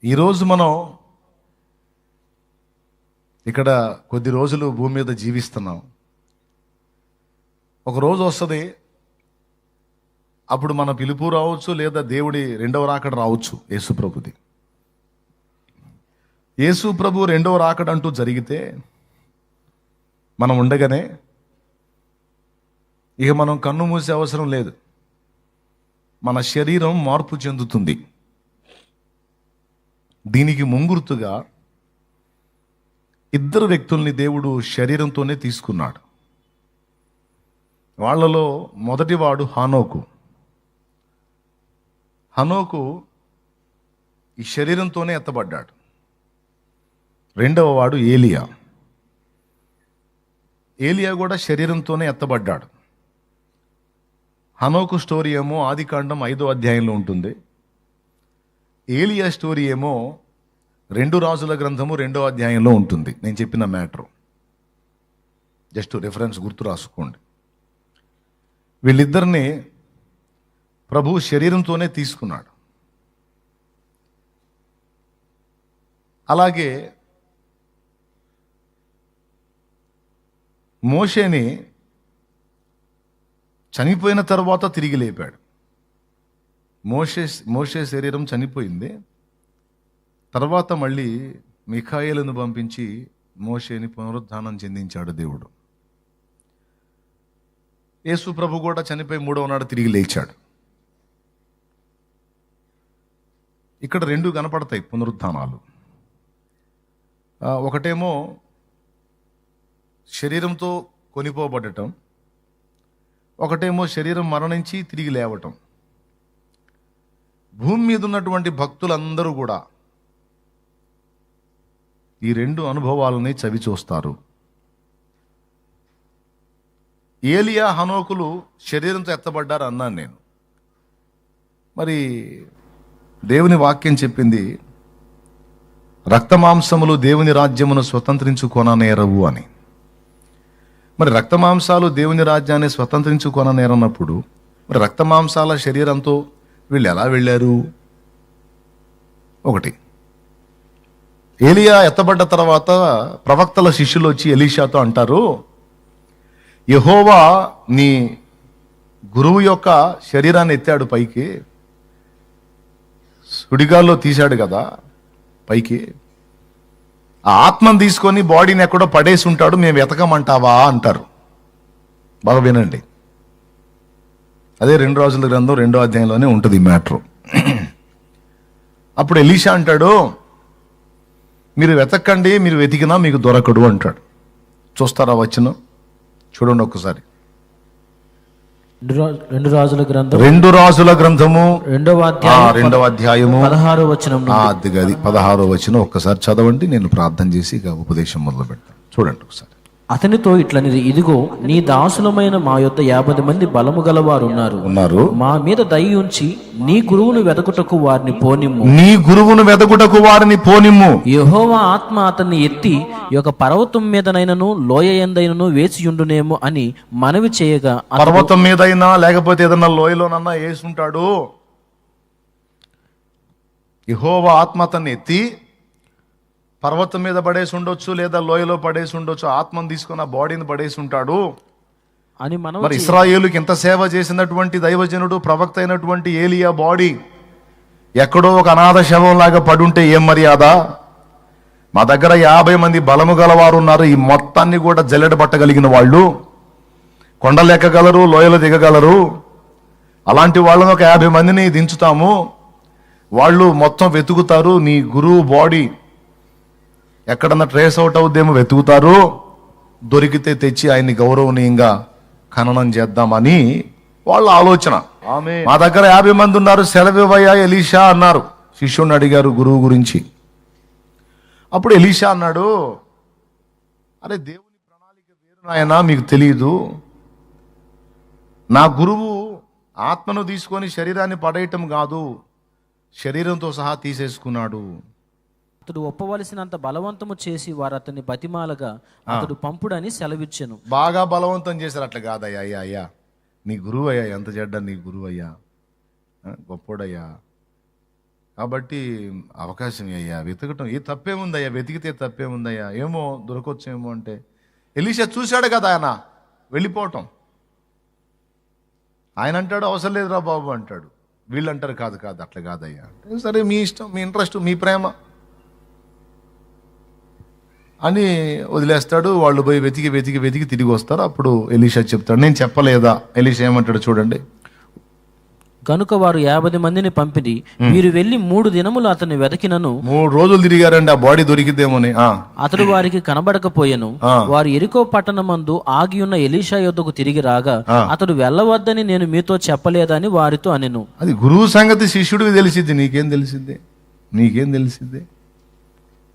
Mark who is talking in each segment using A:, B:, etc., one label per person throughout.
A: ఈరోజు మనం ఇక్కడ కొద్ది రోజులు భూమి మీద జీవిస్తున్నాం. ఒక రోజు వస్తుంది, అప్పుడు మన పిలుపు రావచ్చు, లేదా దేవుడి రెండవ రాకడ రావచ్చు. యేసుప్రభుది యేసుప్రభు రెండవ రాకడ అంటూ జరిగితే మనం ఉండగానే ఇక మనం కన్ను మూసే అవసరం లేదు. మన శరీరం మార్పు చెందుతుంది. దీనికి ముంగుర్తుగా ఇద్దరు వ్యక్తుల్ని దేవుడు శరీరంతోనే తీసుకున్నాడు. వాళ్ళలో మొదటివాడు హనోకు ఈ శరీరంతోనే ఎత్తబడ్డాడు. రెండవ వాడు ఏలియా కూడా శరీరంతోనే ఎత్తబడ్డాడు. హనోకు స్టోరీ ఏమో ఆదికాండం 5వ అధ్యాయంలో ఉంటుంది. ఏలియా స్టోరీ ఏమో 2 రాజుల గ్రంథము 2వ అధ్యాయంలో ఉంటుంది. నేను చెప్పిన మ్యాటర్ జస్ట్ రిఫరెన్స్ గుర్తు రాసుకోండి. వీళ్ళిద్దరిని ప్రభు శరీరంతోనే తీసుకున్నాడు. అలాగే మోషేని చనిపోయిన తర్వాత తిరిగి లేపాడు. మోషే శరీరం చనిపోయింది. తర్వాత మళ్ళీ మిఖాయేలును పంపించి మోషేని పునరుద్ధానం చెందించాడు దేవుడు. యేసు ప్రభు కూడా చనిపోయి 3వ నాడు తిరిగి లేచాడు. ఇక్కడ 2 కనపడతాయి పునరుద్ధానాలు. ఒకటేమో శరీరంతో కొనిపోబడటం, ఒకటేమో శరీరం మరణించి తిరిగి లేవటం. భూమి మీద ఉన్నటువంటి భక్తులందరూ కూడా ఈ 2 అనుభవాలని చవి చూస్తారు. ఏలియా హనోకులు శరీరంతో ఎత్తబడ్డారు అన్నాను నేను. మరి దేవుని వాక్యం చెప్పింది రక్తమాంసములు దేవుని రాజ్యమును స్వతంత్రించుకొననేరవు అని. మరి రక్తమాంసాలు దేవుని రాజ్యాన్ని స్వతంత్రించుకొననేరన్నప్పుడు మరి రక్తమాంసాల శరీరంతో వీళ్ళు ఎలా వెళ్ళారు? ఒకటి, ఏలియా ఎత్తబడ్డ తర్వాత ప్రవక్తల శిష్యులు వచ్చి ఎలీషాతో అంటారు, యెహోవా నీ గురువు యొక్క శరీరాన్ని ఎత్తాడు పైకి, సుడిగాల్లో తీశాడు కదా పైకి, ఆ ఆత్మను తీసుకొని బాడీని ఎక్కడో పడేసి ఉంటాడు, మేము వెతకమంటావా అంటారు. బాగా వినండి. అదే 2 రాజుల గ్రంథం 2వ అధ్యాయంలోనే ఉంటుంది ఈ మ్యాటర్. అప్పుడు ఎలీషా అంటాడు, మీరు వెతకండి, మీరు వెతికినా మీకు దొరకడు అంటాడు. చూస్తారా వచనం? చూడండి ఒక్కసారి.
B: 2 రాజుల గ్రంథం
A: 2 రాజుల గ్రంథము
B: 2వ
A: అధ్యాయము
B: 16వ వచనం.
A: అది 16వ వచనం ఒక్కసారి చదవండి. నేను ప్రార్థన చేసి ఇక ఉపదేశం మొదలు పెడతాను. చూడండి ఒకసారి.
B: అతనితో ఇట్లనిది, ఇదిగో నీ దాసులమైన మా యొద్ద 50 మంది బలము గలవారు ఉన్నారు. మా మీద దయ ఉంచి నీ గురువును వెదకుటకు వారిని పోనిమ్ము. యెహోవా ఆత్మ అతన్ని ఎత్తి ఈ యొక్క పర్వతం మీదనైనను లోయ ఎందైనను వేసియుండునేమో అని మనవి చేయగా,
A: పర్వతం మీదైనా లేకపోతే ఏదన్నా లోయలోనన్నా వేసుంటాడు. యెహోవా ఆత్మ అతన్ని ఎత్తి పర్వతం మీద పడేసి ఉండొచ్చు, లేదా లోయలో పడేసి ఉండొచ్చు. ఆత్మను తీసుకున్న బాడీని పడేసి ఉంటాడు
B: అని
A: మరి ఇశ్రాయేలుకి ఎంత సేవ చేసినటువంటి దైవజనుడు ప్రవక్త అయినటువంటి ఏలియా బాడీ ఎక్కడో ఒక అనాథ శవం లాగా పడుంటే ఏం మర్యాద? మా దగ్గర 50 మంది బలము గలవారు ఉన్నారు. ఈ మొత్తాన్ని కూడా జల్లెడబట్టగలిగిన వాళ్ళు, కొండలెక్కగలరు, లోయలు దిగగలరు. అలాంటి వాళ్ళని ఒక 50 మందిని దించుతాము. వాళ్ళు మొత్తం వెతుకుతారు. నీ గురువు బాడీ ఎక్కడన్నా ట్రేస్ అవుట్ అవుద్దేమో వెతుకుతారు. దొరికితే తెచ్చి ఆయన్ని గౌరవనీయంగా ఖననం చేద్దామని వాళ్ళ ఆలోచన. మా దగ్గర 50 మంది ఉన్నారు, సెలవివ్వయ్యా ఎలీషా అన్నారు. శిష్యుడిని అడిగారు గురువు గురించి. అప్పుడు ఎలీషా అన్నాడు, అరే దేవుని ప్రణాళిక వేరు నాయనా, మీకు తెలియదు. నా గురువు ఆత్మను తీసుకొని శరీరాన్ని పడేయటం కాదు, శరీరంతో సహా తీసేసుకున్నాడు.
B: అతడు ఒప్పవలసినంత బలవంతము చేసి వారు అతన్ని బతిమాలగా అతడు పంపుడని సెలవిచ్చెను.
A: బాగా బలవంతం చేశారు. అట్లా కాదయ్యా, అయ్యా నీ గురువు అయ్యా, ఎంత చెడ్డ నీ గురువు అయ్యా, గొప్పోడయ్యా, కాబట్టి అవకాశం అయ్యా వెతకటం ఏ తప్పేముందయ్యా, వెతికితే తప్పేముందయ్యా, ఏమో దొరకొచ్చేమో అంటే ఎలీషా చూశాడు కదా ఆయన వెళ్ళిపోవటం. ఆయన అంటాడు అవసరం లేదురా బాబు అంటాడు, వీళ్ళు అంటారు కాదు కాదు అట్లా కాదయ్యా. సరే మీ ఇష్టం, మీ ఇంట్రెస్ట్, మీ ప్రేమ అని వదిలేస్తాడు. వాళ్ళు పోయి వెతికి వెతికి వెతికి తిరిగి వస్తారు. అప్పుడు ఎలీషా చెప్తాడు నేను చెప్పలేదా. ఎలీషా ఏమంటాడు చూడండి.
B: కనుక వారు 50 మందిని పంపిది, వీరు వెళ్లి 3 దినములు అతన్ని వెతికినను
A: 3 రోజులు తిరిగారండి, ఆ బాడీ దొరికిద్దేమోని.
B: అతడు వారికి కనబడకపోయెను. వారు ఎరికో పట్టణమందు ఆగి ఉన్న ఎలీషా యొద్దకు తిరిగి రాగా అతడు వెళ్ళవద్దని నేను మీతో చెప్పలేదని వారితో అనెను.
A: అది గురువు సంగతి శిష్యుడికి తెలిసిద్ది, నీకేం తెలిసిద్ది, నీకేం తెలిసిద్ది.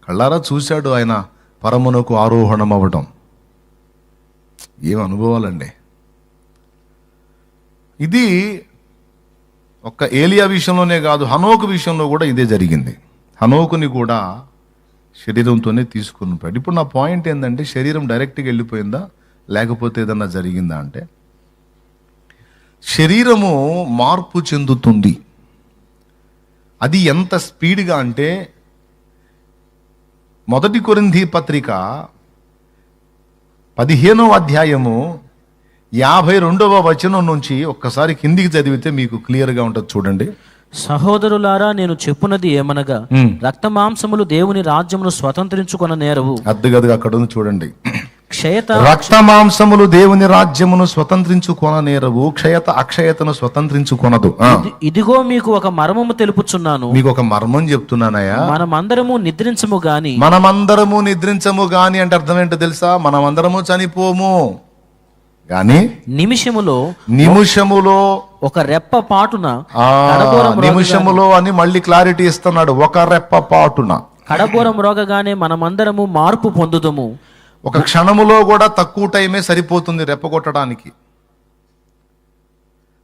A: కళ్ళారా చూశాడు ఆయన పరమునకు ఆరోహణం అవ్వటం. ఏం అనుభవాలండి. ఇది ఒక్క ఏలియా విషయంలోనే కాదు, హనోకు విషయంలో కూడా ఇదే జరిగింది. హనోకుని కూడా శరీరంతోనే తీసుకుని పోయాడు. ఇప్పుడు నా పాయింట్ ఏంటంటే శరీరం డైరెక్ట్గా వెళ్ళిపోయిందా లేకపోతే ఏదన్నా జరిగిందా అంటే, శరీరము మార్పు చెందుతుంది. అది ఎంత స్పీడ్గా అంటే 1 కొరింథీ పత్రిక 15వ అధ్యాయము 52వ వచనం నుంచి ఒక్కసారి కిందికి చదివితే మీకు క్లియర్గా ఉంటుంది చూడండి.
B: సహోదరులారా నేను చెప్పున్నది ఏమనగా రక్త మాంసములు దేవుని రాజ్యమును స్వతంత్రించుకొన నేరవు.
A: అద్దుగదుగా అక్కడ ఉంది చూడండి.
B: క్షయత
A: రక్త మాంసములు దేవుని రాజ్యమును స్వతంత్రించుకొన నేరవు, క్షయత అక్షయతను స్వతంత్రించుకొనదు.
B: ఇదిగో మీకు ఒక మర్మము తెలుపుచున్నాను.
A: మీకు ఒక మర్మం చెప్తున్నానయ్యా.
B: మనమందరము నిద్రించము గాని.
A: మనమందరము నిద్రించము గాని అంటే అర్థం ఏంటో తెలుసా? మనమందరము చనిపోము గాని నిమిషములో
B: ఒక రెప్ప పాటున,
A: నిమిషములో అని మళ్ళీ క్లారిటీ ఇస్తున్నాడు. ఒక రెప్ప పాటున,
B: కడబోరం రోగగానే మనమందరము మార్పు పొందుదము.
A: ఒక క్షణములో కూడా తక్కువ టైమే సరిపోతుంది రెప్పగొట్టడానికి.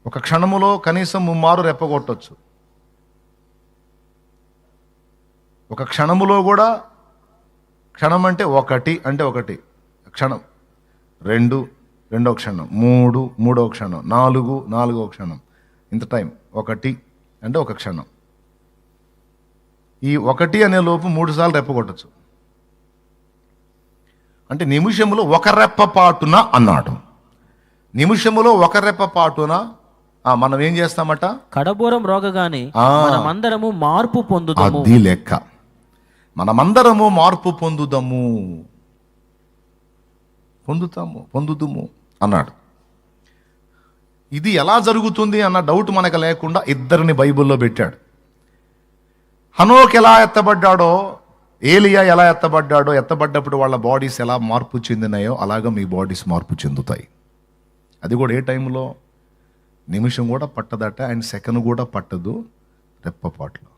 A: ఒక క్షణములో కనీసం 3 మారు రెప్పగొట్టొచ్చు. ఒక క్షణములో కూడా, క్షణం అంటే ఒకటి క్షణం, 2 రెండో క్షణం, 3 మూడో క్షణం, 4 నాలుగో క్షణం, ఇంత టైం. 1 అంటే ఒక క్షణం. ఈ 1 అనే లోపు 3 సార్లు రెప్పగొట్టచ్చు. అంటే నిమిషములో ఒక రెప్ప పాటున అన్నాడు. నిమిషములో ఒక రెప్ప పాటున మనం ఏం చేస్తామట?
B: కడబోరం రోగగానే మనమందరము మార్పు పొందుదాము.
A: అది లెక్క. మనమందరము మార్పు పొందుదుము అన్నాడు. ఇది ఎలా జరుగుతుంది అన్న డౌట్ మనకు లేకుండా 2 బైబిల్లో పెట్టాడు. హనోక్ ఎలా ఎత్తబడ్డాడో, ఏలియా ఎలా ఎత్తబడ్డాడో, ఎత్తబడ్డప్పుడు వాళ్ళ బాడీస్ ఎలా మార్పు చెందినాయో అలాగా మీ బాడీస్ మార్పు చెందుతాయి. అది కూడా ఏ టైంలో? నిమిషం కూడా పట్టదట, అండ్ సెకండ్ కూడా పట్టదు, రెప్పపాట్లో.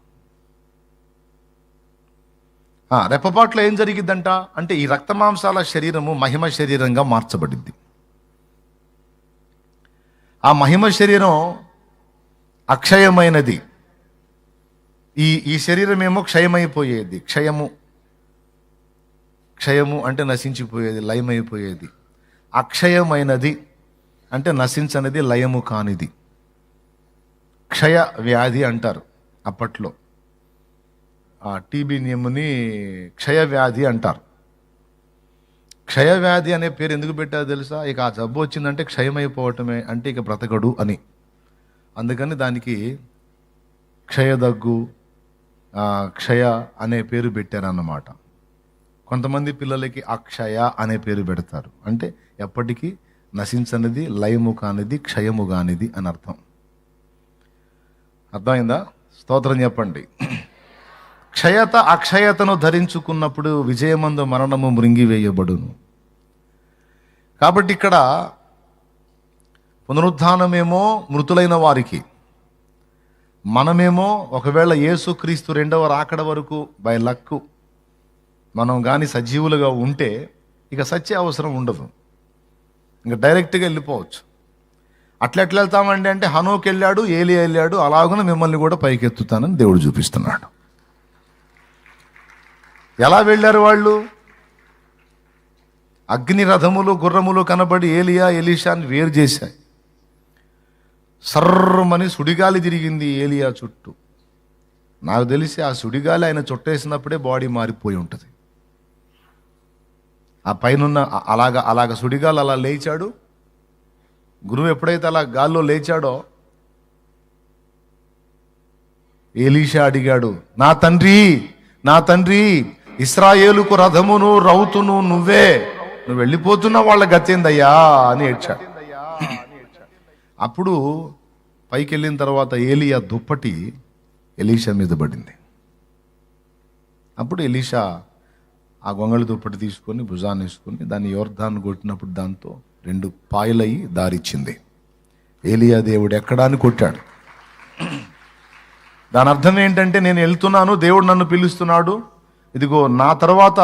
A: రెప్పపాట్లో ఏం జరిగిద్దంట అంటే ఈ రక్తమాంసాల శరీరము మహిమ శరీరంగా మార్చబడింది. ఆ మహిమ శరీరం అక్షయమైనది. ఈ శరీరం ఏమో క్షయమైపోయేది. క్షయము అంటే నశించిపోయేది, లయమైపోయేది. అక్షయమైనది అంటే నశించనిది, లయము కానిది. క్షయ వ్యాధి అంటారు అప్పట్లో. టీబీ నియముని క్షయవ్యాధి అంటారు. క్షయవ్యాధి అనే పేరు ఎందుకు పెట్టారో తెలుసా? ఇక ఆ జబ్బు వచ్చిందంటే క్షయమైపోవటమే, అంటే ఇక బ్రతకడు అని. అందుకని దానికి క్షయదగ్గు, క్షయ అనే పేరు పెట్టారన్నమాట. కొంతమంది పిల్లలకి అక్షయ అనే పేరు పెడతారు. అంటే ఎప్పటికీ నశించనిది, లయము కానిది, క్షయము కానిది అని అర్థం. అర్థమైందా? స్తోత్రం చెప్పండి. క్షయత అక్షయతను ధరించుకున్నప్పుడు విజయమందు మరణము మృంగివేయబడును. కాబట్టి ఇక్కడ పునరుద్ధానమేమో మృతులైన వారికి, మనమేమో ఒకవేళ యేసుక్రీస్తు 2వ రాకడ వరకు బై లక్ మనం కానీ సజీవులుగా ఉంటే ఇక సత్య అవసరం ఉండదు, ఇంకా డైరెక్ట్గా వెళ్ళిపోవచ్చు. ఎట్లా వెళ్తామండి అంటే హనోకి వెళ్ళాడు, ఏలియా వెళ్ళాడు, అలాగున మిమ్మల్ని కూడా పైకెత్తుతానని దేవుడు చూపిస్తున్నాడు. ఎలా వెళ్ళారు వాళ్ళు? అగ్ని రథములు గుర్రములు కనబడి ఏలియా ఎలీషాని వేరు చేశాయి. సర్రమని సుడిగాలి తిరిగింది ఏలియా చుట్టూ. నాకు తెలిసి ఆ సుడిగాలి ఆయన చుట్టేసినప్పుడే బాడీ మారిపోయి ఉంటుంది. ఆ పైనున్న అలాగ సుడిగాలు అలా లేచాడు. గురువు ఎప్పుడైతే అలా గాల్లో లేచాడో ఎలీషా అడిగాడు, నా తండ్రి ఇశ్రాయేలుకు రథమును రౌతును నువ్వు వెళ్ళిపోతున్న వాళ్ళ గతేందయ్యా అని ఏడ్చాడు. అప్పుడు పైకి వెళ్ళిన తర్వాత ఏలియా దుప్పటి ఎలీషా మీద పడింది. అప్పుడు ఎలీషా ఆ గొంగళి దుప్పటి తీసుకొని భుజాన్ని వేసుకొని దాన్ని యోర్దాను కొట్టినప్పుడు దాంతో 2 పాయలయ్యి దారిచ్చింది. ఏలియా దేవుడు ఎక్కడా అని కొట్టాడు. దాని అర్థం ఏంటంటే, నేను వెళ్తున్నాను, దేవుడు నన్ను పిలుస్తున్నాడు, ఇదిగో నా తర్వాత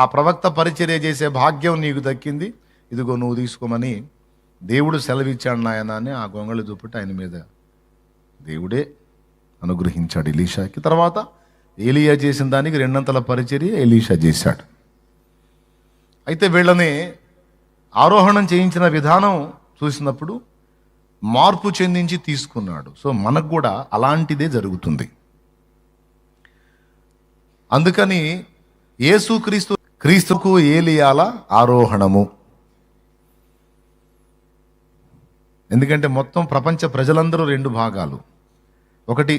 A: ఆ ప్రవక్త పరిచర్య చేసే భాగ్యం నీకు దక్కింది, ఇదిగో నువ్వు తీసుకోమని దేవుడు సెలవిచ్చాడు నాయన అని ఆ గొంగళి దుప్పటి ఆయన మీద దేవుడే అనుగ్రహించాడు ఎలీషాకి. తర్వాత ఏలియా చేసిన దానికి 2 పరిచర్య ఎలీషా చేశాడు. అయితే వీళ్ళని ఆరోహణం చేయించిన విధానం చూసినప్పుడు మార్పు చెందించి తీసుకున్నాడు. సో మనకు కూడా అలాంటిదే జరుగుతుంది. అందుకని క్రీస్తుకు ఏలియాల ఆరోహణము. ఎందుకంటే మొత్తం ప్రపంచ ప్రజలందరూ 2 భాగాలు. ఒకటి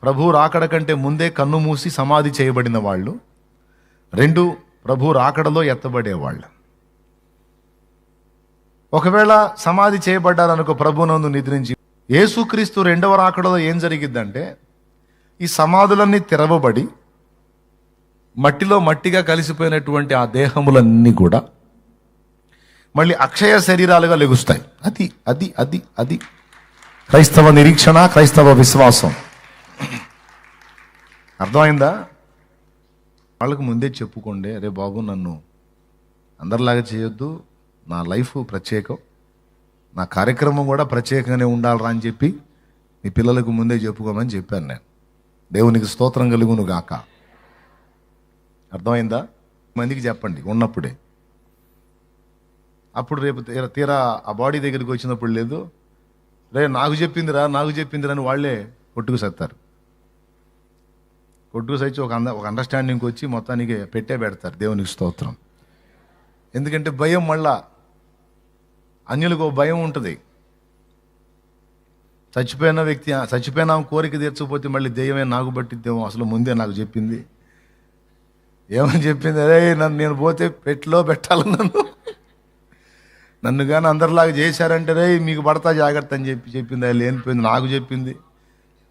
A: ప్రభు రాకడ కంటే ముందే కన్ను మూసి సమాధి చేయబడిన వాళ్ళు. 2 ప్రభు రాకడలో ఎత్తబడేవాళ్ళు. ఒకవేళ సమాధి చేయబడ్డారనుకో, ప్రభునందు నిద్రించి, యేసుక్రీస్తు 2వ రాకడలో ఏం జరిగిద్దంటే, ఈ సమాధులన్నీ తెరవబడి మట్టిలో మట్టిగా కలిసిపోయినటువంటి ఆ దేహములన్నీ కూడా మళ్ళీ అక్షయ శరీరాలుగా లెగుస్తాయి. అది అది అది అది క్రైస్తవ నిరీక్షణ, క్రైస్తవ విశ్వాసం. అర్థమైందా? వాళ్ళకు ముందే చెప్పుకోండి, అరే బాబు నన్ను అందరిలాగా చేయొద్దు, నా లైఫ్ ప్రత్యేకం, నా కార్యక్రమం కూడా ప్రత్యేకంగానే ఉండాలరా అని చెప్పి మీ పిల్లలకు ముందే చెప్పుకోమని చెప్పాను నేను. దేవునికి స్తోత్రం కలుగును గాక. అర్థమైందా? మందికి చెప్పండి ఉన్నప్పుడే. అప్పుడు రేపు తీరా ఆ బాడీ దగ్గరికి వచ్చినప్పుడు లేదు, రే నాకు చెప్పిందిరా అని వాళ్ళే కొట్టుకు సత్తారు. కొట్టుకు సచ్చి ఒక అండర్స్టాండింగ్కి వచ్చి మొత్తానికి పెడతారు. దేవునికి స్తోత్రం. ఎందుకంటే భయం, మళ్ళా అన్యులకు భయం ఉంటుంది. చచ్చిపోయిన కోరిక తీర్చకపోతే మళ్ళీ దెయ్యమే నాకు పట్టిద్దేమో, అసలు ముందే నాకు చెప్పింది. ఏమని చెప్పింది? అరే నేను పోతే పెట్టాలి, నన్ను కానీ అందరిలాగా చేశారంటే రే మీకు పడతా జాగ్రత్త అని చెప్పింది. అది లేనిపోయింది, నాకు చెప్పింది.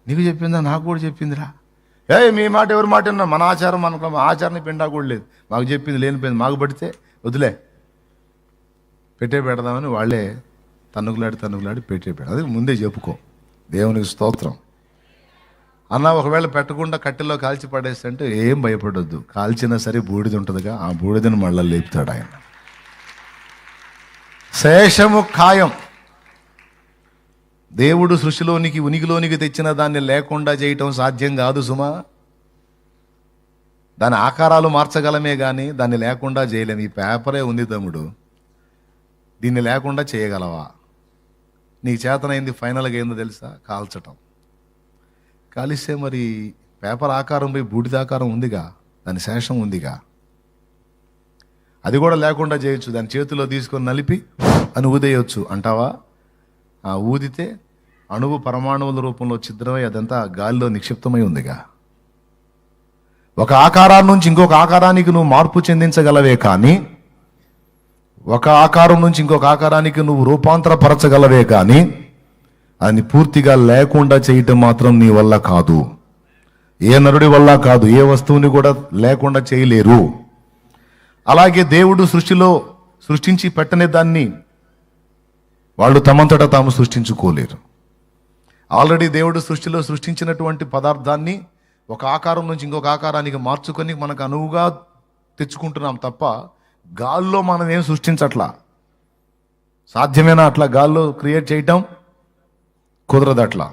A: నీకు చెప్పిందా? నాకు కూడా చెప్పిందిరా. మీ మాట ఎవరి మాట ఉన్నా, మన ఆచారం మనకు ఆచారాన్ని పిండా కూడా లేదు, మాకు చెప్పింది లేనిపోయింది, మాకు పడితే వదిలే పెడదామని వాళ్ళే తన్నుకులాడి పెడదాం. అది ముందే చెప్పుకో. దేవునికి స్తోత్రం. అన్న ఒకవేళ పెట్టకుండా కట్టెల్లో కాల్చి పడేస్తే ఏం భయపడొద్దు, కాల్చినా సరే బూడిద ఉంటుందిగా, ఆ బూడిదని మళ్ళీ లేపుతాడు ఆయన. శేషము ఖాయం. దేవుడు సృష్టిలోనికి ఉనికిలోనికి తెచ్చిన దాన్ని లేకుండా చేయటం సాధ్యం కాదు సుమా. దాని ఆకారాలు మార్చగలమే కానీ దాన్ని లేకుండా చేయలేము. ఈ పేపరే ఉంది తమ్ముడు, దీన్ని లేకుండా చేయగలవా? నీకు చేతనైంది ఫైనల్గా ఏందో తెలుసా? కాల్చటం. కాలిస్తే మరి పేపర్ ఆకారం పోయి బూడిద ఆకారం ఉందిగా, దాని శేషం ఉందిగా, అది కూడా లేకుండా చేయొచ్చు. దాని చేతిలో తీసుకొని నలిపి అని ఊదేయచ్చు అంటావా? ఆ ఊదితే అణువు పరమాణువుల రూపంలో ఛిద్రమై అదంతా గాలిలో నిక్షిప్తమై ఉందిగా. ఒక ఆకారాన్ని నుంచి ఇంకొక ఆకారానికి నువ్వు మార్పు చెందించగలవే కానీ, ఒక ఆకారం నుంచి ఇంకొక ఆకారానికి నువ్వు రూపాంతరపరచగలవే కానీ అది పూర్తిగా లేకుండా చేయటం మాత్రం నీ వల్ల కాదు. ఏ నరుడి వల్ల కాదు, ఏ వస్తువుని కూడా లేకుండా చేయలేరు. అలాగే దేవుడు సృష్టిలో సృష్టించి పెట్టని దాన్ని వాళ్ళు తమంతటా తాము సృష్టించుకోలేరు. ఆల్రెడీ దేవుడు సృష్టిలో సృష్టించినటువంటి పదార్థాన్ని ఒక ఆకారం నుంచి ఇంకొక ఆకారానికి మార్చుకొని మనకు అనువుగా తెచ్చుకుంటున్నాం తప్ప గాల్లో మనం ఏం సృష్టించట్లా. సాధ్యమేనా అట్లా గాల్లో క్రియేట్ చేయటం? కుదరదు అట్లా.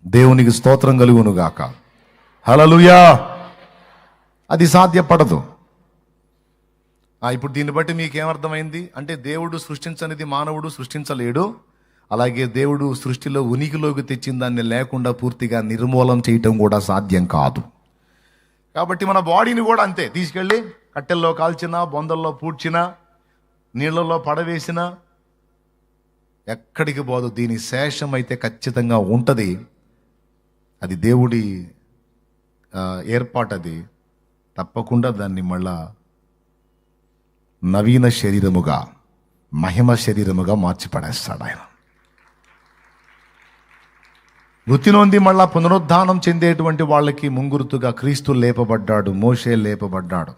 A: దేవునికి స్తోత్రం కలుగును గాక. హల్లెలూయా. అది సాధ్యపడదు. ఇప్పుడు దీన్ని బట్టి మీకేమర్థమైంది అంటే, దేవుడు సృష్టించనిది మానవుడు సృష్టించలేడు. అలాగే దేవుడు సృష్టిలో ఉనికిలోకి తెచ్చిన దాన్ని లేకుండా పూర్తిగా నిర్మూలం చేయటం కూడా సాధ్యం కాదు. కాబట్టి మన బాడీని కూడా అంతే, తీసుకెళ్ళి కట్టెల్లో కాల్చినా, బొందల్లో పూడ్చినా, నీళ్ళల్లో పడవేసినా ఎక్కడికి పోదు. దీని శేషం అయితే ఖచ్చితంగా ఉంటుంది. అది దేవుడి ఏర్పాటు. అది తప్పకుండా దాన్ని మళ్ళా నవీన శరీరముగా, మహిమ శరీరముగా మార్చి పడేస్తాడు ఆయన. మృతి నొంది మళ్ళా పునరుద్ధానం చెందేటువంటి వాళ్ళకి ముంగురుతుగా క్రీస్తు లేపబడ్డాడు, మోషే లేపబడ్డాడు.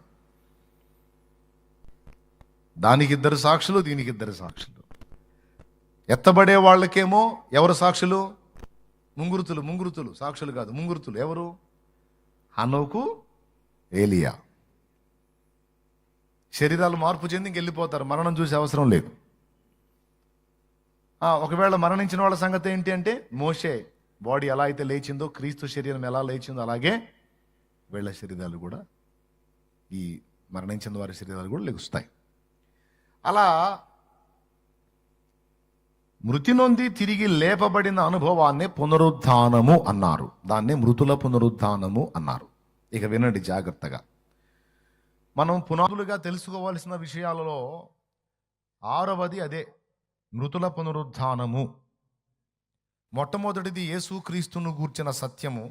A: దానికి 2 సాక్షులు, దీనికి 2 సాక్షులు. ఎత్తబడే వాళ్ళకేమో ఎవరు సాక్షులు? ముంగురుతులు సాక్షులు కాదు, ముంగురుతులు. ఎవరు? హనోకు, ఏలియా. శరీరాలు మార్పు చెంది ఇంకెళ్ళిపోతారు, మరణం చూసే అవసరం లేదు. ఒకవేళ మరణించిన వాళ్ళ సంగతి ఏంటి అంటే, మోషే బాడీ ఎలా అయితే లేచిందో, క్రీస్తు శరీరం ఎలా లేచిందో, అలాగే వీళ్ళ శరీరాలు కూడా, ఈ మరణించిన వారి శరీరాలు కూడా లెగుస్తాయి. అలా మృతి నొంది తిరిగి లేపబడిన అనుభవాన్నే పునరుద్ధానము అన్నారు. దాన్నే మృతుల పునరుద్ధానము అన్నారు. ఇక వినండి జాగ్రత్తగా. మనం పునాదులుగా తెలుసుకోవాల్సిన విషయాలలో 6వది అదే, మృతుల పునరుద్ధానము. మొట్టమొదటిది యేసుక్రీస్తును గూర్చిన సత్యము,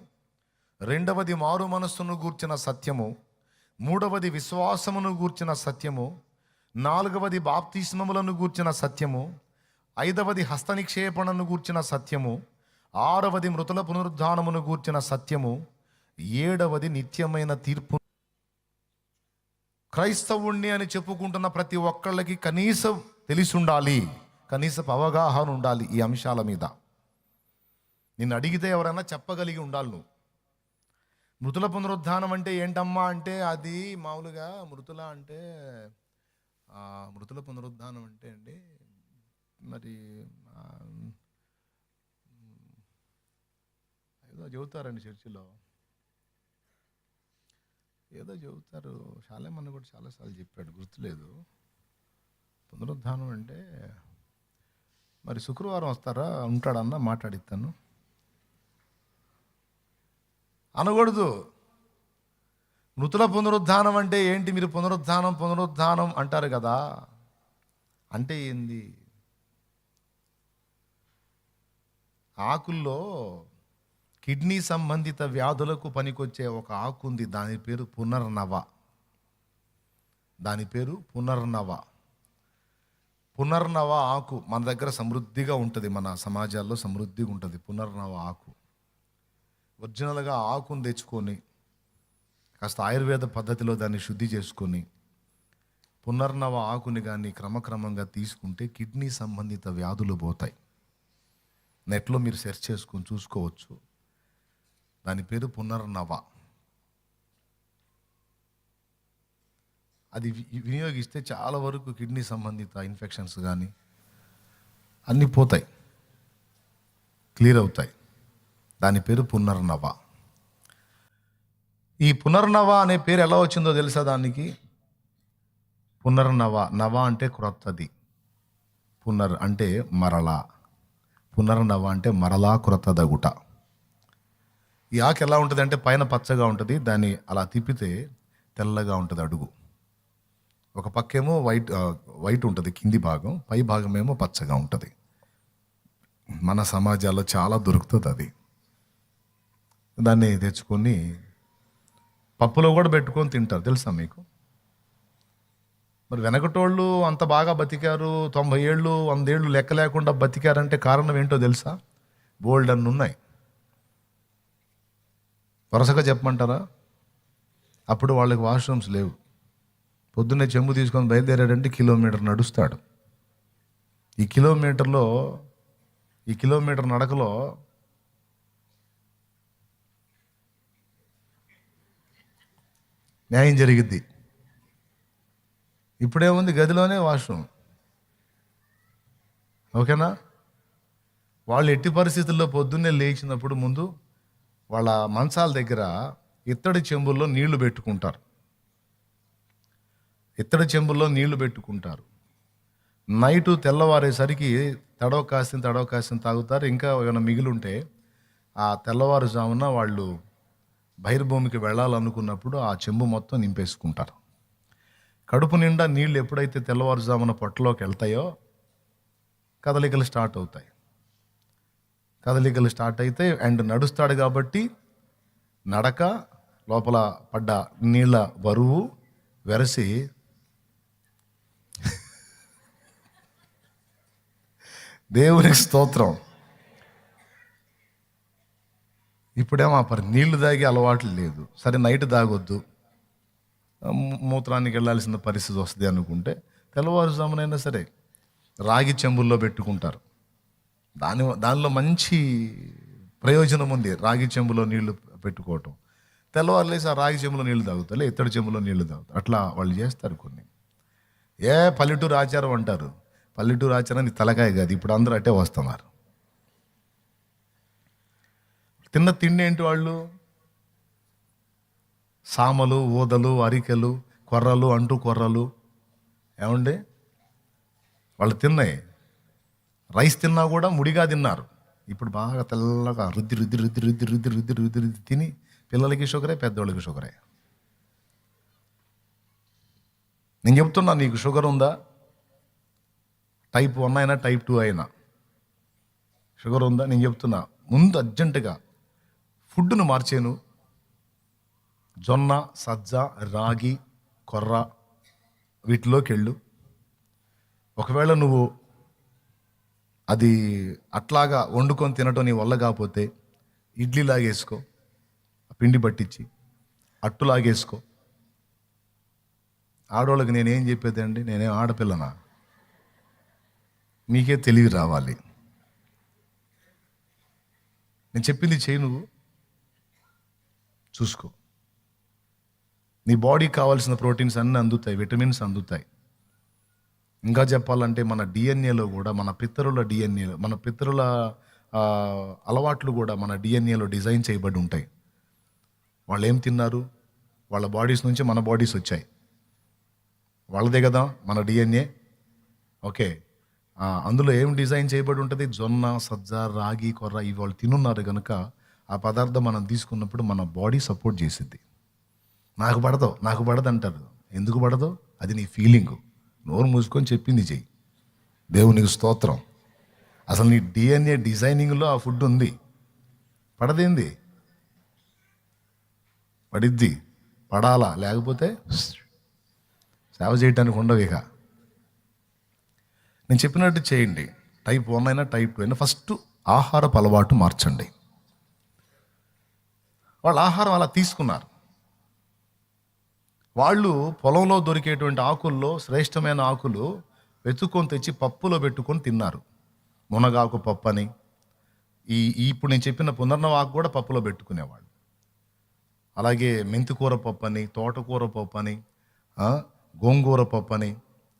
A: 2వది మారు మనస్సును గూర్చిన సత్యము, 3వది విశ్వాసమును గూర్చిన సత్యము, 4వది బాప్తిస్మములను గూర్చిన సత్యము, 5వది హస్తనిక్షేపణను గూర్చిన సత్యము, 6వది మృతుల పునరుద్ధానమును గూర్చిన సత్యము, 7వది నిత్యమైన తీర్పు. క్రైస్తవుణ్ణి అని చెప్పుకుంటున్న ప్రతి ఒక్కళ్ళకి కనీసం తెలిసి ఉండాలి, కనీసపు అవగాహన ఉండాలి ఈ అంశాల మీద. నిన్ను అడిగితే ఎవరైనా చెప్పగలిగి ఉండాలి. నువ్వు మృతుల పునరుద్ధానం అంటే ఏంటమ్మా అంటే, అది మామూలుగా మృతుల పునరుద్ధానం అంటే అండి, మరి ఏదో చెబుతారండి చర్చిలో, ఏదో చెబుతారు. చాలామంది కూడా చాలాసార్లు చెప్పాడు, గుర్తులేదు. పునరుద్ధానం అంటే మరి శుక్రవారం వస్తారా, ఉంటాడన్నా మాట్లాడిస్తాను అనకూడదు. మృతుల పునరుద్ధానం అంటే ఏంటి? మీరు పునరుద్ధానం అంటారు కదా, అంటే ఏంది? ఆకుల్లో కిడ్నీ సంబంధిత వ్యాధులకు పనికొచ్చే ఒక ఆకు ఉంది, దాని పేరు పునర్నవ. పునర్నవ ఆకు మన దగ్గర సమృద్ధిగా ఉంటుంది, మన సమాజాల్లో సమృద్ధిగా ఉంటుంది పునర్నవ ఆకు. ఒరిజినల్గా ఆకును తెచ్చుకొని కాస్త ఆయుర్వేద పద్ధతిలో దాన్ని శుద్ధి చేసుకొని పునర్నవ ఆకుని కానీ క్రమక్రమంగా తీసుకుంటే కిడ్నీ సంబంధిత వ్యాధులు పోతాయి. నెట్లో మీరు సెర్చ్ చేసుకొని చూసుకోవచ్చు. దాని పేరు పునర్నవ. అది వినియోగిస్తే చాలా వరకు కిడ్నీ సంబంధిత ఇన్ఫెక్షన్స్ కానీ అన్నీ పోతాయి, క్లియర్ అవుతాయి. దాని పేరు పునర్నవ. ఈ పునర్నవ అనే పేరు ఎలా వచ్చిందో తెలుసా? దానికి నవ అంటే క్రొత్తది, అంటే మరలా, పునర్నవ అంటే మరలా క్రొత్తదగుట. ఈ ఆకు ఎలా ఉంటుంది అంటే పైన పచ్చగా ఉంటుంది, దాన్ని అలా తిప్పితే తెల్లగా ఉంటుంది అడుగు. ఒక పక్కేమో వైట్ ఉంటుంది కింది భాగం, పై భాగం ఏమో పచ్చగా ఉంటుంది. మన సమాజాల్లో చాలా దొరుకుతుంది అది. దాన్ని తెచ్చుకొని పప్పులో కూడా పెట్టుకొని తింటారు, తెలుసా మీకు? మరి వెనకటోళ్ళు అంత బాగా బతికారు, 90 ఏళ్ళు 100 ఏళ్ళు లెక్క లేకుండా బతికారంటే కారణం ఏంటో తెలుసా? బోల్డ్ అన్ని ఉన్నాయి. వరుసగా చెప్పమంటారా? అప్పుడు వాళ్ళకి వాష్రూమ్స్ లేవు. పొద్దున్నే చెంబు తీసుకొని బయలుదేరాడంటే కిలోమీటర్ నడుస్తాడు. ఈ కిలోమీటర్ నడకలో న్యాయం జరిగిద్ది. ఇప్పుడేముంది, గదిలోనే వాష్రూమ్. ఓకేనా? వాళ్ళు ఎట్టి పరిస్థితుల్లో పొద్దున్నే లేచినప్పుడు ముందు వాళ్ళ మంచాల దగ్గర ఇత్తడి చెంబుల్లో నీళ్లు పెట్టుకుంటారు. నైటు తెల్లవారేసరికి తడవ కాసిన తాగుతారు. ఇంకా ఏమైనా మిగిలి ఉంటే ఆ తెల్లవారుజామున వాళ్ళు బహిర్భూమికి వెళ్ళాలనుకున్నప్పుడు ఆ చెంబు మొత్తం నింపేసుకుంటారు. కడుపు నిండా నీళ్ళు ఎప్పుడైతే తెల్లవారుజామున పొట్టలోకి వెళ్తాయో కదలికలు స్టార్ట్ అవుతాయి. కదలికలు స్టార్ట్ అయితే అండ్ నడుస్తాడు కాబట్టి నడక, లోపల పడ్డ నీళ్ళ బరువు వెరసి దేవునికి స్తోత్రం. ఇప్పుడేమో నీళ్లు తాగే అలవాట్లు లేదు. సరే నైట్ తాగొద్దు, మూత్రానికి వెళ్ళాల్సిన పరిస్థితి వస్తుంది అనుకుంటే తెల్లవారుజామునైనా సరే రాగి చెంబుల్లో పెట్టుకుంటారు. దానిలో మంచి ప్రయోజనం ఉంది. రాగి చెంబులో నీళ్లు పెట్టుకోవటం. తెల్లవారు లేసి ఆ రాగి చెంబులో నీళ్లు తాగుతారు, ఇత్తడి చెంబులో నీళ్లు తాగుతారు. అట్లా వాళ్ళు చేస్తారు కొన్ని. పల్లెటూరు ఆచారం అంటారు. పల్లెటూరు ఆచారాన్ని తలకాయ కాదు, ఇప్పుడు అందరూ అట్టే వస్తున్నారు. తిన్న తిండి ఏంటి వాళ్ళు? సామలు, ఊదలు, అరికెలు, కొర్రలు అంటూ కొర్రలు. ఏమండి వాళ్ళు తిన్నాయి. రైస్ తిన్నా కూడా ముడిగా తిన్నారు. ఇప్పుడు బాగా తెల్లగా రుద్ది తిని పిల్లలకి షుగరే, పెద్దవాళ్ళకి షుగరే. నేను చెప్తున్నా, నీకు షుగర్ ఉందా? టైప్ 1 అయినా టైప్ 2 అయినా షుగర్ ఉందా? నేను చెప్తున్నా, ముందు అర్జెంటుగా ఫుడ్ను మార్చేను. జొన్న, సజ్జ, రాగి, కొర్ర వీటిలోకి వెళ్ళు. ఒకవేళ నువ్వు అది అట్లాగా వండుకొని తినటం నీ వల్ల కాకపోతే ఇడ్లీ లాగేసుకో, పిండి పట్టించి అట్టులాగేసుకో. ఆడవాళ్ళకి నేనేం చెప్పేది అండి, నేనేం ఆడపిల్లనా? మీకే తెలివి రావాలి. నేను చెప్పింది చేయి, నువ్వు చూసుకో. నీ బాడీకి కావాల్సిన ప్రోటీన్స్ అన్నీ అందుతాయి, విటమిన్స్ అందుతాయి. ఇంకా చెప్పాలంటే మన డిఎన్ఏలో కూడా, మన పితరుల డిఎన్ఏలో, మన పితరుల అలవాట్లు కూడా మన డిఎన్ఏలో డిజైన్ చేయబడి ఉంటాయి. వాళ్ళు ఏం తిన్నారు, వాళ్ళ బాడీస్ నుంచి మన బాడీస్ వచ్చాయి. వాళ్ళదే కదా మన డిఎన్ఏ. ఓకే, అందులో ఏం డిజైన్ చేయబడి ఉంటుంది? జొన్న, సజ్జ, రాగి, కొర్ర ఇవి వాళ్ళు తినున్నారు కనుక ఆ పదార్థం మనం తీసుకున్నప్పుడు మన బాడీ సపోర్ట్ చేసిద్ది. నాకు పడదు అంటారు. ఎందుకు పడదో అది నీ ఫీలింగు. నోరు మూసుకొని చెప్పింది చెయ్యి. దేవునికి స్తోత్రం. అసలు నీ డిఎన్ఏ డిజైనింగ్లో ఆ ఫుడ్ ఉంది. పడదేంది? పడిద్ది, పడాలా, లేకపోతే సేవ చేయటానికి ఉండవు. ఇక నేను చెప్పినట్టు చేయండి. టైప్ 1 అయినా టైప్ 2 అయినా ఫస్ట్ ఆహారపు అలవాటు మార్చండి. వాళ్ళు ఆహారం అలా తీసుకున్నారు. వాళ్ళు పొలంలో దొరికేటువంటి ఆకుల్లో శ్రేష్టమైన ఆకులు వెతుక్కొని తెచ్చి పప్పులో పెట్టుకొని తిన్నారు. మునగాకు పప్పు అని, ఇప్పుడు నేను చెప్పిన పునర్నవ ఆకు కూడా పప్పులో పెట్టుకునేవాళ్ళు. అలాగే మెంతికూర పప్పు అని, తోటకూర పప్పు అని, గోంగూర పప్పు అని.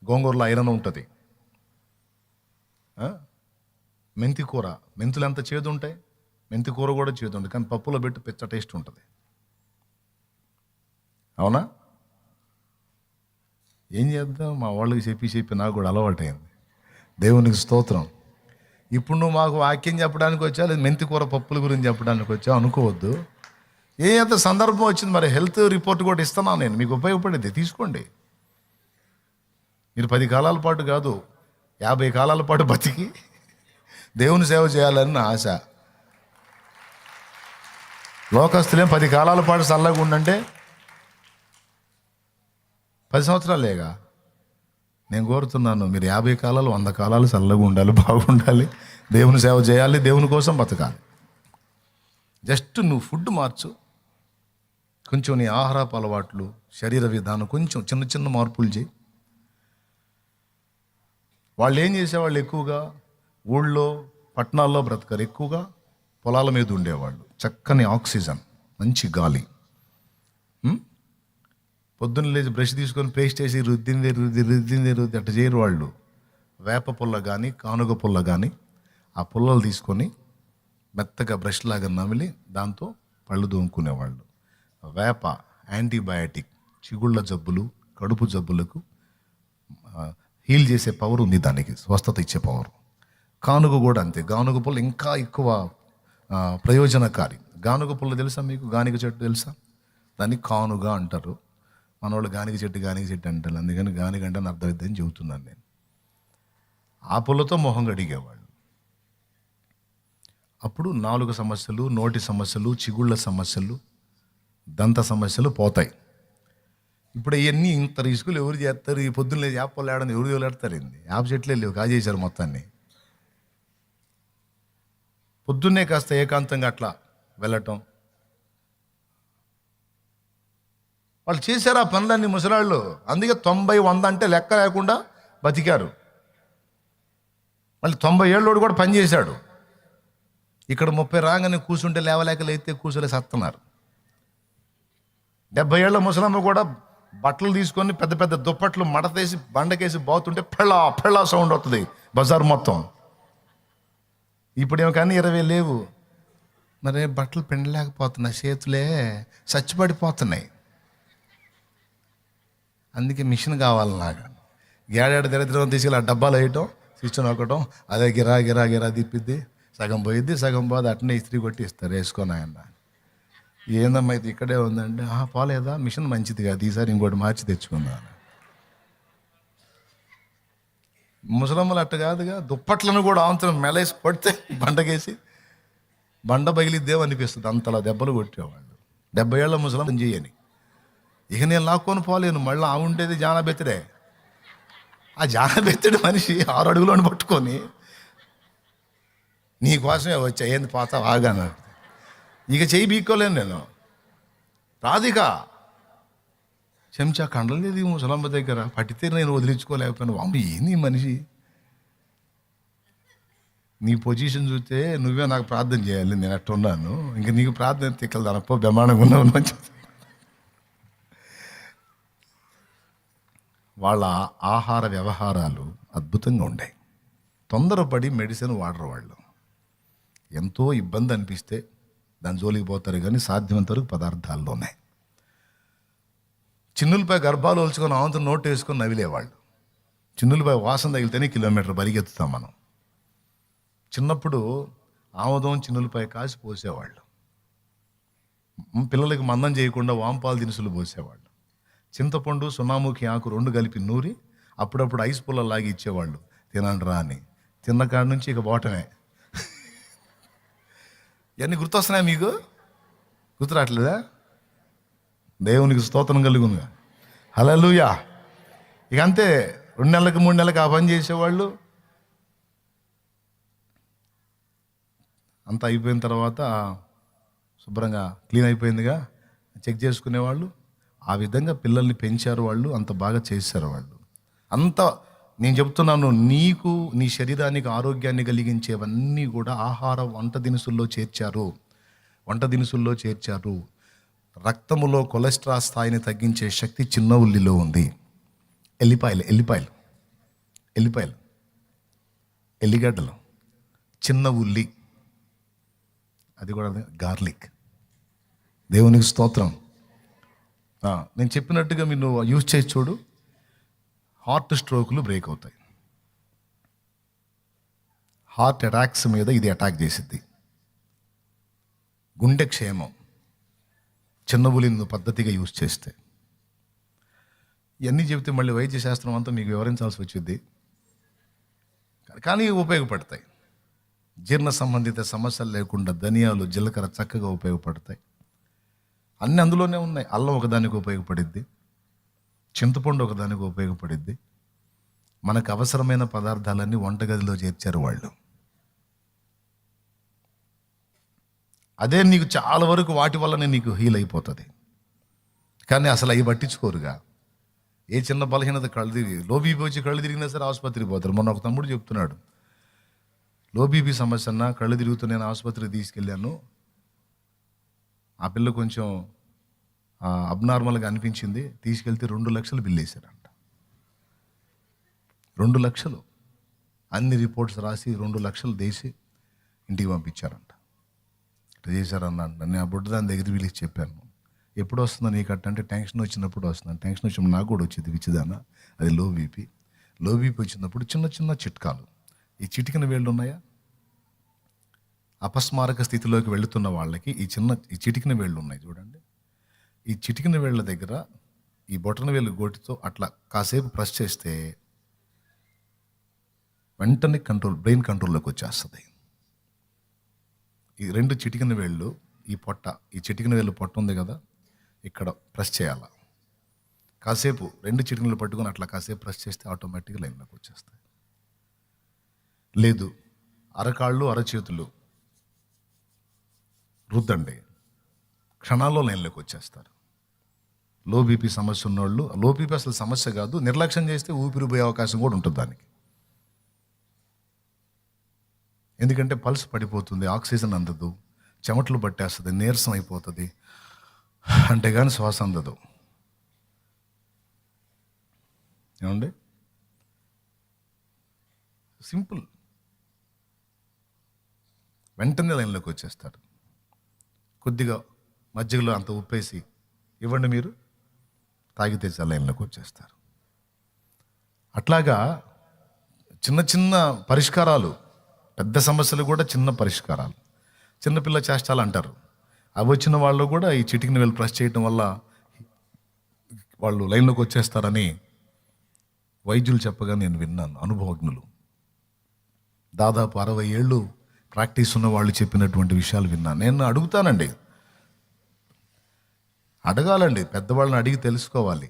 A: గోంగూరలో ఐరన్ ఉంటుంది. మెంతికూర, మెంతులు ఎంత చేదు ఉంటాయి, మెంతికూర కూడా చేదు ఉంటుంది, కానీ పప్పులో పెట్టి పెచ్చ టేస్ట్ ఉంటుంది. అవునా? ఏం చేద్దాం, మా వాళ్ళకి చెప్పి నాకు కూడా అలవాటైంది. దేవునికి స్తోత్రం. ఇప్పుడు నువ్వు మాకు వాక్యం చెప్పడానికి వచ్చావు, లేదు మెంతికూర పప్పుల గురించి చెప్పడానికి వచ్చావు అనుకోవద్దు. ఎంత సందర్భం వచ్చింది. మరి హెల్త్ రిపోర్ట్ కూడా ఇస్తున్నాను నేను, మీకు ఉపయోగపడేది తీసుకోండి. మీరు 10 కాలాల పాటు కాదు, 50 కాలాల పాటు బతికి దేవుని సేవ చేయాలని నా ఆశ. లోకస్తులేం 10 కాలాల పాటు చల్లగా ఉండంటే 10 సంవత్సరాలేగా. నేను కోరుతున్నాను, మీరు 50 కాలాలు 100 కాలాలు చల్లగా ఉండాలి, బాగుండాలి, దేవుని సేవ చేయాలి, దేవుని కోసం బతకాలి. జస్ట్ నువ్వు ఫుడ్ మార్చు, కొంచెం నీ ఆహారపు అలవాట్లు, శరీర విధానం కొంచెం చిన్న చిన్న మార్పులు చేయి. వాళ్ళు ఏం చేసేవాళ్ళు, ఎక్కువగా ఊళ్ళో పట్టణాల్లో బ్రతకరు, ఎక్కువగా పొలాల మీద ఉండేవాళ్ళు. చక్కని ఆక్సిజన్, మంచి గాలి. పొద్దున్న లేచి బ్రష్ తీసుకొని పేస్ట్ వేసి రుద్దింది అట్ట చేయరు వాళ్ళు. వేప పుల్ల కానీ కానుగ పుల్ల కానీ ఆ పుల్లలు తీసుకొని మెత్తగా బ్రష్ లాగా నమిలి దాంతో పళ్ళు దోముకునేవాళ్ళు. వేప యాంటీబయాటిక్, చిగుళ్ళ జబ్బులు, కడుపు జబ్బులకు హీల్ చేసే పవర్ ఉంది, దానికి స్వస్థత ఇచ్చే పవర్. గానుగ కూడా అంతే. గానుగ పుల్ల ఇంకా ఎక్కువ ప్రయోజనకారి. గానుగ పుల్ల తెలుసా మీకు? గానిగ చెట్టు తెలుసా? దాన్ని కానుగ అంటారు. మన వాళ్ళు గానిగ చెట్టు అంటారు. అందుకని గానిగ అంటే అర్థం అవుతుందని చెబుతున్నాను నేను. ఆ పుల్లతో మొహం కడిగేవాళ్ళు. అప్పుడు నాలుగు సమస్యలు, నోటి సమస్యలు, చిగుళ్ళ సమస్యలు, దంత సమస్యలు పోతాయి. ఇప్పుడు ఇవన్నీ ఇంత రిస్కులు ఎవరు చేస్తారు? ఈ పొద్దున్న యాప్ వాళ్ళు ఆడని ఎవరు వెళ్ళాడతారండి? యాప్ చెట్లే లేవు, కాజేశారు మొత్తాన్ని. పొద్దున్నే కాస్త ఏకాంతంగా అట్లా వెళ్ళటం. వాళ్ళు చేశారు ఆ పనులన్నీ ముసలాళ్ళు. అందుకే 90, 100 అంటే లెక్క లేకుండా బతికారు. మళ్ళీ 90 ఏళ్ళోడు కూడా పని చేశాడు. ఇక్కడ 30 రాగానే కూర్చుంటే లేవలేక లేస్తే కూర్చోలే సత్తున్నారు. 70 ఏళ్ళ ముసలమ్మ కూడా బట్టలు తీసుకొని పెద్ద పెద్ద దుప్పట్లు మడతేసి బండకేసి బాగుతుంటే పెళ్ళా పెళ్ళా సౌండ్ వస్తుంది బజార్ మొత్తం. ఇప్పుడేమో కానీ 20 లేవు. మరే బట్టలు పిండలేకపోతున్నాయి, చేతులే చచ్చిపడిపోతున్నాయి. అందుకే మిషన్ కావాలి నాకు. ఏడాడు దరిద్రం తీసుకెళ్ళి ఆ డబ్బాలు వేయటం, స్విచ్ నొక్కటం, అదే గిరా గిరా గిరా తిప్పిద్ది. సగం పోయిద్ది, సగం పోదు. అట్నే ఇస్త్రీ కొట్టి ఇస్తారు, వేసుకొని ఆయన. ఏందమ్మా అయితే ఇక్కడే ఉందంటే, పోలేదా, మిషన్ మంచిది కాదు, ఈసారి ఇంకోటి మార్చి తెచ్చుకుందాను. ముసలమ్మలు అట్ట కాదుగా, దుప్పట్లను కూడా ఆంతరం మెలేసి కొడితే బండకేసి బండ బగిలిద్దేమో అనిపిస్తుంది, అంతలా దెబ్బలు కొట్టేవాళ్ళు. 70 ఏళ్ళ ముసలమ్మ చేయని. ఇక నేను లాక్కొని పోలేను. మళ్ళీ ఆ ఉండేది జానబెత్తిడే. ఆ జానబెత్తిడి మనిషి 6 అడుగులను పట్టుకొని నీకోసమే వచ్చా, ఏంది పోతా ఆగాను. ఇక చెయ్యి బీక్కోలేను నేను, రాధిక చెంచా కండలేదు ముసలమ్మ దగ్గర. పట్టితే నేను వదిలించుకోలేకపోయాను. అమ్మ ఏంది మనిషి, నీ పొజిషన్ చూస్తే నువ్వే నాకు ప్రార్థన చేయాలి, నేను అట్టున్నాను. ఇంక నీకు ప్రార్థన తిక్కలదానప్పో బ్రహ్మాండంగా ఉన్నావు అని చెప్తాను. వాళ్ళ ఆహార వ్యవహారాలు అద్భుతంగా ఉన్నాయి. తొందరపడి మెడిసిన్ వాడరు వాళ్ళు. ఎంతో ఇబ్బంది అనిపిస్తే దాని జోలికి పోతారు, కానీ సాధ్యమంత వరకు పదార్థాల్లోనే. చిన్నులపై గర్భాలు ఒలుచుకొని ఆవంతో నోటు వేసుకొని నవిలేవాళ్ళు. చిన్నులపై వాసన తగిలితేనే కిలోమీటర్ పరిగెత్తుతాం మనం. చిన్నప్పుడు ఆముదం చిన్నులపై కాసి పోసేవాళ్ళు. పిల్లలకి మందం చేయకుండా వాంపాలు దినుసులు పోసేవాళ్ళు. చింతపండు, సున్నాముఖి ఆకు 2 కలిపి నూరి అప్పుడప్పుడు ఐస్ పుల్లలాగి ఇచ్చేవాళ్ళు, తినండి రా అని. తిన్న కాడి నుంచి ఇక పోవటమే. ఇవన్నీ గుర్తొస్తున్నాయి మీకు? గుర్తురాట్లేదా? దేవునికి స్తోత్రం కలుగునుగా. హల్లెలూయా. ఇక అంతే, 2 నెలలకు 3 నెలలకు ఆ పని చేసేవాళ్ళు. అంతా అయిపోయిన తర్వాత శుభ్రంగా క్లీన్ అయిపోయిందిగా చెక్ చేసుకునేవాళ్ళు. ఆ విధంగా పిల్లల్ని పెంచారు వాళ్ళు, అంత బాగా చేశారు వాళ్ళు. అంత నేను చెప్తున్నాను, నీకు నీ శరీరానికి ఆరోగ్యాన్ని కలిగించేవన్నీ కూడా ఆహార వంట దినుసుల్లో చేర్చారు. రక్తములో కొలెస్ట్రాల్ స్థాయిని తగ్గించే శక్తి చిన్న ఉల్లిలో ఉంది. ఎల్లిగడ్డలు, చిన్న ఉల్లి, అది కూడా గార్లిక్. దేవునికి స్తోత్రం. నేను చెప్పినట్టుగా మీరు యూజ్ చేసి చూడు, హార్ట్ స్ట్రోకులు బ్రేక్ అవుతాయి. హార్ట్ అటాక్స్ మీద ఇది అటాక్ చేసిద్ది. గుండె క్షేమం చిన్న ఉల్లిని పద్ధతిగా యూజ్ చేస్తే. ఇవన్నీ చెబితే మళ్ళీ వైద్య శాస్త్రం అంతా మీకు వివరించాల్సి వచ్చింది, కానీ ఉపయోగపడతాయి. జీర్ణ సంబంధిత సమస్యలు లేకుండా ధనియాలు, జీలకర్ర చక్కగా ఉపయోగపడతాయి. అన్నీ అందులోనే ఉన్నాయి. అల్లం ఒకదానికి ఉపయోగపడిద్ది, చింతపండు ఒకదానికి ఉపయోగపడిద్ది. మనకు అవసరమైన పదార్థాలన్నీ వంటగదిలో చేర్చారు వాళ్ళు. అదే నీకు చాలా వరకు వాటి వల్లనే నీకు హీల్ అయిపోతుంది. కానీ అసలు అవి పట్టించుకోరుగా. ఏ చిన్న బలహీనత కళ్ళు తిరిగి, లో బీపీ వచ్చి కళ్ళు తిరిగినా సరే ఆసుపత్రికి పోతారు. మొన్న ఒక తమ్ముడు చెప్తున్నాడు, లో బీపీ సమస్య అన్న, కళ్ళు తిరుగుతూ నేను ఆసుపత్రికి తీసుకెళ్ళాను. ఆ పిల్ల కొంచెం అబ్నార్మల్గా అనిపించింది, తీసుకెళ్తే 2 లక్షలు బిల్లు వేశారంట. 2 లక్షలు, అన్ని రిపోర్ట్స్ రాసి 2 లక్షలు తీసి ఇంటికి పంపించారంట. ఇట్లా చేశారన్నాడు. నేను ఆ బుడ్డ దాని దగ్గర పిలిచి చెప్పాను, ఎప్పుడు వస్తుందో నీకు అంటే టెన్షన్ వచ్చినప్పుడు వస్తున్నాను. టెన్షన్ వచ్చినప్పుడు నాకు కూడా వచ్చింది పిచ్చిదాన, అది లో బీపీ వచ్చినప్పుడు చిన్న చిన్న చిట్కాలు, ఈ చిటికిన వేళ్ళు ఉన్నాయా? అపస్మారక స్థితిలోకి వెళుతున్న వాళ్ళకి ఈ చిటికిన వేళ్ళు ఉన్నాయి చూడండి. ఈ చిటికిన వేళ్ళ దగ్గర ఈ బొటన వేలు గోటితో అట్లా కాసేపు ప్రెస్ చేస్తే వెంటనే బ్రెయిన్ కంట్రోల్లోకి వచ్చేస్తుంది. ఈ 2 చిటికిన వేళ్ళు ఈ చిటికిన వేళ్ళు పొట్ట ఉంది కదా, ఇక్కడ ప్రెస్ చేయాలి. కాసేపు 2 చిటికినలు పట్టుకొని అట్లా కాసేపు ప్రెస్ చేస్తే ఆటోమేటిక్గా లైన్లోకి వచ్చేస్తాయి. లేదు, అరకాళ్ళు అరచేతులు రుద్దండి, క్షణాల్లో లైన్లోకి వచ్చేస్తారు. లో బీపీ సమస్య ఉన్నవాళ్ళు, లో బీపీ అసలు సమస్య కాదు, నిర్లక్ష్యం చేస్తే ఊపిరిపోయే అవకాశం కూడా ఉంటుంది దానికి. ఎందుకంటే పల్స్ పడిపోతుంది, ఆక్సిజన్ అందదు, చెమటలు పట్టేస్తుంది, నీరసం అయిపోతుంది, అంటే కానీ శ్వాస అందదు. ఏమండి, సింపుల్. వెంటనే లైన్లోకి వచ్చేస్తారు. కొద్దిగా మజ్జిగలో అంత ఉప్పేసి ఇవ్వండి, మీరు తాగితే చాలా లైన్లోకి వచ్చేస్తారు. అట్లాగా చిన్న చిన్న పరిష్కారాలు, పెద్ద సమస్యలు కూడా చిన్న పరిష్కారాలు. చిన్నపిల్ల చేష్టాలు అంటారు, అవి వచ్చిన వాళ్ళు కూడా ఈ చిటికిన వేలు ప్రెస్ చేయడం వల్ల వాళ్ళు లైన్లోకి వచ్చేస్తారని వైద్యులు చెప్పగా నేను విన్నాను. అనుభవజ్ఞులు, దాదాపు 60 ఏళ్ళు ప్రాక్టీస్ ఉన్న వాళ్ళు చెప్పినటువంటి విషయాలు విన్నాను. నేను అడుగుతానండి, అడగాలండి, పెద్దవాళ్ళని అడిగి తెలుసుకోవాలి.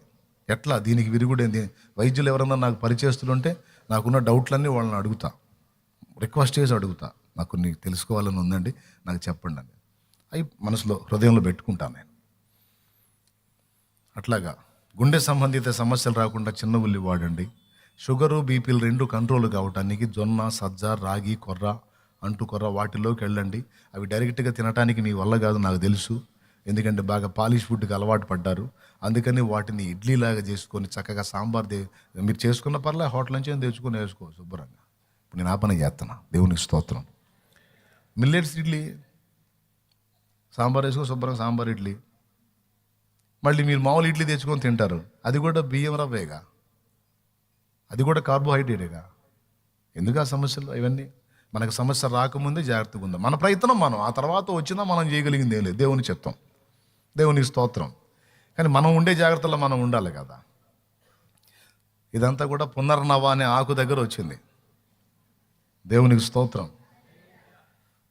A: ఎట్లా దీనికి విరుగుడేంది? వైద్యులు ఎవరన్నా నాకు పరిచయస్తులు ఉంటే నాకున్న డౌట్లన్నీ వాళ్ళని అడుగుతా, రిక్వెస్ట్ చేసి అడుగుతా, నాకు నీకు తెలుసుకోవాలని ఉందండి, నాకు చెప్పండి అని. అవి మనసులో హృదయంలో పెట్టుకుంటాను నేను. అట్లాగా గుండె సంబంధిత సమస్యలు రాకుండా చిన్న ఉల్లి వాడండి. షుగరు బీపీలు 2 కంట్రోల్ కావటానికి జొన్న, సజ్జ, రాగి, కొర్ర, అంటుకొర్ర వాటిలోకి వెళ్ళండి. అవి డైరెక్ట్గా తినడానికి మీ వల్ల కాదు, నాకు తెలుసు. ఎందుకంటే బాగా పాలిష్ ఫుడ్కి అలవాటు పడ్డారు. అందుకని వాటిని ఇడ్లీలాగా చేసుకొని చక్కగా సాంబార్ మీరు చేసుకున్న పర్లే, హోటల్ నుంచి తెచ్చుకొని వేసుకో శుభ్రంగా. ఇప్పుడు నేను ఆ పని చేస్తున్నా, దేవునికి స్తోత్రం. మిల్లెట్స్ ఇడ్లీ సాంబార్ వేసుకో శుభ్రంగా, సాంబార్ ఇడ్లీ. మళ్ళీ మీరు మామూలు ఇడ్లీ తెచ్చుకొని తింటారు, అది కూడా బియ్యం రవ్వేగా, అది కూడా కార్బోహైడ్రేటేగా. ఎందుకు ఆ సమస్యలు? ఇవన్నీ మనకు సమస్య రాకముందే జాగ్రత్తగా ఉందాం. మన ప్రయత్నం మనం, ఆ తర్వాత వచ్చినా మనం చేయగలిగింది ఏం లేదు, దేవుని చిత్తం, దేవునికి స్తోత్రం. కానీ మనం ఉండే జాగ్రత్తలో మనం ఉండాలి కదా. ఇదంతా కూడా పునర్నవ అనే ఆకు దగ్గర వచ్చింది. దేవునికి స్తోత్రం.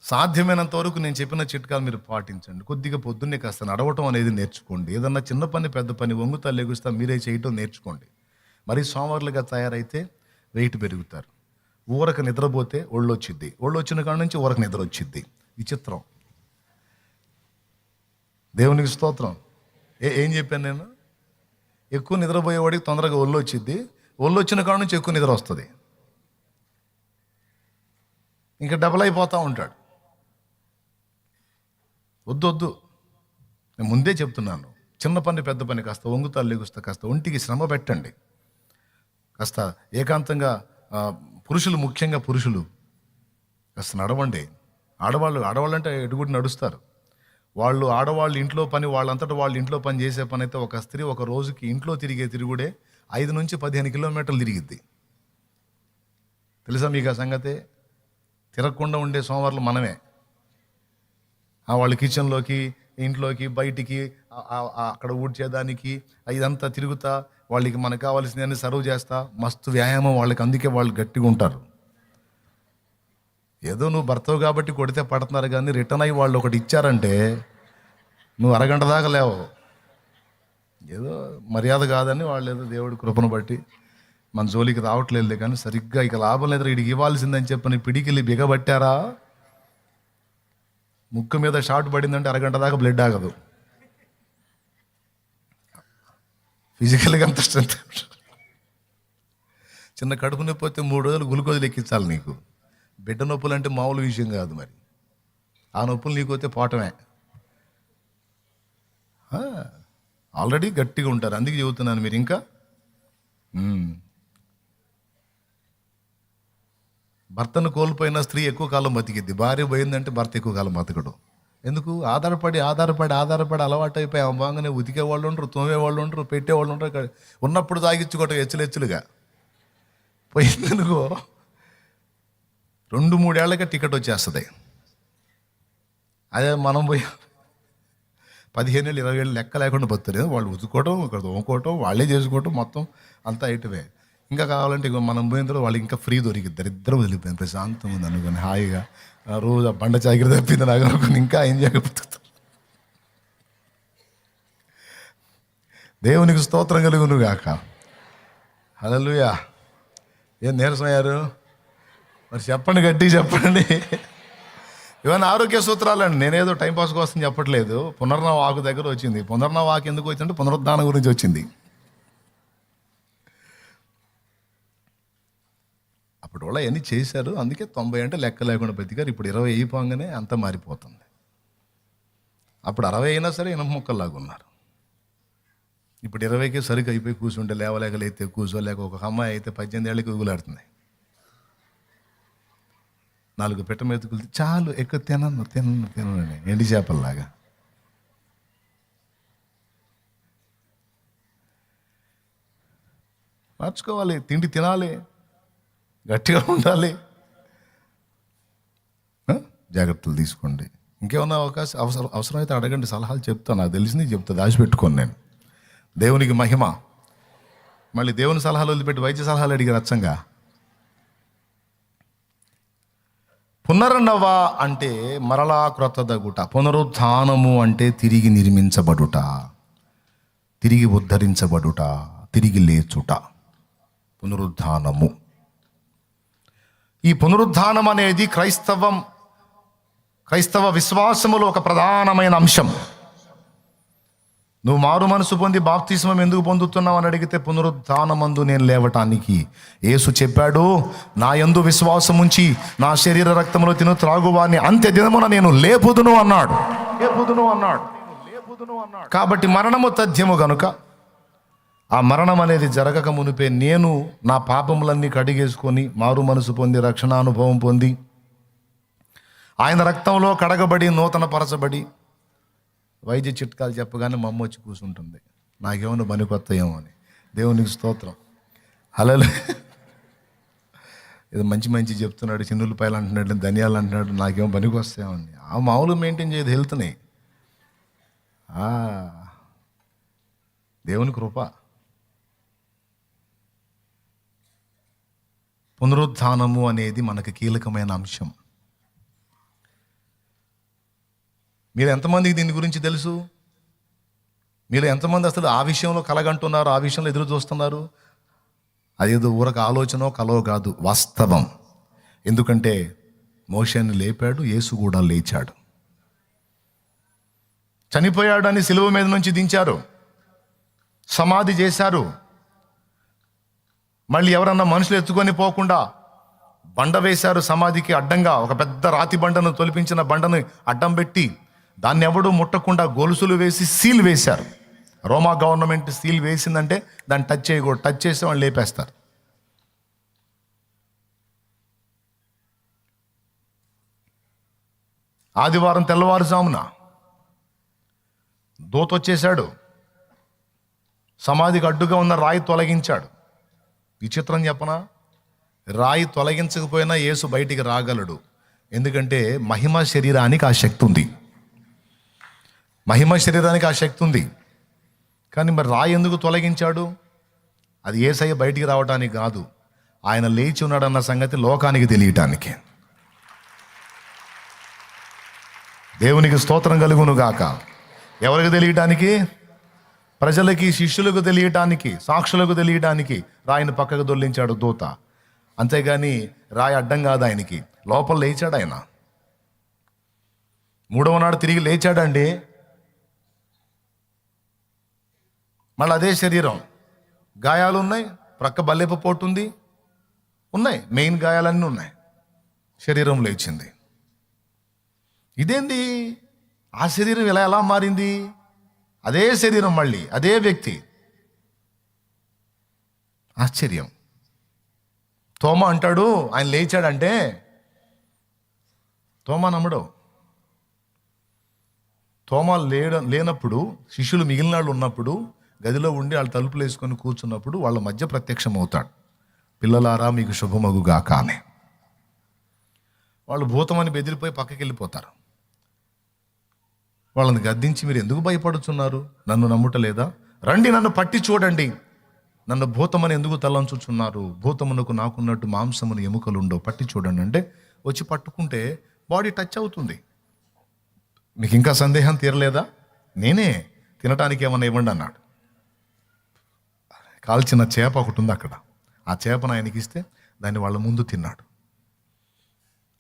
A: సాధ్యమైనంత వరకు నేను చెప్పిన చిట్కాలు మీరు పాటించండి. కొద్దిగా పొద్దున్నే కాస్త నడవటం అనేది నేర్చుకోండి. ఏదన్నా చిన్న పని పెద్ద పని వంగుతా లెగుస్తా మీరే చేయటం నేర్చుకోండి. మరి సోమవారులుగా తయారైతే వెయిట్ పెరుగుతారు. ఊరక నిద్రపోతే ఒళ్ళు వచ్చిద్ది, ఒళ్ళు వచ్చిన కాడ నుంచి ఊరక నిద్ర వచ్చిద్ది. విచిత్రం. దేవునికి స్తోత్రం. ఏం చెప్పాను నేను? ఎక్కువ నిద్రపోయేవాడికి తొందరగా ఒళ్ళు వచ్చిద్ది, ఒళ్ళు వచ్చిన కాడ నుంచి ఎక్కువ నిద్ర వస్తుంది, ఇంకా డబల్ అయిపోతూ ఉంటాడు. వద్దు, నేను ముందే చెప్తున్నాను, చిన్న పని పెద్ద పని కాస్త వంగుతా లెగుస్తా కాస్త ఒంటికి శ్రమ పెట్టండి. కాస్త ఏకాంతంగా పురుషులు, ముఖ్యంగా పురుషులు కాస్త నడవండి. ఆడవాళ్ళు అంటే ఎడుగుడు నడుస్తారు. ఆడవాళ్ళు ఇంట్లో పని వాళ్ళంతటా వాళ్ళు ఇంట్లో పని చేసే పని అయితే ఒక స్త్రీ ఒక రోజుకి ఇంట్లో తిరిగే తిరుగుడే 5 నుంచి 15 కిలోమీటర్లు తిరిగిద్ది. తెలుసా మీకు ఆ సంగతి? తిరగకుండా ఉండే సోమవారాలు మనమే. వాళ్ళ కిచెన్లోకి, ఇంట్లోకి, బయటికి, అక్కడ ఊడ్చేదానికి ఇదంతా తిరుగుతా వాళ్ళకి మనకు కావాల్సినవన్నీ సర్వ్ చేస్తా, మస్తు వ్యాయామం వాళ్ళకి. అందుకే వాళ్ళు గట్టిగా ఉంటారు. ఏదో నువ్వు భర్తవు కాబట్టి కొడితే పడుతున్నారు, కానీ రిటర్న్ అయ్యి వాళ్ళు ఒకటి ఇచ్చారంటే నువ్వు అరగంట దాకా లేవు. ఏదో మర్యాద కాదని వాళ్ళు ఏదో దేవుడి కృపను బట్టి మన జోలికి రావట్లేదు. కానీ సరిగ్గా ఇక లాభం లేదు, వీడికి ఇవ్వాల్సిందని చెప్పని పిడికిలి బిగబట్టారా, ముక్కు మీద షాట్ పడిందంటే అరగంట దాకా బ్లడ్ ఆగదు. ఫిజికల్గా అంత స్ట్రెంత్. చిన్న కడుపు నొప్పి వస్తే 3 రోజులు గ్లూకోజులు ఎక్కించాలి నీకు. బిడ్డ నొప్పులు అంటే మామూలు విషయం కాదు. మరి ఆ నొప్పులు నీకు వస్తే పోవటమే. ఆల్రెడీ గట్టిగా ఉంటారు, అందుకే చెబుతున్నాను. మీరు ఇంకా భర్తను కోల్పోయిన స్త్రీ ఎక్కువ కాలం బతికిద్ది. భార్య పోయిందంటే భర్త ఎక్కువ కాలం బతకడు. ఎందుకు? ఆధారపడి అలవాటు అయిపోయి బాగానే ఉతికేవాళ్ళు ఉండరు, తోమేవాళ్ళు ఉండరు, పెట్టేవాళ్ళు ఉండరు. ఉన్నప్పుడు తాగించుకోవటం హెచ్చులుగా పోయిందనుకో, 2-3 ఏళ్ళకే టికెట్ వచ్చేస్తుంది. అదే మనం పోయి 15 ఏళ్ళు 20 ఏళ్ళు లెక్క లేకుండా బతున్నారు. వాళ్ళు ఉతుకోవటం, ఇక్కడ తోముకోవటం, వాళ్ళే చేసుకోవటం, మొత్తం అంతా ఐటమే. ఇంకా కావాలంటే ఇక మనం పోయిన తర్వాత వాళ్ళు ఇంకా ఫ్రీ దొరికిద్దరు. ఇద్దరు వదిలిపోయింది, ప్రశాంతం ఉంది అనుకుని హాయిగా రోజు ఆ బండ చాకిరి తప్పింది నాకు అనుకుని ఇంకా ఎంజాయ్గా బతుకుతారు. దేవునికి స్తోత్రం కలుగును గాక. హల్లెలూయా. ఏం నీరసమయ్యారు? మరి చెప్పండి, గట్టి చెప్పండి. ఇవన్నీ ఆరోగ్య సూత్రాలండి. నేనేదో టైంపాస్ కోసం చెప్పట్లేదు. పునర్నవ వాకు దగ్గర వచ్చింది. పునర్నవ వాకు ఎందుకు వచ్చిందంటే పునరుద్ధానం గురించి వచ్చింది. అప్పుడు వాళ్ళు అవన్నీ చేశారు, అందుకే 90 అంటే లెక్క లేకుండా బతికారు. ఇప్పుడు 20 అయిపోగానే అంతా మారిపోతుంది. అప్పుడు 60 అయినా సరే ఇనుప ముక్కల్లాగా ఉన్నారు. ఇప్పుడు 20కే సరిగ్గా అయిపోయి కూర్చుంటే లేవలేక లేతే కూర్చోలేక, ఒక అమ్మాయి అయితే 18 ఏళ్ళకి ఊగులాడుతుంది. 4 పిట్ట మెతుకులు చాలు, ఎక్కువ తినను ఎండి చేపల్లాగా. మార్చుకోవాలి, తిండి తినాలి, గట్టిగా ఉండాలి, జాగ్రత్తలు తీసుకోండి. ఇంకేమన్నా అవసరమైతే అడగండి, సలహాలు చెప్తాను. నాకు తెలిసింది చెప్తా, దాచిపెట్టుకోను నేను. దేవునికి మహిమ. మళ్ళీ దేవుని సలహాలు వదిలిపెట్టి వైద్య సలహాలు అడిగారు అచ్చంగా. పునర్నవ అంటే మరలా క్రొత్తదగుట. పునరుత్థానము అంటే తిరిగి నిర్మించబడుట, తిరిగి ఉద్ధరించబడుట, తిరిగి లేచుట. పునరుత్థానము. ఈ పునరుత్థానం అనేది క్రైస్తవ విశ్వాసములో ఒక ప్రధానమైన అంశం. నువ్వు మారు మనసు పొంది బాప్తిస్మం ఎందుకు పొందుతున్నావు అని అడిగితే, పునరుత్థానమందు నేను లేవటానికి. యేసు చెప్పాడు, నా యందు విశ్వాసం ఉంచి నా శరీర రక్తంలో తిను త్రాగువాన్ని అంత్య దినమున నేను లేపుదును అన్నాడు. కాబట్టి మరణము తథ్యము గనుక ఆ మరణం అనేది జరగక మునిపే నేను నా పాపములన్నీ కడిగేసుకొని మారు మనసు పొంది రక్షణానుభవం పొంది ఆయన రక్తంలో కడగబడి నూతన పరచబడి వైద్య చిట్కాలు చెప్పగానే మా అమ్మ వచ్చి కూర్చుంటుంది. నాకేమన్నా పనికొత్తాయేమో అని. దేవునికి స్తోత్రం. హల్లెలూయా. ఏదో మంచి చెప్తున్నాడు, చిన్నులపాయలు అంటున్నాడు, ధనియాలు అంటున్నాడు, నాకేమో పనికి వస్తాయేమని. ఆ మామూలు మెయింటైన్ చేయదు హెల్త్ని. దేవుని కృప. పునరుత్థానము అనేది మనకు కీలకమైన అంశం. మీరు ఎంతమందికి దీని గురించి తెలుసు? మీరు ఎంతమంది అసలు ఆ విషయంలో కలగంటున్నారు, ఆ విషయంలో ఎదురు చూస్తున్నారు? అదేదో ఊరక ఆలోచనో కలో కాదు, వాస్తవం. ఎందుకంటే మోషేని లేపాడు, యేసు కూడా లేచాడు. చనిపోయాడని సిలువ మీద నుంచి దించారు, సమాధి చేశారు. మళ్ళీ ఎవరన్నా మనుషులు ఎత్తుకొని పోకుండా బండ వేశారు సమాధికి అడ్డంగా. ఒక పెద్ద రాతి బండను, తొలిపించిన బండను అడ్డం పెట్టి దాన్ని ఎవడు ముట్టకుండా గొలుసులు వేసి సీల్ వేశారు. రోమా గవర్నమెంట్ సీల్ వేసిందంటే దాన్ని టచ్ చేయకూడదు. టచ్ చేస్తే వాళ్ళు లేపేస్తారు. ఆదివారం తెల్లవారుజామున దూత వచ్చేశాడు, సమాధికి అడ్డుగా ఉన్న రాయి తొలగించాడు. విచిత్రం చెప్పనా? రాయి తొలగించకపోయినా యేసు బయటికి రాగలడు. ఎందుకంటే మహిమ శరీరానికి ఆ శక్తి ఉంది. మహిమ శరీరానికి ఆ శక్తి ఉంది. కానీ మరి రాయి ఎందుకు తొలగించాడు? అది యేసయ్య బయటికి రావడానికి కాదు, ఆయన లేచి ఉన్నాడన్న సంగతి లోకానికి తెలియటానికి. దేవునికి స్తోత్రం కలుగును గాక. ఎవరికి తెలియటానికి? ప్రజలకి, శిష్యులకు తెలియటానికి, సాక్షులకు తెలియటానికి రాయిని పక్కకు దొల్లించాడు దూత. అంతేగాని రాయి అడ్డం కాదు ఆయనకి. లోపల లేచాడు ఆయన. 3వ నాడు తిరిగి లేచాడండి. మళ్ళీ అదే శరీరం, గాయాలు ఉన్నాయి, ప్రక్క బల్లెపు పోటు ఉంది, ఉన్నాయి, మెయిన్ గాయాలన్నీ ఉన్నాయి. శరీరం లేచింది. ఇదేంది? ఆ శరీరం ఎలా మారింది? అదే శరీరం, మళ్ళీ అదే వ్యక్తి. ఆశ్చర్యం. తోమా అంటాడు ఆయన లేచాడంటే, తోమా నమ్మడు. తోమా లేనప్పుడు, శిష్యులు మిగిలిన వాళ్ళు ఉన్నప్పుడు గదిలో ఉండి వాళ్ళు తలుపులు వేసుకొని కూర్చున్నప్పుడు వాళ్ళ మధ్య ప్రత్యక్షం అవుతాడు. పిల్లలారా మీకు శుభమగుగాక అని. వాళ్ళు భూతమని బెదిరిపోయి పక్కకి వెళ్ళిపోతారు. వాళ్ళని గద్దించి, మీరు ఎందుకు భయపడుతున్నారు? నన్ను నమ్ముటలేదా? రండి నన్ను పట్టి చూడండి. నన్ను భూతమని ఎందుకు తలంచుచున్నారు? భూతమునకు నాకున్నట్టు మాంసమును ఎముకలు ఉండవు, పట్టి చూడండి అంటే వచ్చి పట్టుకుంటే బాడీ టచ్ అవుతుంది. మీకు ఇంకా సందేహం తీరలేదా? నేనే, తినటానికి ఏమన్నా ఇవ్వండి అన్నాడు. కాల్చిన చేప ఒకటి ఉంది అక్కడ. ఆ చేపను ఆయనకి ఇస్తే దాన్ని వాళ్ళ ముందు తిన్నాడు.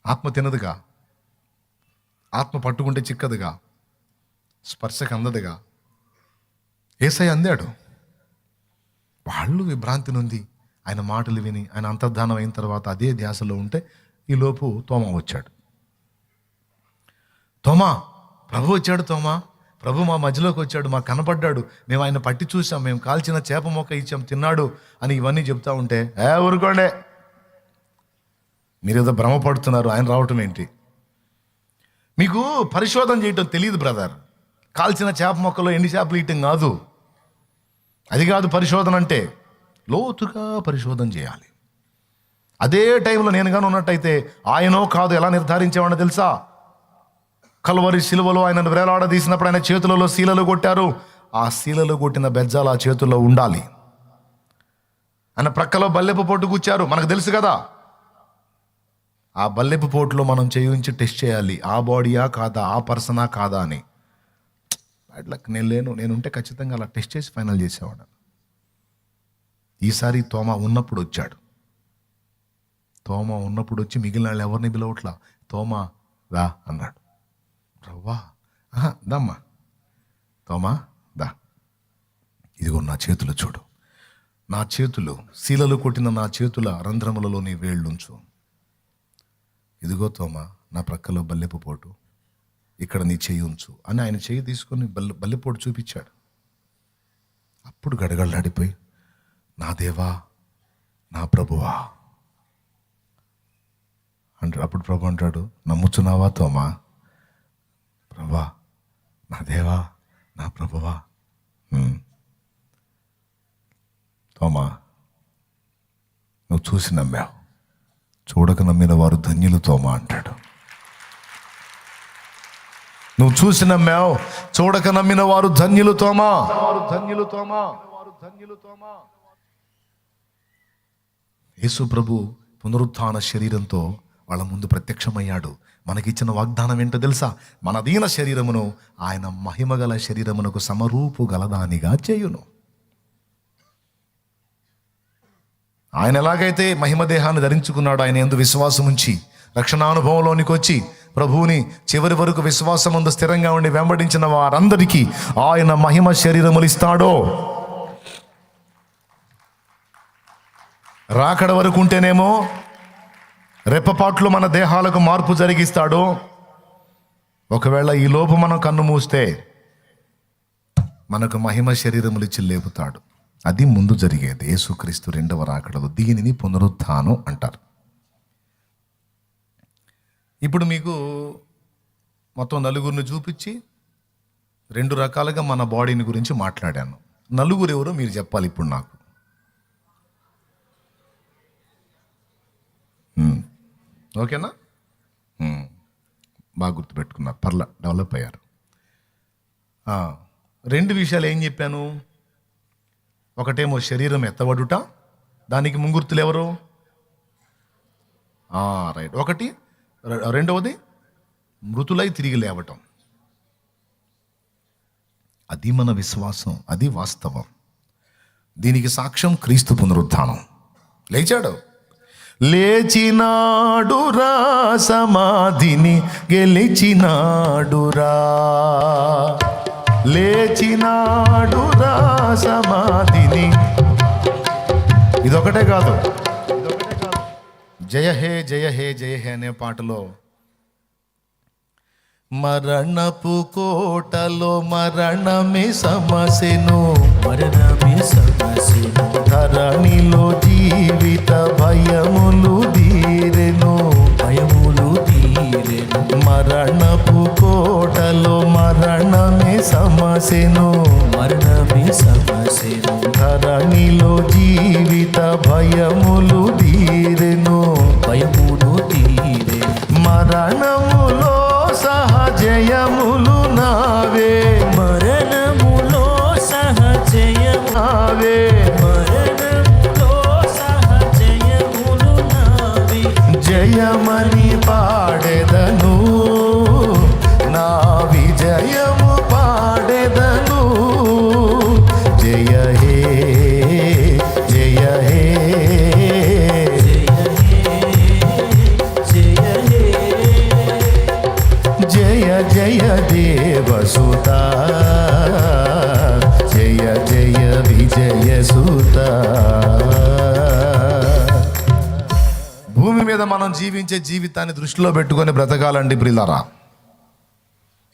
A: ఆత్మ తినదుగా, ఆత్మ పట్టుకుంటే చిక్కదుగా, స్పర్శకు అందదుగా. యేసయ్య అందాడు. వాళ్ళు విభ్రాంతి నుండి ఆయన మాటలు విని ఆయన అంతర్ధానం అయిన తర్వాత అదే ధ్యాసలో ఉంటే ఈలోపు తోమా వచ్చాడు. తోమా, ప్రభు వచ్చాడు. తోమా, ప్రభు మా మధ్యలోకి వచ్చాడు, మాకు కనపడ్డాడు, మేము ఆయన పట్టి చూసాం, మేము కాల్చిన చేప మొక్క ఇచ్చాం, తిన్నాడు అని ఇవన్నీ చెప్తా ఉంటే, ఊరుకోండే, మీరేదో భ్రమపడుతున్నారు, ఆయన రావటం ఏంటి? మీకు పరిశోధన చేయటం తెలియదు బ్రదర్. కాల్చిన చేప మొక్కలో ఎన్ని చేపలు ఇయటం కాదు, అది కాదు పరిశోధన అంటే. లోతుగా పరిశోధన చేయాలి. అదే టైంలో నేను కానీ ఉన్నట్టయితే ఆయనో కాదు ఎలా నిర్ధారించేవాడిని తెలుసా? కల్వరి శిలువలో ఆయనను వేలాడదీసినప్పుడు ఆయన చేతులలో శీలలు కొట్టారు. ఆ శీలలు కొట్టిన బెజ్జాలు ఆ చేతుల్లో ఉండాలి. ఆయన ప్రక్కలో బల్లెపు పోటు కూర్చారు, మనకు తెలుసు కదా. ఆ బల్లెపు పోటులో మనం చేయించి టెస్ట్ చేయాలి, ఆ బాడీయా కాదా, ఆ పర్సనా కాదా అని. అట్లా నేనుంటే ఖచ్చితంగా అలా టెస్ట్ చేసి ఫైనల్ చేసేవాడు. ఈసారి తోమా ఉన్నప్పుడు వచ్చాడు. తోమా ఉన్నప్పుడు వచ్చి మిగిలిన వాళ్ళు ఎవరిని పిలవట్లా. తోమా దా అన్నాడు. రవ్వా దమ్మా, తోమా దా, ఇదిగో నా చేతులు చూడు, నా చేతులు శీలలు కొట్టిన నా చేతుల రంధ్రములలో నీ వేళ్ళుంచు. ఇదిగో తోమా నా ప్రక్కలో బల్లెపు పోటు, ఇక్కడ నీ చెయ్యి ఉంచు అని ఆయన చెయ్యి తీసుకొని బల్లెపోటు చూపించాడు. అప్పుడు గడగడలాడిపోయి, నా దేవా నా ప్రభువా అంటాడు. అప్పుడు ప్రభు అంటాడు, నమ్ముచున్నావా తోమా? ప్రభా, నా దేవా నా ప్రభువా. తోమా, నువ్వు చూసి నమ్మావు, చూడక నమ్మిన వారు ధన్యులు తోమా అంటాడు. నువ్వు చూసి నమ్మావు, చూడక నమ్మిన వారు ధన్యులు తోమా. యేసు ప్రభు పునరుత్థాన శరీరంతో వాళ్ళ ముందు ప్రత్యక్షమయ్యాడు. మనకిచ్చిన వాగ్దానం ఏంటో తెలుసా? మన దీన శరీరమును ఆయన మహిమగల శరీరమునకు సమరూపు గలదానిగా చేయును. ఆయన ఎలాగైతే మహిమ దేహాన్ని ధరించుకున్నాడు, ఆయన యందు విశ్వాసం ఉంచి రక్షణానుభవంలోనికి వచ్చి ప్రభువుని చివరి వరకు విశ్వాసమందు స్థిరంగా ఉండి వెంబడించిన వారందరికీ ఆయన మహిమ శరీరములు ఇస్తాడో, రాకడ వరకు ఉంటేనేమో రెప్పపాట్లు మన దేహాలకు మార్పు జరిగిస్తాడు. ఒకవేళ ఈ లోపు మనం కన్ను మూస్తే మనకు మహిమ శరీరములు ఇచ్చి లేపుతాడు. అది ముందు జరిగేది. యేసుక్రీస్తు రెండవ రాకడలో. దీనిని పునరుత్థానం అంటారు. ఇప్పుడు మీకు మొత్తం నలుగురిని చూపించి 2 రకాలుగా మన బాడీని గురించి మాట్లాడాను. నలుగురు ఎవరో మీరు చెప్పాలి ఇప్పుడు నాకు. ఓకేనా? బాగా గుర్తుపెట్టుకున్నారు, పర్లా డెవలప్ అయ్యారు. 2 విషయాలు ఏం చెప్పాను? ఒకటేమో శరీరం ఎత్తబడుట, దానికి ముంగుర్తులు ఎవరు? రైట్. ఒకటి. రెండవది మృతులై తిరిగి లేవటం. అది మన విశ్వాసం, అది వాస్తవం. దీనికి సాక్ష్యం క్రీస్తు పునరుత్థానం. లేచాడు, లేచినాడురా, సమాధిని గెలిచినాడురా, లేచినాడురా సమాధిని. ఇదొకటే కాదు, జయ హే జయ హే జయ హే అనే పాటలో మరణపు కోటలో మరణమే సమసెను,
B: మరణమే సమసెను,
A: ధరణిలో జీవిత భయములు తీరెను,
B: భయములు తీరెను.
A: మరణపు కోటలో మరణమే సమసెను,
B: మరణమే సమసెను,
A: ధరణిలో జీవిత భయములు తీరెను,
B: భయములు తీరెను.
A: నావే,
B: మరణములో సహజయములు నావి.
A: జయమని పాడెదను, నా విజయము పాడెదను. జయ హే జయ హే జయ జయ దేవసుత, జయ జయ విజయ సుత. భూమి మీద మనం జీవించే జీవితాన్ని దృష్టిలో పెట్టుకొని బ్రతకాలండి ప్రియులారా.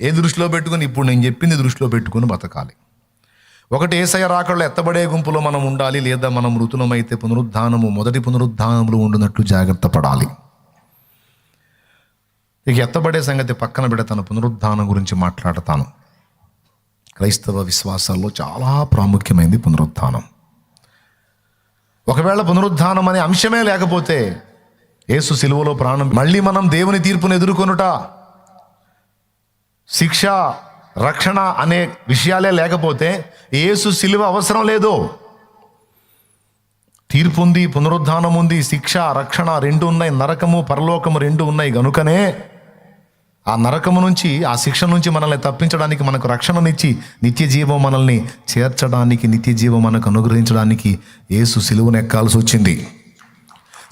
A: ఏ దృష్టిలో పెట్టుకొని? ఇప్పుడు నేను చెప్పింది దృష్టిలో పెట్టుకొని బ్రతకాలి. ఒకటి, యేసయ్య రాకడలో ఎత్తబడే గుంపులో మనం ఉండాలి, లేదా మనం మృతులమైతే పునరుద్ధానము, మొదటి పునరుద్ధానములు ఉండునట్లు జాగ్రత్త పడాలి. ఇక ఎత్తబడే సంగతి పక్కన పెడతాను, పునరుద్ధానం గురించి మాట్లాడతాను. క్రైస్తవ విశ్వాసాల్లో చాలా ప్రాముఖ్యమైనది పునరుద్ధానం. ఒకవేళ పునరుద్ధానం అనే అంశమే లేకపోతే, యేసు సిలువలో ప్రాణం, మళ్ళీ మనం దేవుని తీర్పును ఎదుర్కొనుట, శిక్ష, రక్షణ అనే విషయాలే లేకపోతే యేసు సిలువ అవసరం లేదు. తీర్పు ఉంది, పునరుద్ధానం ఉంది, శిక్ష, రక్షణ రెండు ఉన్నాయి, నరకము పరలోకము రెండు ఉన్నాయి. గనుకనే ఆ నరకము నుంచి, ఆ శిక్ష నుంచి మనల్ని తప్పించడానికి, మనకు రక్షణనిచ్చి నిత్య జీవం మనల్ని చేర్చడానికి, నిత్య జీవం మనకు అనుగ్రహించడానికి యేసు సిలువను ఎక్కాల్సి వచ్చింది.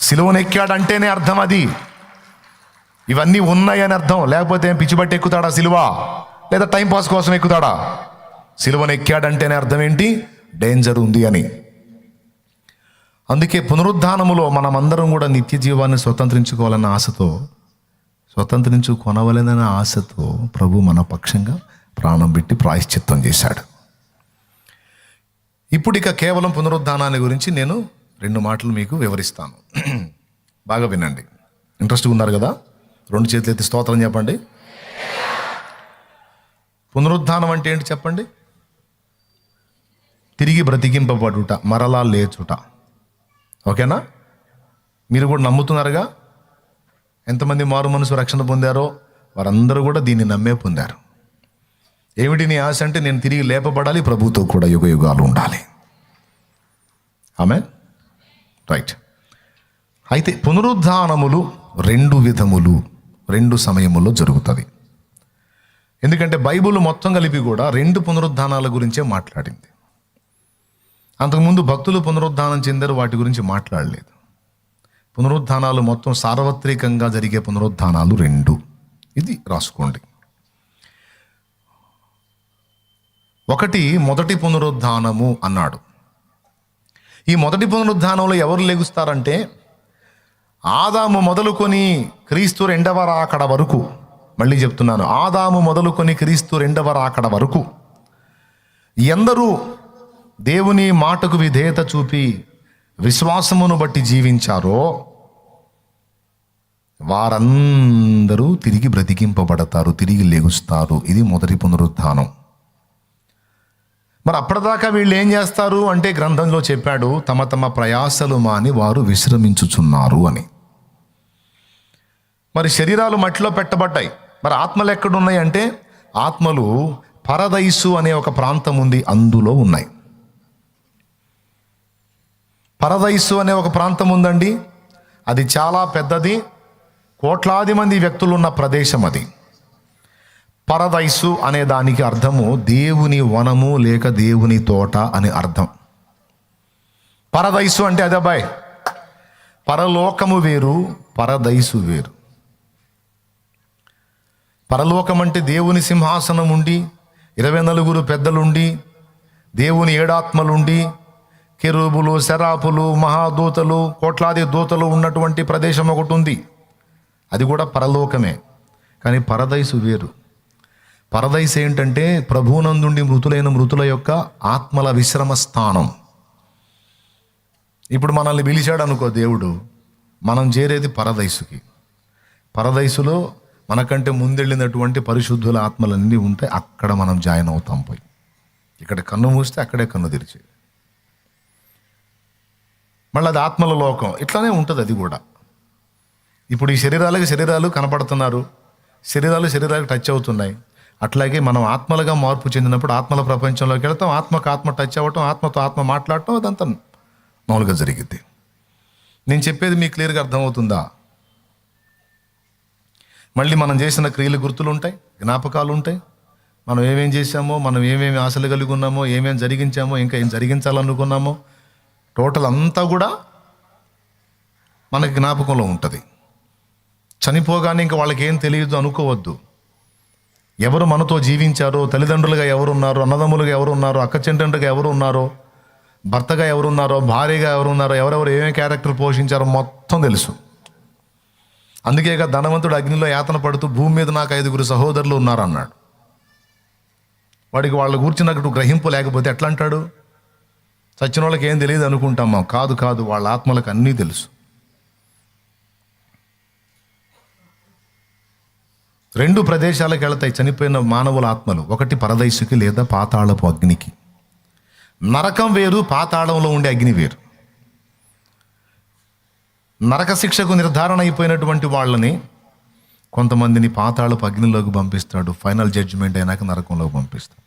A: సిలువను ఎక్కాడంటేనే అర్థం అది, ఇవన్నీ ఉన్నాయని అర్థం. లేకపోతే ఏం పిచ్చిబట్టి ఎక్కుతాడా సిలువ? లేదా టైంపాస్ కోసం ఎక్కుతాడా? సిలువను ఎక్కాడంటేనే అర్థం ఏంటి? డేంజర్ ఉంది అని. అందుకే పునరుద్ధానములో మనమందరం కూడా నిత్య జీవాన్ని స్వతంత్రించుకోవాలన్న ఆశతో, స్వతంత్రించుకొనవలెనన్న ఆశతో ప్రభు మన పక్షంగా ప్రాణం పెట్టి ప్రాయశ్చిత్తం చేశాడు. ఇప్పుడు ఇక కేవలం పునరుద్ధానాన్ని గురించి నేను 2 మాటలు మీకు వివరిస్తాను. బాగా వినండి. ఇంట్రెస్ట్గా ఉన్నారు కదా? 2 చేతులు ఎత్తి స్తోత్రం చెప్పండి. పునరుద్ధానం అంటే ఏంటి చెప్పండి? తిరిగి బ్రతికింపబడుట, మరలా లేచుట. ఓకేనా? మీరు కూడా నమ్ముతున్నారుగా? ఎంతమంది మారు మనసు రక్షణ పొందారో వారందరూ కూడా దీన్ని నమ్మే పొందారు. ఏమిటి నీ ఆశ అంటే, నేను తిరిగి లేపబడాలి, ప్రభుతో కూడా యుగ యుగాలు ఉండాలి. ఆమేన్. రైట్. అయితే పునరుద్ధానములు 2 విధములు, 2 సమయముల్లో జరుగుతుంది. ఎందుకంటే బైబిల్ మొత్తం కలిపి కూడా 2 పునరుద్ధానాల గురించే మాట్లాడింది. అంతకుముందు భక్తులు పునరుద్ధానం చెందారు, వాటి గురించి మాట్లాడలేదు. పునరుద్ధానాలు మొత్తం సార్వత్రికంగా జరిగే పునరుద్ధానాలు 2. ఇది రాసుకోండి. ఒకటి, మొదటి పునరుద్ధానము అన్నాడు. ఈ మొదటి పునరుద్ధానంలో ఎవరు లెగుస్తారంటే, ఆదాము మొదలుకొని క్రీస్తు 2వ రాకడ వరకు, మళ్ళీ చెప్తున్నాను, ఆదాము మొదలుకొని క్రీస్తు 2వ రాకడ వరకు ఎందరూ దేవుని మాటకు విధేయత చూపి విశ్వాసమును బట్టి జీవించారో వారందరూ తిరిగి బ్రతికింపబడతారు, తిరిగి లెగుస్తారు. ఇది మొదటి పునరుద్ధానం. మరి అప్పటిదాకా వీళ్ళు ఏం చేస్తారు అంటే, గ్రంథంలో చెప్పాడు, తమ తమ ప్రయాసలు మాని వారు విశ్రమించుచున్నారు అని. మరి శరీరాలు మట్టిలో పెట్టబడ్డాయి. మరి ఆత్మలు ఎక్కడున్నాయి అంటే, ఆత్మలు పరదైసు అనే ఒక ప్రాంతం ఉంది, అందులో ఉన్నాయి. పరదైసు అనే ఒక ప్రాంతం ఉందండి. అది చాలా పెద్దది, కోట్లాది మంది వ్యక్తులు ఉన్న ప్రదేశం అది. పరదైసు అనే దానికి అర్థము దేవుని వనము లేక దేవుని తోట అని అర్థం. పరదైసు అంటే అదే అబ్బాయి, పరలోకము వేరు, పరదైసు వేరు. పరలోకం అంటే దేవుని సింహాసనం ఉండి, 24 పెద్దలుండి, దేవుని 7 ఆత్మలుండి, కెరూబులు, శరాపులు, మహాదూతలు, కోట్లాది దూతలు ఉన్నటువంటి ప్రదేశం ఒకటి ఉంది. అది కూడా పరలోకమే. కానీ పరదైసు వేరు. పరదైసు ఏంటంటే, ప్రభువునందుండి మృతులైన మృతుల యొక్క ఆత్మల విశ్రమ స్థానం. ఇప్పుడు మనల్ని పిలిచాడు అనుకో దేవుడు, మనం చేరేది పరదైసుకి. పరదైసులో మనకంటే ముందెళ్ళినటువంటి పరిశుద్ధుల ఆత్మలన్నీ ఉంటే అక్కడ మనం జాయిన్ అవుతాం. పోయి ఇక్కడ కన్ను మూస్తే అక్కడే కన్ను తెరిచేది. మళ్ళీ అది ఆత్మల లోకం. ఇట్లానే ఉంటుంది అది కూడా. ఇప్పుడు ఈ శరీరాలకు శరీరాలు కనపడుతున్నారు, శరీరాలు టచ్ అవుతున్నాయి. అట్లాగే మనం ఆత్మలుగా మార్పు చెందినప్పుడు ఆత్మల ప్రపంచంలోకి వెళ్తాం, ఆత్మకు ఆత్మ టచ్ అవ్వటం, ఆత్మతో ఆత్మ మాట్లాడటం, అదంతా మామూలుగా జరిగింది. నేను చెప్పేది మీకు క్లియర్గా అర్థమవుతుందా? మళ్ళీ మనం చేసిన క్రియలు గుర్తులు ఉంటాయి, జ్ఞాపకాలు ఉంటాయి. మనం ఏమేం చేశామో, మనం ఏమేమి ఆశలు కలిగి ఉన్నామో, ఏమేమి జరిగించామో, ఇంకా ఏం జరిగించాలనుకున్నామో, టోటల్ అంతా కూడా మనకి జ్ఞాపకంలో ఉంటుంది. చనిపోగానే ఇంకా వాళ్ళకి ఏం తెలియదు అనుకోవద్దు. ఎవరు మనతో జీవించారో, తల్లిదండ్రులుగా ఎవరున్నారో, అన్నదమ్ములుగా ఎవరున్నారో, అక్క చెంటంటుగా ఎవరు ఉన్నారో, భర్తగా ఎవరున్నారో, భార్యగా ఎవరున్నారో, ఎవరెవరు ఏమేమి క్యారెక్టర్ పోషించారో మొత్తం తెలుసు. అందుకేగా ధనవంతుడు అగ్నిలో యాతన పడుతూ భూమి మీద నాకు 5 సహోదరులు ఉన్నారు అన్నాడు. వాడికి వాళ్ళ కూర్చున్నట్టు గ్రహింపు లేకపోతే ఎట్లా అంటాడు? చచ్చిన వాళ్ళకి ఏం తెలియదు అనుకుంటాం. కాదు కాదు, వాళ్ళ ఆత్మలకు అన్నీ తెలుసు. 2 ప్రదేశాలకు వెళతాయి చనిపోయిన మానవుల ఆత్మలు. ఒకటి పరదైసుకి లేదా పాతాళపు అగ్నికి. నరకం వేరు, పాతాళంలో ఉండే అగ్ని వేరు. నరక శిక్షకు నిర్ధారణ అయిపోయినటువంటి వాళ్ళని కొంతమందిని పాతాళపు అగ్నిలోకి పంపిస్తాడు. ఫైనల్ జడ్జిమెంట్ అయినాక నరకంలోకి పంపిస్తాడు.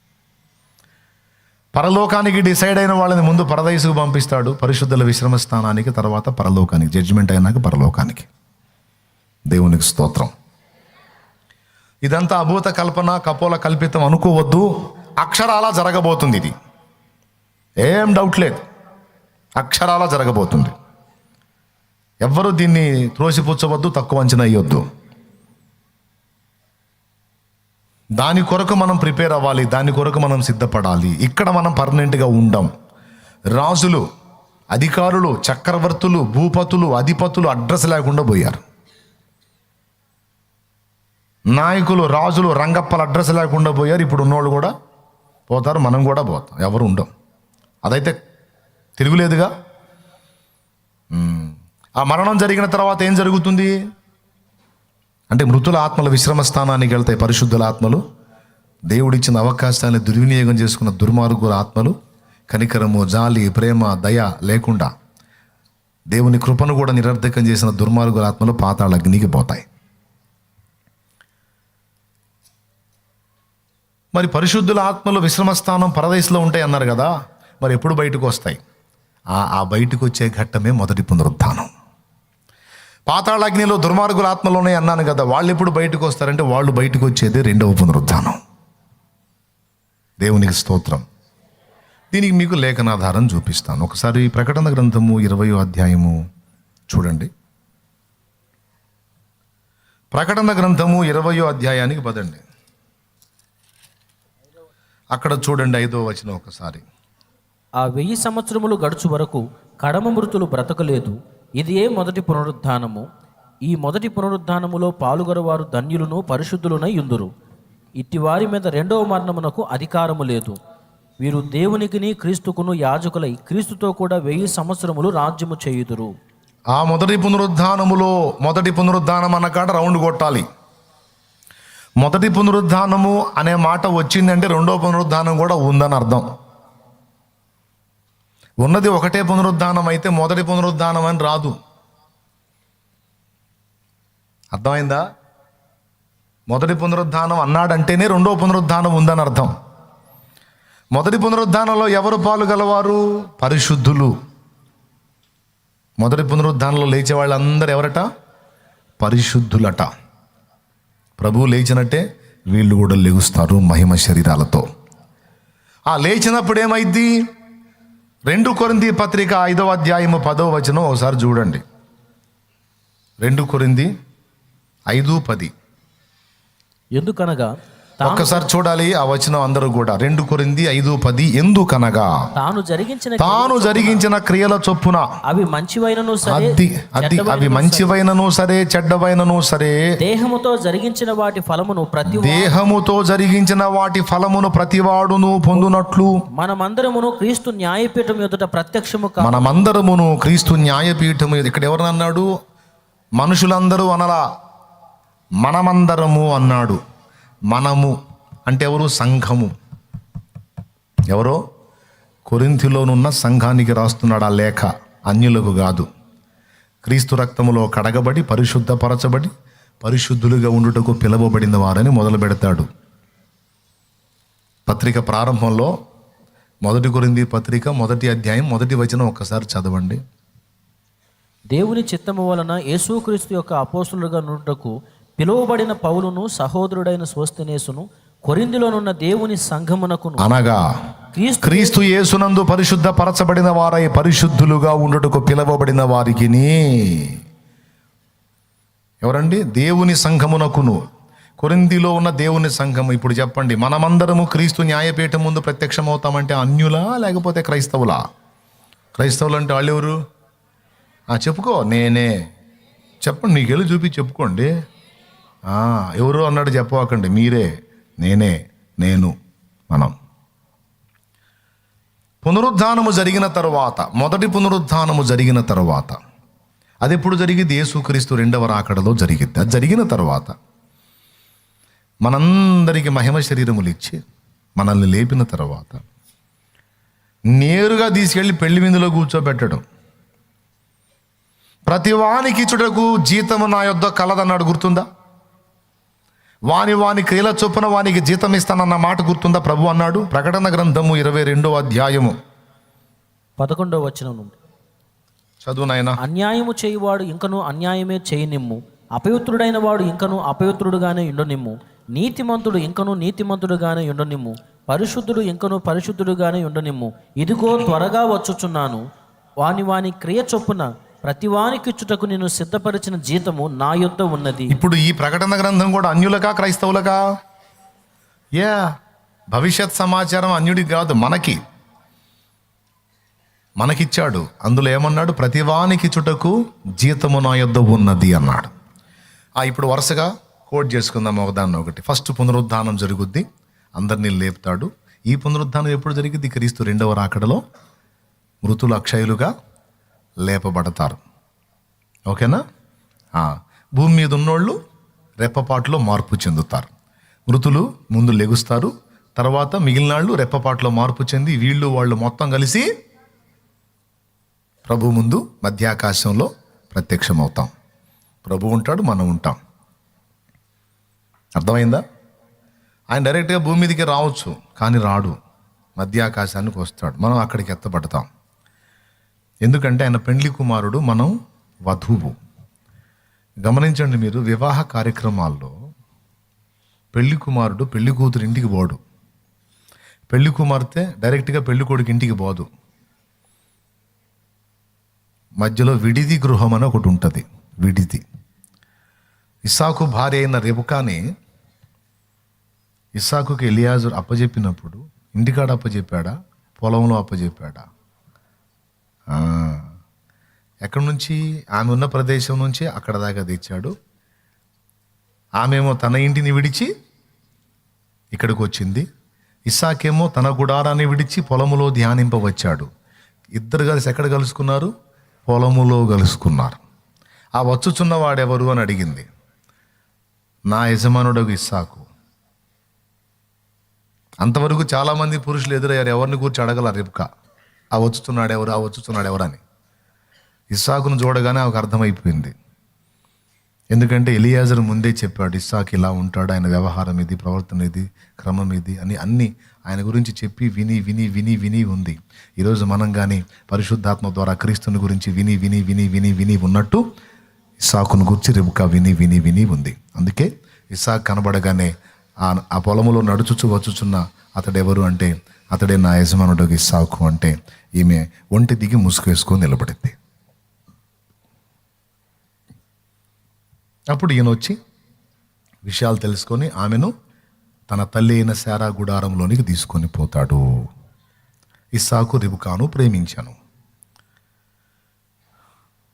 A: పరలోకానికి డిసైడ్ అయిన వాళ్ళని ముందు పరదైసుకు పంపిస్తాడు, పరిశుద్ధుల విశ్రమ స్థానానికి, తర్వాత పరలోకానికి, జడ్జిమెంట్ అయినాక పరలోకానికి. దేవునికి స్తోత్రం. ఇదంతా అభూత కల్పన, కపోల కల్పితం అనుకోవద్దు. అక్షరాలా జరగబోతుంది. ఇది ఏం డౌట్ లేదు, అక్షరాలా జరగబోతుంది. ఎవ్వరూ దీన్ని త్రోసిపుచ్చవద్దు, తక్కువ అంచనా వేయొద్దు. దాని కొరకు మనం ప్రిపేర్ అవ్వాలి, దాని కొరకు మనం సిద్ధపడాలి. ఇక్కడ మనం పర్మనెంట్గా ఉండం. రాజులు, అధికారులు, చక్రవర్తులు, భూపతులు, అధిపతులు అడ్రస్ లేకుండా పోయారు. నాయకులు, రాజులు, రంగప్పల అడ్రస్ లేకుండా పోయారు. ఇప్పుడు ఉన్నోళ్ళు కూడా పోతారు, మనం కూడా పోతాం. ఎవరు ఉండం, అదైతే తిరుగులేదుగా. ఆ మరణం జరిగిన తర్వాత ఏం జరుగుతుంది అంటే, మృతుల ఆత్మల విశ్రమ స్థానానికి వెళ్తాయి పరిశుద్ధుల ఆత్మలు. దేవుడిచ్చిన అవకాశాన్ని దుర్వినియోగం చేసుకున్న దుర్మార్గుల ఆత్మలు, కనికరము, జాలి, ప్రేమ, దయ లేకుండా దేవుని కృపను కూడా నిరర్ధకం చేసిన దుర్మార్గుల ఆత్మలు పాతాళ అగ్నికి పోతాయి. మరి పరిశుద్ధుల ఆత్మలు విశ్రమస్థానం పరదేశంలో ఉంటాయి అన్నారు కదా, మరి ఎప్పుడు బయటకు వస్తాయి? ఆ బయటకు వచ్చే ఘట్టమే మొదటి పునరుద్ధానం. పాతాళాగ్నిలో దుర్మార్గుల ఆత్మలు ఉన్నాయి అన్నాను కదా, వాళ్ళు ఎప్పుడు బయటకు వస్తారంటే, వాళ్ళు బయటకు వచ్చేది 2వ పునరుద్ధానం. దేవునికి స్తోత్రం. దీనికి మీకు లేఖనాధారం చూపిస్తాను. ఒకసారి ప్రకటన గ్రంథము 20వ అధ్యాయము చూడండి. ప్రకటన గ్రంథము 20వ అధ్యాయానికి పదండి. అక్కడ చూడండి 5వ వచనం ఒకసారి.
B: ఆ 1000 సంవత్సరములు గడుచు వరకు కడమ మృతులు బ్రతకలేదు. ఇది ఏ మొదటి పునరుద్ధానము. ఈ మొదటి పునరుద్ధానములో పాలుగొరవారు ధన్యులను పరిశుద్ధులునై యుందురు. ఇట్టి వారి మీద 2వ మరణమునకు అధికారము లేదు. వీరు దేవునికిని క్రీస్తుకును యాజకులై క్రీస్తుతో కూడా 1000 సంవత్సరములు రాజ్యము చేయుదురు.
A: ఆ మొదటి పునరుద్ధానములో, మొదటి పునరుద్ధానం అన్నకాడ రౌండ్ కొట్టాలి. మొదటి పునరుద్ధానము అనే మాట వచ్చిందంటే 2వ పునరుద్ధానం కూడా ఉందని అర్థం. ఉన్నది ఒకటే పునరుద్ధానం అయితే మొదటి పునరుద్ధానం అని రాదు. అర్థమైందా? మొదటి పునరుద్ధానం అన్నాడంటేనే 2వ పునరుద్ధానం ఉందని అర్థం. మొదటి పునరుద్ధానంలో ఎవరు పాలుగలవారు? పరిశుద్ధులు. మొదటి పునరుద్ధానంలో లేచే వాళ్ళందరూ ఎవరట? పరిశుద్ధులట. ప్రభువు లేచినట్టే వీళ్ళు కూడా లెగుస్తారు మహిమ శరీరాలతో. ఆ లేచినప్పుడు ఏమైంది? 2 కొరింథీ పత్రిక 5వ అధ్యాయము 10వ వచనం ఒకసారి చూడండి. 2 కొరింథీ 5:10.
B: ఎందుకనగా
A: ఒక్కసారి చూడాలి ఆ వచనం అందరూ కూడా. 2 కొరింథీ 5:10. ఎందుకనగా తాను జరిగించిన క్రియల చొప్పున అవి మంచివైనను సరే చెడ్డవైనను సరే
B: దేహముతో జరిగించిన వాటి ఫలమును ప్రతివాడును పొందునట్లు మనమందరమును క్రీస్తు న్యాయపీఠం ఎదుట ప్రత్యక్షము ఇక్కడ ఎవరు అన్నాడు? మనుషులందరూ అనలా, మనమందరము అన్నాడు. మనము అంటే ఎవరు? సంఘము. ఎవరో కొరింథీలోనున్న సంఘానికి రాస్తున్నాడు ఆ లేఖ, అన్యులకు కాదు. క్రీస్తు రక్తములో కడగబడి పరిశుద్ధపరచబడి పరిశుద్ధులుగా ఉండుటకు పిలవబడిన వారని మొదలు పెడతాడు.
A: పత్రిక ప్రారంభంలో 1 కొరింథీ పత్రిక 1వ అధ్యాయం 1వ వచనం ఒక్కసారి చదవండి.
B: దేవుని చిత్తము వలన యేసుక్రీస్తు యొక్క అపోస్తులుగా నుండుటకు పిలువబడిన పౌలును సహోదరుడైన సోస్తెనేసును కొరింథీలోనున్న దేవుని సంఘమునకును
A: అనగా క్రీస్తు యేసునందు పరిశుద్ధ పరచబడిన వారై పరిశుద్ధులుగా ఉండుటకు పిలువబడిన వారికిని. ఎవరండి? దేవుని సంఘమునకును. కొరింథీలో ఉన్న దేవుని సంఘము. ఇప్పుడు చెప్పండి, మనమందరము క్రీస్తు న్యాయపీఠం ముందు ప్రత్యక్షమవుతామంటే అన్యులా లేకపోతే క్రైస్తవులా? క్రైస్తవులు అంటే వాళ్ళు ఎవరు? చెప్పుకో. నేనే. చెప్పండి, నీకు వెళ్ళి చూపి చెప్పుకోండి. ఎవరు అన్నాడు చెప్పకండి. మీరే, నేనే, నేను, మనం. పునరుద్ధానము జరిగిన తరువాత, మొదటి పునరుద్ధానము జరిగిన తరువాత, అది ఎప్పుడు జరిగింది? యేసుక్రీస్తు 2వ రాకడలో జరిగింది. అది జరిగిన తర్వాత మనందరికీ మహిమ శరీరములు ఇచ్చి మనల్ని లేపిన తర్వాత నేరుగా తీసుకెళ్ళి పెళ్లి విందులో కూర్చోబెట్టడం. ప్రతి వానికి ఇచ్చుటకు జీతము నా యొద్ద కలదన్నాడు, గుర్తుందా? వాని క్రియల చొప్పున వానికి జీతం ఇస్తానన్న మాట గుర్తుందా? ప్రభు అన్నాడు. ప్రకటన గ్రంథము 22వ అధ్యాయము
B: 11వ వచనం నుండి
A: చదువు నాయనా.
B: అన్యాయము చేయువాడు ఇంకను అన్యాయమే చేయనిమ్ము, అపవిత్రుడైన వాడు ఇంకను అపవిత్రుడుగానే ఉండనిమ్ము, నీతిమంతుడు ఇంకను నీతిమంతుడుగానే ఉండనిమ్ము, పరిశుద్ధుడు ఇంకను పరిశుద్ధుడుగానే ఉండనిమ్ము. ఇదిగో త్వరగా వచ్చుచున్నాను. వాని క్రియ చొప్పున ప్రతి వానికిచ్చుటకు నేను సిద్ధపరిచిన జీతము నా యొద్ద ఉన్నది. ఇప్పుడు
A: ఈ ప్రకటన గ్రంథం కూడా అన్యులకా క్రైస్తవులకా? భవిష్యత్ సమాచారం అన్యుడికి కాదు, మనకిచ్చాడు. అందులో ఏమన్నాడు? ప్రతి వానికిచ్చుటకు జీతము నా యొద్ద ఉన్నది అన్నాడు. ఇప్పుడు వరుసగా కోట్ చేసుకుందాం ఒకదాన్ని ఒకటి. ఫస్ట్ పునరుద్ధానం జరుగుద్ది, అందరినీ లేపుతాడు. ఈ పునరుద్ధానం ఎప్పుడు జరిగింది? క్రీస్తు 2వ రాకడలో మృతులు అక్షయులుగా లేపబడతారు. ఓకేనా? భూమి మీద ఉన్నోళ్ళు రెప్పపాటులో మార్పు చెందుతారు. మృతులు ముందు లెగుస్తారు, తర్వాత మిగిలినాళ్ళు రెప్పపాటులో మార్పు చెంది వాళ్ళు మొత్తం కలిసి ప్రభు ముందు మధ్యాకాశంలో ప్రత్యక్షమవుతాం. ప్రభు ఉంటాడు, మనం ఉంటాం. అర్థమైందా? ఆయన డైరెక్ట్గా భూమి మీదకి రావచ్చు, కానీ రాడు. మధ్యాకాశానికి వస్తాడు, మనం అక్కడికి ఎత్తబడతాం. ఎందుకంటే ఆయన పెండ్లి కుమారుడు, మనం వధువు. గమనించండి మీరు, వివాహ కార్యక్రమాల్లో పెళ్లి కుమారుడు పెళ్లి కూతురు ఇంటికి పోడు, పెళ్లి కుమార్తె డైరెక్ట్గా పెళ్లి కొడుకు ఇంటికి పోదు. మధ్యలో విడిది గృహం అని ఒకటి ఉంటుంది. విడిది. ఇస్సాకు భార్య అయిన రెబెకాని ఇస్సాకుకి ఎలియాజరు అప్పచెప్పినప్పుడు ఇంటికాడ అప్పచెప్పాడా, పొలంలో అప్పచెప్పాడా? ఎక్కడి నుంచి? ఆమె ఉన్న ప్రదేశం నుంచి అక్కడ దాకా తెచ్చాడు. ఆమెమో తన ఇంటిని విడిచి ఇక్కడికి వచ్చింది. ఇస్సాకేమో తన గుడారాన్ని విడిచి పొలములో ధ్యానింపవచ్చాడు. ఇద్దరు కలిసి ఎక్కడ కలుసుకున్నారు? పొలములో కలుసుకున్నారు. ఆ వచ్చుచున్న వాడెవరు అని అడిగింది. నా యజమానుడు ఇస్సాకు. అంతవరకు చాలామంది పురుషులు ఎదురయ్యారు, ఎవరిని కూర్చి అడగల రెబ్కా. ఆ వచ్చుచున్నాడు ఎవరు అని. ఇస్సాకును చూడగానే ఆమెకు అర్థమైపోయింది. ఎందుకంటే ఎలియాజరు ముందే చెప్పాడు, ఇస్సాకు ఇలా ఉంటాడు, ఆయన వ్యవహారం ఇది, ప్రవర్తన ఇది, క్రమం ఇది అని అన్నీ ఆయన గురించి చెప్పి విని విని విని విని ఉంది. ఈరోజు మనం కానీ పరిశుద్ధాత్మ ద్వారా క్రీస్తుని గురించి విని విని విని విని విని ఉన్నట్టు ఇస్సాకును గురించి రెబెకా విని విని విని ఉంది. అందుకే ఇస్సాకు కనబడగానే ఆ పొలములో నడుచుచు వచ్చుచున్న అతడెవరు అంటే, అతడే నా యజమానుడు ఇస్సాకు అంటే, ఈమె ఒంటి దిగి ముసుగు వేసుకొని నిలబడింది. అప్పుడు ఈయన వచ్చి విషయాలు తెలుసుకొని ఆమెను తన తల్లి అయిన శారా గుడారంలోనికి తీసుకొని పోతాడు. ఇస్సాకు రెబెకాను ప్రేమించాను.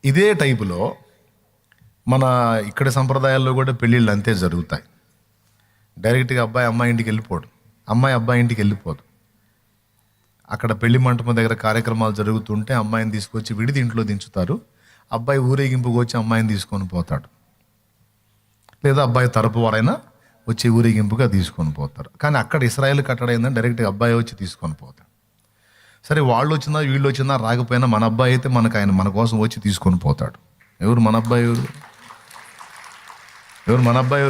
A: ఇదే టైపులో మన ఇక్కడ సంప్రదాయాల్లో కూడా పెళ్ళిళ్ళు అంతే జరుగుతాయి. డైరెక్ట్గా అబ్బాయి అమ్మాయి ఇంటికి వెళ్ళిపోడు, అమ్మాయి అబ్బాయి ఇంటికి వెళ్ళిపోదు. అక్కడ పెళ్లి మంటపం దగ్గర కార్యక్రమాలు జరుగుతుంటే అమ్మాయిని తీసుకొచ్చి విడిది ఇంట్లో దించుతారు. అబ్బాయి ఊరేగింపుకు వచ్చి అమ్మాయిని తీసుకొని పోతాడు, లేదా అబ్బాయి తరపు వారైనా వచ్చి ఊరేగింపుగా తీసుకొని పోతారు. కానీ అక్కడ ఇశ్రాయేల్ కట్టడ ఏంటంటే డైరెక్ట్గా అబ్బాయి వచ్చి తీసుకొని పోతాడు. సరే, వాళ్ళు వచ్చినా వీళ్ళు వచ్చినా రాకపోయినా మన అబ్బాయి అయితే ఆయన మన కోసం వచ్చి తీసుకొని పోతాడు. ఎవరు మన అబ్బాయి? ఎవరు మన అబ్బాయి?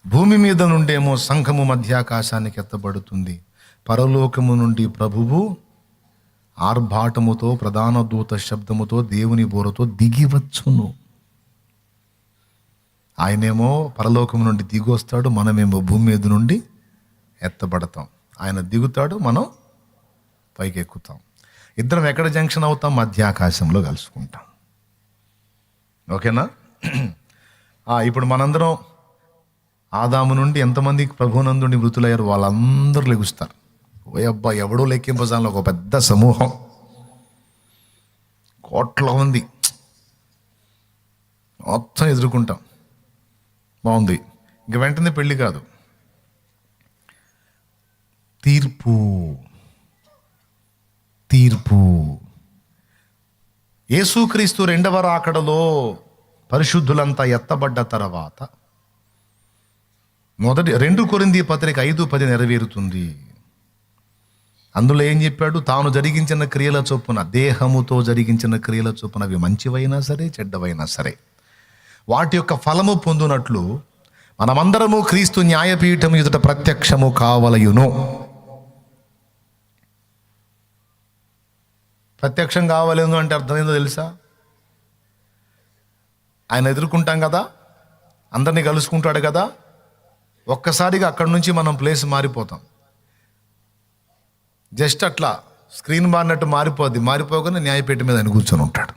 A: భూమి మీద నుండేమో సంఘము మధ్యాకాశానికి ఎత్తబడుతుంది. పరలోకము నుండి ప్రభువు ఆర్భాటముతో ప్రధాన దూత శబ్దముతో దేవుని బోరతో దిగివచ్చును. ఆయనేమో పరలోకం నుండి దిగి వస్తాడు, మనమేమో భూమి మీద నుండి ఎత్తబడతాం. ఆయన దిగుతాడు, మనం పైకి ఎక్కుతాం. ఇద్దరం ఎక్కడ జంక్షన్ అవుతాం? మధ్యాకాశంలో కలుసుకుంటాం. ఓకేనా? ఇప్పుడు మనందరం ఆదాము నుండి ఎంతమంది ప్రభువునందుండి మృతులయ్యారు? వాళ్ళందరూ లెగుస్తారు. ఓ అబ్బా, ఎవడో లెక్కింపజాలో ఒక పెద్ద సమూహం, కోట్ల మంది మొత్తం ఎదుర్కొంటాం. బాగుంది. ఇంక వెంటనే పెళ్ళి కాదు, తీర్పు. తీర్పు. యేసుక్రీస్తు రెండవ రాకడలో పరిశుద్ధులంతా ఎత్తబడ్డ తర్వాత 2 కొరింథీ పత్రిక 5:10 నెరవేరుతుంది. అందులో ఏం చెప్పాడు? తాను జరిగించిన క్రియల చొప్పున, దేహముతో జరిగించిన క్రియల చొప్పున, అవి మంచివైనా సరే చెడ్డవైనా సరే, వాటి యొక్క ఫలము పొందునట్లు మనమందరము క్రీస్తు న్యాయపీఠం ఎదుట ప్రత్యక్షము కావలయును. ప్రత్యక్షం కావలేను అంటే అర్థం ఏందో తెలుసా? ఆయన ఎదుర్కొంటాం కదా, అందరినీ కలుసుకుంటాడు కదా, ఒక్కసారిగా అక్కడి నుంచి మనం ప్లేస్ మారిపోతాం. జస్ట్ అట్లా స్క్రీన్ మారినట్టు మారిపోద్ది. మారిపోగానే న్యాయపీఠం మీద ఆయన కూర్చొని ఉంటాడు.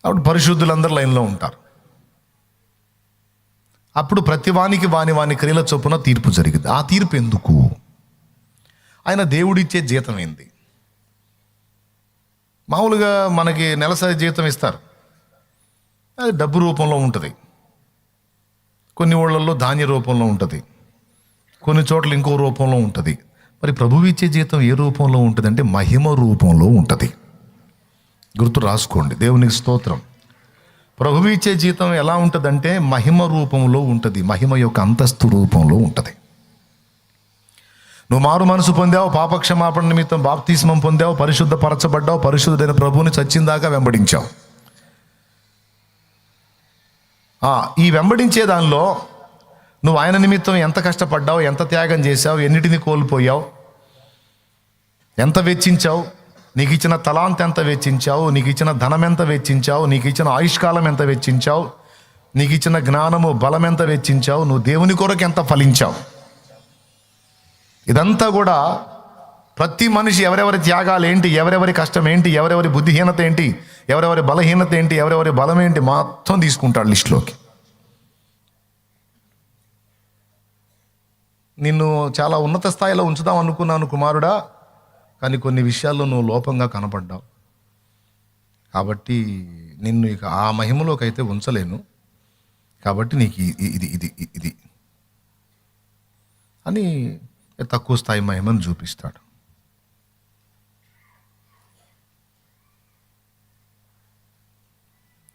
A: అప్పుడు పరిశుద్ధులందరూ లైన్లో ఉంటారు. అప్పుడు ప్రతి వానికి వాని క్రియల చొప్పున తీర్పు జరిగింది. ఆ తీర్పు ఎందుకు? ఆయన దేవుడిచ్చే జీతం ఏంది? మామూలుగా మనకి నెలసరి జీతం ఇస్తారు, అది డబ్బు రూపంలో ఉంటుంది. కొన్ని ఊళ్ళల్లో ధాన్య రూపంలో ఉంటుంది, కొన్ని చోట్ల ఇంకో రూపంలో ఉంటుంది. మరి ప్రభువు ఇచ్చే జీతం ఏ రూపంలో ఉంటుంది అంటే మహిమ రూపంలో ఉంటుంది. గుర్తు రాసుకోండి. దేవునికి స్తోత్రం. ప్రభువు ఇచ్చే జీతం ఎలా ఉంటుందంటే మహిమ రూపంలో ఉంటుంది, మహిమ యొక్క అంతస్తు రూపంలో ఉంటుంది. నువ్వు మారు మనసు పొందావు, పాపక్షమాపణ నిమిత్తం బాప్తిస్మం పొందావు, పరిశుద్ధపరచబడ్డావు, పరిశుద్ధుడైన ప్రభువుని చచ్చిందాకా వెంబడించావు. ఈ వెంబడించే దానిలో నువ్వు ఆయన నిమిత్తం ఎంత కష్టపడ్డావు, ఎంత త్యాగం చేశావు, ఎన్నిటిని కోల్పోయావు, ఎంత వెచ్చించావు, నీకు ఇచ్చిన తలాంత్ ఎంత వెచ్చించావు, నీకు ఇచ్చిన ధనం ఎంత వెచ్చించావు, నీకు ఇచ్చిన ఆయుష్కాలం ఎంత వెచ్చించావు, నీకు ఇచ్చిన జ్ఞానము బలం ఎంత వెచ్చించావు, నువ్వు దేవుని కొరకు ఎంత ఫలించావు. ఇదంతా కూడా ప్రతి మనిషి ఎవరెవరి త్యాగాలు ఏంటి, ఎవరెవరి కష్టం ఏంటి, ఎవరెవరి బుద్ధిహీనత ఏంటి, ఎవరెవరి బలహీనత ఏంటి, ఎవరెవరి బలం ఏంటి, మొత్తం తీసుకుంటాడు లిస్టులోకి. నిన్ను చాలా ఉన్నత స్థాయిలో ఉంచుదాం అనుకున్నాను కుమారుడా, కానీ కొన్ని విషయాల్లో నువ్వు లోపంగా కనపడ్డావు, కాబట్టి నిన్ను ఇక ఆ మహిమలోకి అయితే ఉంచలేను, కాబట్టి నీకు ఇది ఇది ఇది అని తక్కువ స్థాయి మహిమను చూపిస్తాడు.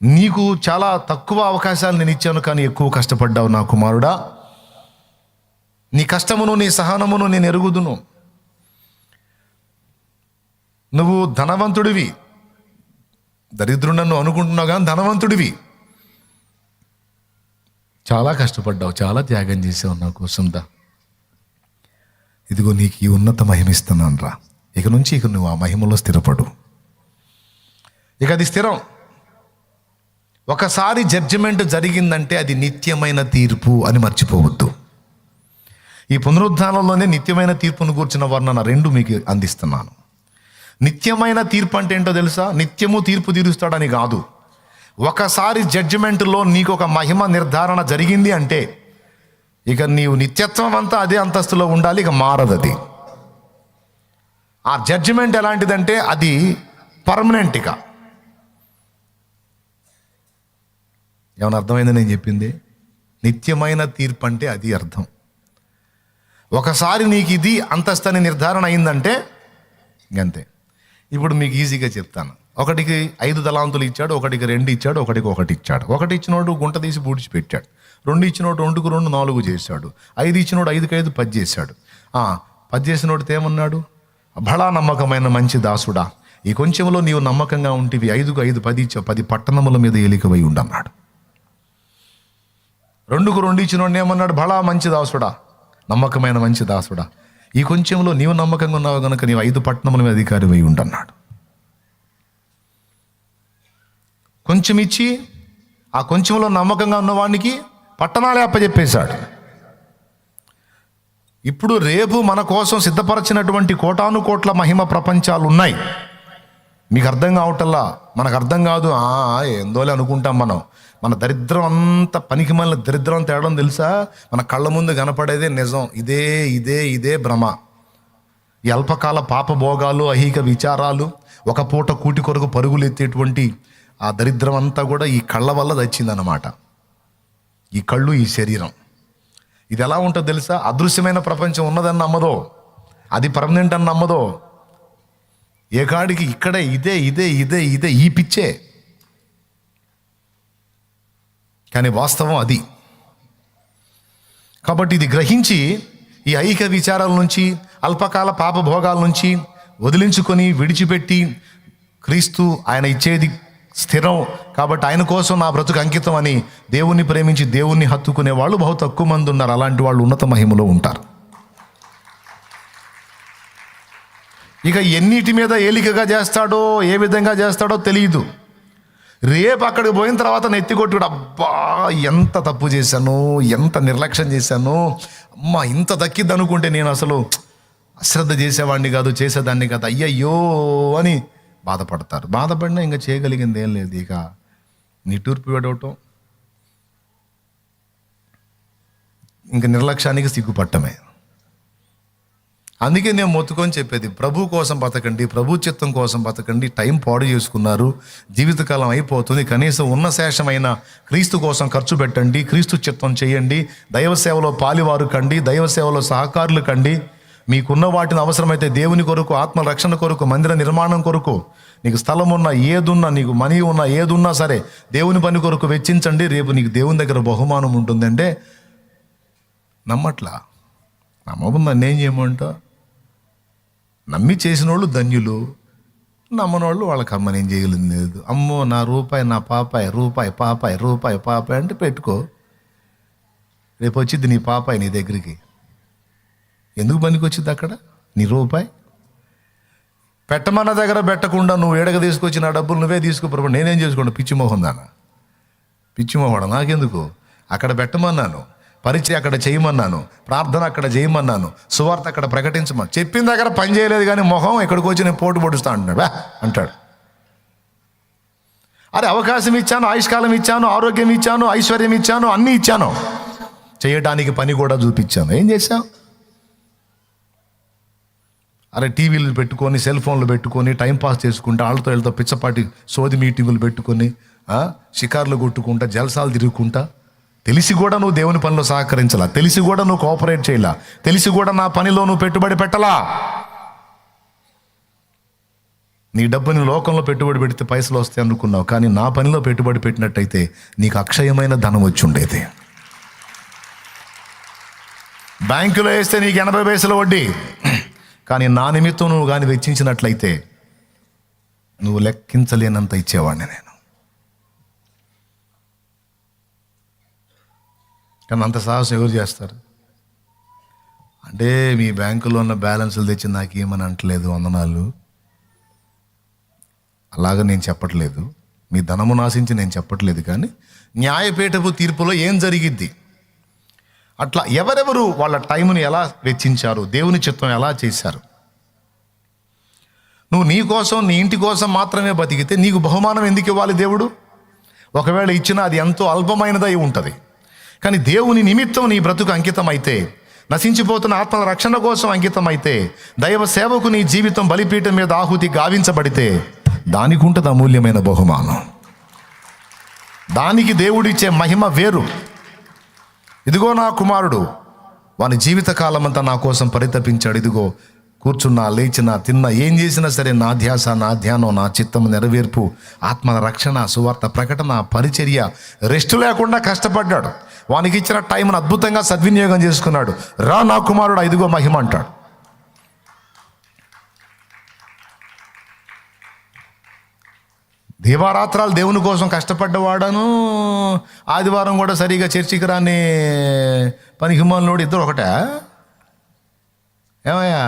A: నీకు చాలా తక్కువ అవకాశాలు నేను ఇచ్చాను, కానీ ఎక్కువ కష్టపడ్డావు నా కుమారుడా. నీ కష్టమును నీ సహనమును నేను ఎరుగుదును. నువ్వు ధనవంతుడివి, దరిద్రుడను అనుకుంటున్నావు కానీ ధనవంతుడివి. చాలా కష్టపడ్డావు, చాలా త్యాగం చేసావు నా కోసం. ఇదిగో నీకు ఈ ఉన్నత మహిమ ఇస్తున్నాను రా. ఇక నుంచి నువ్వు ఆ మహిమలో స్థిరపడు. ఇక అది స్థిరం. ఒకసారి జడ్జిమెంట్ జరిగిందంటే అది నిత్యమైన తీర్పు అని మర్చిపోవద్దు. ఈ పునరుద్ధానంలోనే నిత్యమైన తీర్పును కూర్చున్న వర్ణన 2 మీకు అందిస్తున్నాను. నిత్యమైన తీర్పు అంటే ఏంటో తెలుసా? నిత్యము తీర్పు తీరుస్తాడని కాదు. ఒకసారి జడ్జిమెంట్లో నీకు ఒక మహిమ నిర్ధారణ జరిగింది అంటే ఇక నీవు నిత్యత్వం అంతా అదే అంతస్తులో ఉండాలి, ఇక మారదది. ఆ జడ్జిమెంట్ ఎలాంటిదంటే అది పర్మనెంట్. ఇక ఏమైనా అర్థమైంది నేను చెప్పింది? నిత్యమైన తీర్పు అంటే అది అర్థం. ఒకసారి నీకు ఇది అంతస్తని నిర్ధారణ అయిందంటే ఇంకంతే. ఇప్పుడు మీకు ఈజీగా చెప్తాను. ఒకటికి 5 తలాంతులు ఇచ్చాడు, ఒకటికి 2 ఇచ్చాడు, ఒకటికి 1 ఇచ్చాడు. 1 ఇచ్చినోడు గుంట తీసి పూడ్చి పెట్టాడు. 2 ఇచ్చినోడు 2కు 2 4 చేశాడు. 5 ఇచ్చినోడు 5కు 5 10 చేశాడు. 10 చేసినోడితో ఏమన్నాడు? బడా నమ్మకమైన మంచి దాసుడా, ఈ కొంచెంలో నీవు నమ్మకంగా ఉంటివి, 5కు 5 10 ఇచ్చావు, 10 పట్టణముల మీద ఏలికవై ఉండన్నాడు. 2కు 2 ఇచ్చినోడిని ఏమన్నాడు? బలా మంచి దాసుడా, నమ్మకమైన మంచి దాసుడా, ఈ కొంచెంలో నీవు నమ్మకంగా ఉన్నావు కనుక నీవు 5 పట్టణముల మీద అధికారి అయి ఉండన్నాడు. కొంచెం ఇచ్చి ఆ కొంచెంలో నమ్మకంగా ఉన్నవాడికి పట్టణాలే అప్పచెప్పేశాడు. ఇప్పుడు రేపు మన కోసం సిద్ధపరచినటువంటి కోటాను కోట్ల మహిమ ప్రపంచాలు ఉన్నాయి. మీకు అర్థం కావటల్లా, మనకు అర్థం కాదు. ఏందోలే అనుకుంటాం మనం. మన దరిద్రం అంత పనికి మన దరిద్రం తేడం తెలుసా? మన కళ్ళ ముందు కనపడేదే నిజం. ఇదే ఇదే ఇదే భ్రమ. ఈ అల్పకాల పాప భోగాలు, అహిక విచారాలు, ఒక పూట కూటి కొరకు పరుగులు ఎత్తేటువంటి ఆ దరిద్రం అంతా కూడా ఈ కళ్ళ వల్ల తెచ్చిందన్నమాట. ఈ కళ్ళు, ఈ శరీరం. ఇది ఎలా ఉంటుందో తెలుసా? అదృశ్యమైన ప్రపంచం ఉన్నదని నమ్మదో, అది పర్మనెంట్ అని నమ్మదో. ఏ కాడికి ఇక్కడే ఇదే ఇదే ఇదే ఇదే ఈ పిచ్చే. కానీ వాస్తవం అది. కాబట్టి ఇది గ్రహించి ఈ ఐహిక విచారాల నుంచి, అల్పకాల పాప భోగాల నుంచి వదిలించుకొని విడిచిపెట్టి, క్రీస్తు ఆయన ఇచ్చేది స్థిరం కాబట్టి ఆయన కోసం నా బ్రతుకు అంకితం అని దేవుణ్ణి ప్రేమించి దేవుణ్ణి హత్తుకునే వాళ్ళు బహు తక్కువ మంది ఉన్నారు. అలాంటి వాళ్ళు ఉన్నత మహిమలో ఉంటారు. ఇక ఎన్నిటి మీద ఏలికగా చేస్తాడో, ఏ విధంగా చేస్తాడో తెలియదు. రేపు అక్కడికి పోయిన తర్వాత నెత్తికొట్టుడు, అబ్బా ఎంత తప్పు చేశాను, ఎంత నిర్లక్ష్యం చేశాను, అమ్మ ఇంత దక్కిద్ది అనుకుంటే నేను అసలు అశ్రద్ధ చేసేవాడిని కాదు, చేసేదాన్ని కాదు, అయ్యయ్యో అని బాధపడతారు. బాధపడినా ఇంకా చేయగలిగింది ఏం లేదు. ఇక నిట్టూర్పు విడవటం, ఇంకా నిర్లక్ష్యానికి సిగ్గుపట్టమే. అందుకే నేను మొత్తుకొని చెప్పేది, ప్రభు కోసం బతకండి, ప్రభు చిత్తం కోసం బతకండి. టైం పాడు చేసుకున్నారు, జీవితకాలం అయిపోతుంది. కనీసం ఉన్న శేషమైన క్రీస్తు కోసం ఖర్చు పెట్టండి, క్రీస్తు చిత్తం చేయండి, దైవ సేవలో పాలివారు కండి, దైవ సేవలో సహకారులు కండి. మీకున్న వాటిని అవసరమైతే దేవుని కొరకు, ఆత్మ రక్షణ కొరకు, మందిర నిర్మాణం కొరకు, నీకు స్థలం ఉన్నా ఏదున్నా, నీకు మనీ ఉన్నా ఏదున్నా సరే దేవుని పని కొరకు వెచ్చించండి. రేపు నీకు దేవుని దగ్గర బహుమానం ఉంటుందంటే నమ్మట్లా. నమ్మకుండా నేను చేయమంటా? నమ్మి చేసిన వాళ్ళు ధన్యులు, నమ్మనోళ్ళు వాళ్ళకి అమ్మ నేను చేయగలిగింది లేదు. అమ్మో నా రూపాయి, నా పాపాయి, రూపాయి పాపాయి, రూపాయి పాపాయి అంటే పెట్టుకో. రేపు వచ్చింది నీ పాపాయి నీ దగ్గరికి. ఎందుకు పనికి వచ్చింది అక్కడ నీ రూపాయి? పెట్టమన్న దగ్గర పెట్టకుండా నువ్వు ఏడగ తీసుకొచ్చి నా డబ్బులు నువ్వే తీసుకో. నేనేం చేసుకోండి? పిచ్చిమోహం దానా, పిచ్చిమోహం నాకెందుకు? అక్కడ పెట్టమన్నాను, పరిచయం అక్కడ చేయమన్నాను, ప్రార్థన అక్కడ చేయమన్నాను, సువార్త అక్కడ ప్రకటించమని చెప్పిన దగ్గర పని చేయలేదు. కానీ మొహం ఎక్కడికి వచ్చి నేను పోటు పొడుస్తా అంటాడు. అరే అవకాశం ఇచ్చాను, ఆయుష్కాలం ఇచ్చాను, ఆరోగ్యం ఇచ్చాను, ఐశ్వర్యం ఇచ్చాను, అన్నీ ఇచ్చాను, చేయడానికి పని కూడా చూపించాను. ఏం చేశావు? అరే టీవీలు పెట్టుకొని, సెల్ ఫోన్లు పెట్టుకొని టైంపాస్ చేసుకుంటా, వాళ్ళతో వీళ్ళతో పిచ్చపాటి సోది మీటింగులు పెట్టుకొని, షికార్లు కొట్టుకుంటా, జలసాలు తిరుగుకుంటా, తెలిసి కూడా నువ్వు దేవుని పనిలో సహకరించలా, తెలిసి కూడా నువ్వు కోఆపరేట్ చేయలా, తెలిసి కూడా నా పనిలో నువ్వు పెట్టుబడి పెట్టలా. నీ డబ్బుని లోకంలో పెట్టుబడి పెడితే పైసలు వస్తాయి అనుకున్నావు, కానీ నా పనిలో పెట్టుబడి పెట్టినట్టయితే నీకు అక్షయమైన ధనం వచ్చి ఉండేది. బ్యాంకులో వేస్తే నీకు 80 పైసల వడ్డీ, కానీ నా నిమిత్తం నువ్వు కానీ వెచ్చించినట్లయితే నువ్వు లెక్కించలేనంత ఇచ్చేవాడిని నేను. కానీ అంత సాహసం ఎవరు చేస్తారు? అంటే మీ బ్యాంకులో ఉన్న బ్యాలెన్సులు తెచ్చి నాకేమని అంటలేదు, వందనాలు, అలాగా నేను చెప్పట్లేదు. మీ ధనము నాశించి నేను చెప్పట్లేదు. కానీ న్యాయపీఠపు తీర్పులో ఏం జరిగిద్ది, అట్లా ఎవరెవరు వాళ్ళ టైంని ఎలా వెచ్చించారు, దేవుని చిత్తం ఎలా చేశారు. నువ్వు నీ కోసం, నీ ఇంటి కోసం మాత్రమే బతికితే నీకు బహుమానం ఎందుకు ఇవ్వాలి దేవుడు? ఒకవేళ ఇచ్చినా అది ఎంతో అల్పమైనదై ఉంటుంది. కానీ దేవుని నిమిత్తం నీ బ్రతుకు అంకితమైతే, నశించిపోతున్న ఆత్మల రక్షణ కోసం అంకితమైతే, దైవ సేవకు నీ జీవితం బలిపీఠం మీద ఆహుతి గావించబడితే దానికి ఉంటుంది అమూల్యమైన బహుమానం. దానికి దేవుడిచ్చే మహిమ వేరు. ఇదిగో నా కుమారుడు వాని జీవితకాలం అంతా నా కోసం పరితపించాడు. ఇదిగో కూర్చున్నా, లేచినా, తిన్నా, ఏం చేసినా సరే నా ధ్యాస, నా ధ్యానం, నా చిత్తము నెరవేర్పు, ఆత్మల రక్షణ, సువార్త ప్రకటన, పరిచర్య, రెస్ట్ లేకుండా కష్టపడ్డాడు. వానికి ఇచ్చిన టైంను అద్భుతంగా సద్వినియోగం చేసుకున్నాడు. రా నా కుమారుడు, ఇదిగో మహిమ అంటాడు. దీవారాత్రాలు దేవుని కోసం కష్టపడ్డవాడను, ఆదివారం కూడా సరిగా చర్చికి రాని పనికిమాలినోడు ఇద్దరు ఒకటే. ఏమయ్యా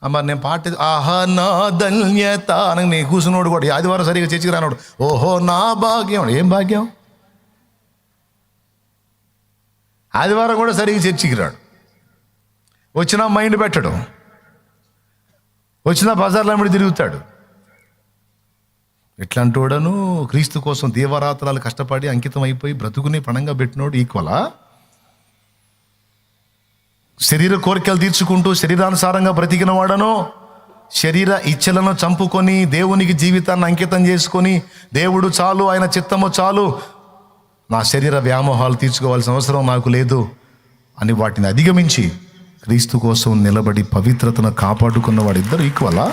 A: మరి నేను పాట ఆహా నా ధన్యత అని నీ కూర్చున్నోడు కూడా ఆదివారం సరిగా చర్చికి రానోడు ఓహో నా భాగ్యం. ఏం భాగ్యం? ఆదివారం కూడా సరిగా చర్చికి రాడు, వచ్చినా మైండ్ పెట్టడం, వచ్చినా బజార్లో అమ్మడి తిరుగుతాడు. ఇట్లాంటోడను క్రీస్తు కోసం దీవారాత్రాలు కష్టపడి అంకితం అయిపోయి బ్రతుకుని పణంగా పెట్టినోడు ఈక్వలా? శరీర కోరికలు తీర్చుకుంటూ శరీరానుసారంగా బ్రతికిన వాడను, శరీర ఇచ్చలను చంపుకొని దేవునికి జీవితాన్ని అంకితం చేసుకొని దేవుడు చాలు, ఆయన చిత్తము చాలు, నా శరీర వ్యామోహాలు తీర్చుకోవాల్సిన అవసరం నాకు లేదు అని వాటిని అధిగమించి క్రీస్తు కోసం నిలబడి పవిత్రతను కాపాడుకున్న వాడిద్దరు ఈక్వలా?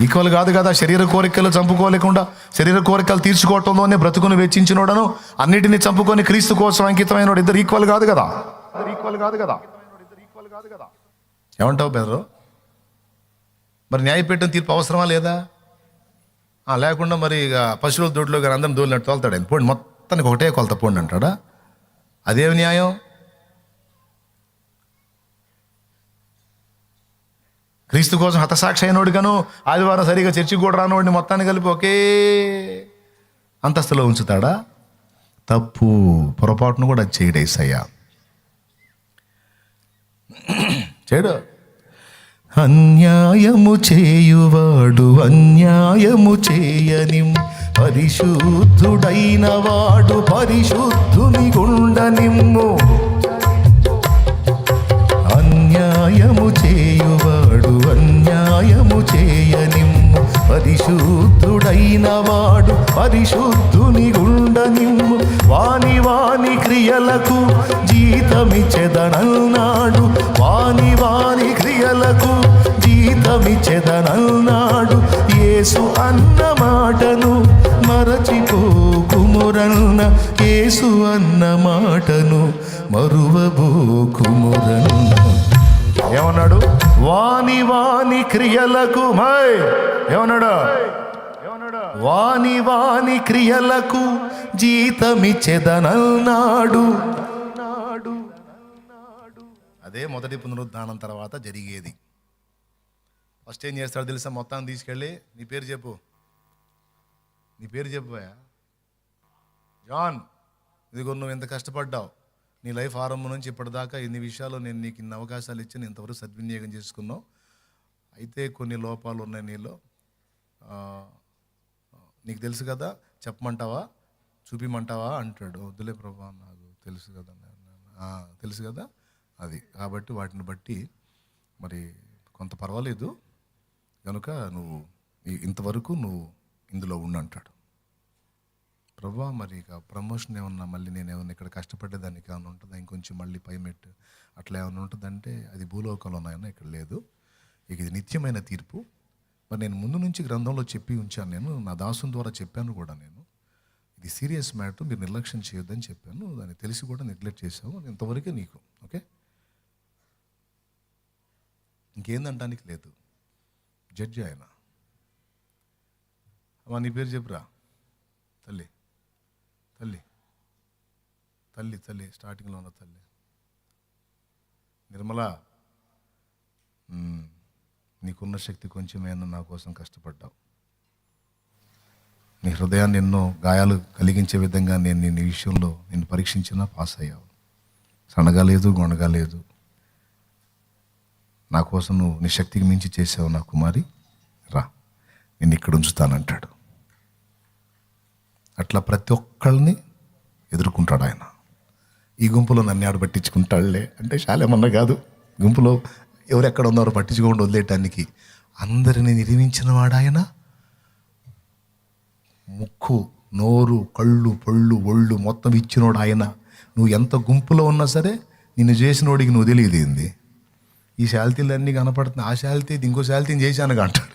A: ఈక్వల్ కాదు కదా. శరీర కోరికలు చంపుకోలేకుండా శరీర కోరికలు తీర్చుకోవటంలోనే బ్రతుకును వెచ్చించినోడను, అన్నిటిని చంపుకొని క్రీస్తు కోసం అంకితమైన వాడు ఇద్దరు ఈక్వల్ కాదు కదా. ఏమంటావు బెదరు? మరి న్యాయపీఠం తీర్పు అవసరమా లేదా? లేకుండా మరి ఇక పశువుల దొడ్లో కానీ అందరం దోలినట్టు తోలుతాడు ఆయన. పోండి మొత్తానికి ఒకటే కొలత పోండి అంటాడా? అదేమి న్యాయం? క్రీస్తు కోసం హతసాక్షి అయినోడు గాను ఆదివారం సరిగా చర్చికి కూడా రానోడిని మొత్తాన్ని కలిపి ఒకే అంతస్తులో ఉంచుతాడా? తప్పు, పొరపాటును కూడా చేయడు యేసయ్య. చేయడు. అన్యాయము చేయువాడు అన్యాయము చేయని, పరిశుద్ధుడైన వాడు పరిశుద్ధుని గుండనిమ్ము. అన్యాయము చేయువాడు అన్యాయము చేయనిమ్ము, పరిశుద్ధుడైన వాడు పరిశుద్ధుని గుండనిమ్ము. వాని వాని క్రియలకు జీతమిచ్చెదనన్నాడు, వాని వాని క్రియలకు జీతమిచ్చెదనన్నాడు. యేసు అన్న మాటను మరచిపోకుమురన్న, యేసు అన్న మాటను మరువబోకుమురన్న. ఏమన్నాడు? వాని వాని క్రియలకు ఏమన్నాడు? వాని వాని క్రియలకు జీతమిచ్చెదనన్నాడు. అదే మొదటి పునరుద్ధానం తర్వాత జరిగేది. ఫస్ట్ ఏం చేస్తాడు తెలుసా? మొత్తాన్ని తీసుకెళ్ళి నీ పేరు చెప్పు, నీ పేరు చెప్పాయా జాన్, ఇదిగో నువ్వు ఎంత కష్టపడ్డావు, నీ లైఫ్ ఆరంభం నుంచి ఇప్పటిదాకా ఇన్ని విషయాలు నేను నీకు ఇన్ని అవకాశాలు ఇచ్చి నేను ఇంతవరకు సద్వినియోగం చేసుకున్నావు. అయితే కొన్ని లోపాలు ఉన్నాయి నీలో, నీకు తెలుసు కదా, చెప్పమంటావా, చూపిమంటావా అంటాడు. వద్దులే ప్రభా, నాకు తెలుసు కదా, తెలుసు కదా అది. కాబట్టి వాటిని బట్టి మరి కొంత పర్వాలేదు కనుక నువ్వు ఇంతవరకు నువ్వు ఇందులో ఉండంటాడు. ప్రభా మరి ఇక ప్రమోషన్ ఏమన్నా మళ్ళీ నేను ఏమన్నా ఇక్కడ కష్టపడేదానికి ఏమైనా ఉంటుందా, ఇంకొంచెం మళ్ళీ పైమెట్టు అట్లా ఏమైనా ఉంటుందంటే అది భూలోకంలో ఉన్నాయన్నా, ఇక్కడ లేదు. ఇక ఇది నిత్యమైన తీర్పు. మరి నేను ముందు నుంచి గ్రంథంలో చెప్పి ఉంచాను, నేను నా దాసుని ద్వారా చెప్పాను కూడా, నేను ఇది సీరియస్ మ్యాటర్, మీరు నిర్లక్ష్యం చేయొద్దని చెప్పాను. దాన్ని తెలిసి కూడా నెగ్లెక్ట్ చేసావు, ఇంతవరకే నీకు ఓకే, ఇంకేందంటానికి లేదు. జడ్జి ఆయన. అమ్మా నీ పేరు చెప్పురా. తల్లి తల్లి తల్లి తల్లి స్టార్టింగ్లో ఉన్న తల్లి నిర్మల, నీకున్న శక్తి కొంచెమైనా నా కోసం కష్టపడ్డావు. నీ హృదయాన్ని ఎన్నో గాయాలు కలిగించే విధంగా నేను నీ విషయంలో నిన్ను పరీక్షించినా పాస్ అయ్యావు. సనగలేదు, గొనగలేదు. నా కోసం నువ్వు నీ శక్తికి మించి చేసావు నా కుమారి, రా నేను ఇక్కడ ఉంచుతానంటాడు. అట్లా ప్రతి ఒక్కళ్ళని ఎదుర్కొంటాడు ఆయన. ఈ గుంపులో నన్ను ఆడు పట్టించుకుంటాడులే అంటే శాలేమన్నా కాదు, గుంపులో ఎవరెక్కడ ఉన్నారో పట్టించుకోండి వదిలేయటానికి. అందరిని నిర్మించిన వాడు ఆయన. ముక్కు, నోరు, కళ్ళు, పళ్ళు, ఒళ్ళు మొత్తం ఇచ్చినోడు ఆయన. నువ్వు ఎంత గుంపులో ఉన్నా సరే నిన్ను చేసినోడికి నువ్వు తెలియదు ఏంది. ఈ శాలితీలన్నీ కనపడుతున్నాయి, ఆ శాలితీ ఇంకో శాలితీని చేశాను అంటాడు.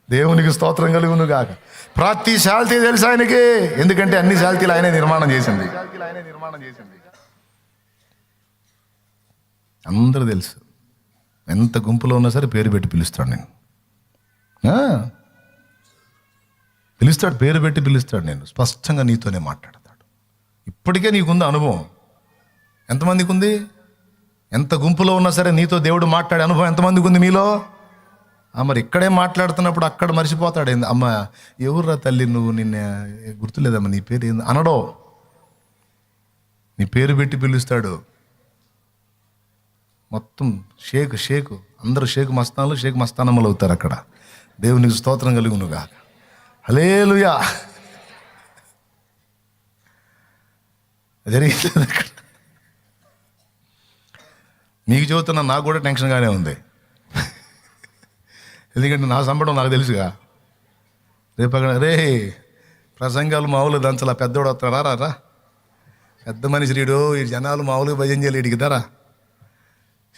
A: దేవునికి స్తోత్రం కలుగును గాక. ప్రతి శాలితీ తెలుసు ఆయనకి, ఎందుకంటే అన్ని శాలితీలు ఆయనే నిర్మాణం చేసింది. అందరూ తెలుసు. ఎంత గుంపులో ఉన్నా సరే పేరు పెట్టి పిలుస్తాడు నేను. పిలుస్తాడు, పేరు పెట్టి పిలుస్తాడు. నేను స్పష్టంగా నీతోనే మాట్లాడతాడు. ఇప్పటికే నీకుంది అనుభవం. ఎంతమందికి ఉంది? ఎంత గుంపులో ఉన్నా సరే నీతో దేవుడు మాట్లాడే అనుభవం ఎంతమందికి ఉంది మీలో? మరి ఇక్కడే మాట్లాడుతున్నప్పుడు అక్కడ మర్చిపోతాడు. అమ్మ ఎవర్రా తల్లి నువ్వు, నిన్న గుర్తులేదమ్మా నీ పేరు ఏంది అనడో, నీ పేరు పెట్టి పిలుస్తాడు. మొత్తం షేక్ అందరూ షేక్ మస్తానమ్మలు అవుతారు అక్కడ. దేవునికి స్తోత్రం కలుగునుగా. హల్లెలూయా. జరిగింది అక్కడ. మీకు చెబుతున్నా, నాకు కూడా టెన్షన్గానే ఉంది. ఎందుకంటే నా సంబడం నాకు తెలుసుగా. రేపు అక్కడ రే ప్రసంగాలు మామూలు దంచలా, పెద్దోడు వస్తారా రా, పెద్ద మనిషి రీడు, ఈ జనాలు మామూలుగా భజన చేయలేడు ఇడికిదారా,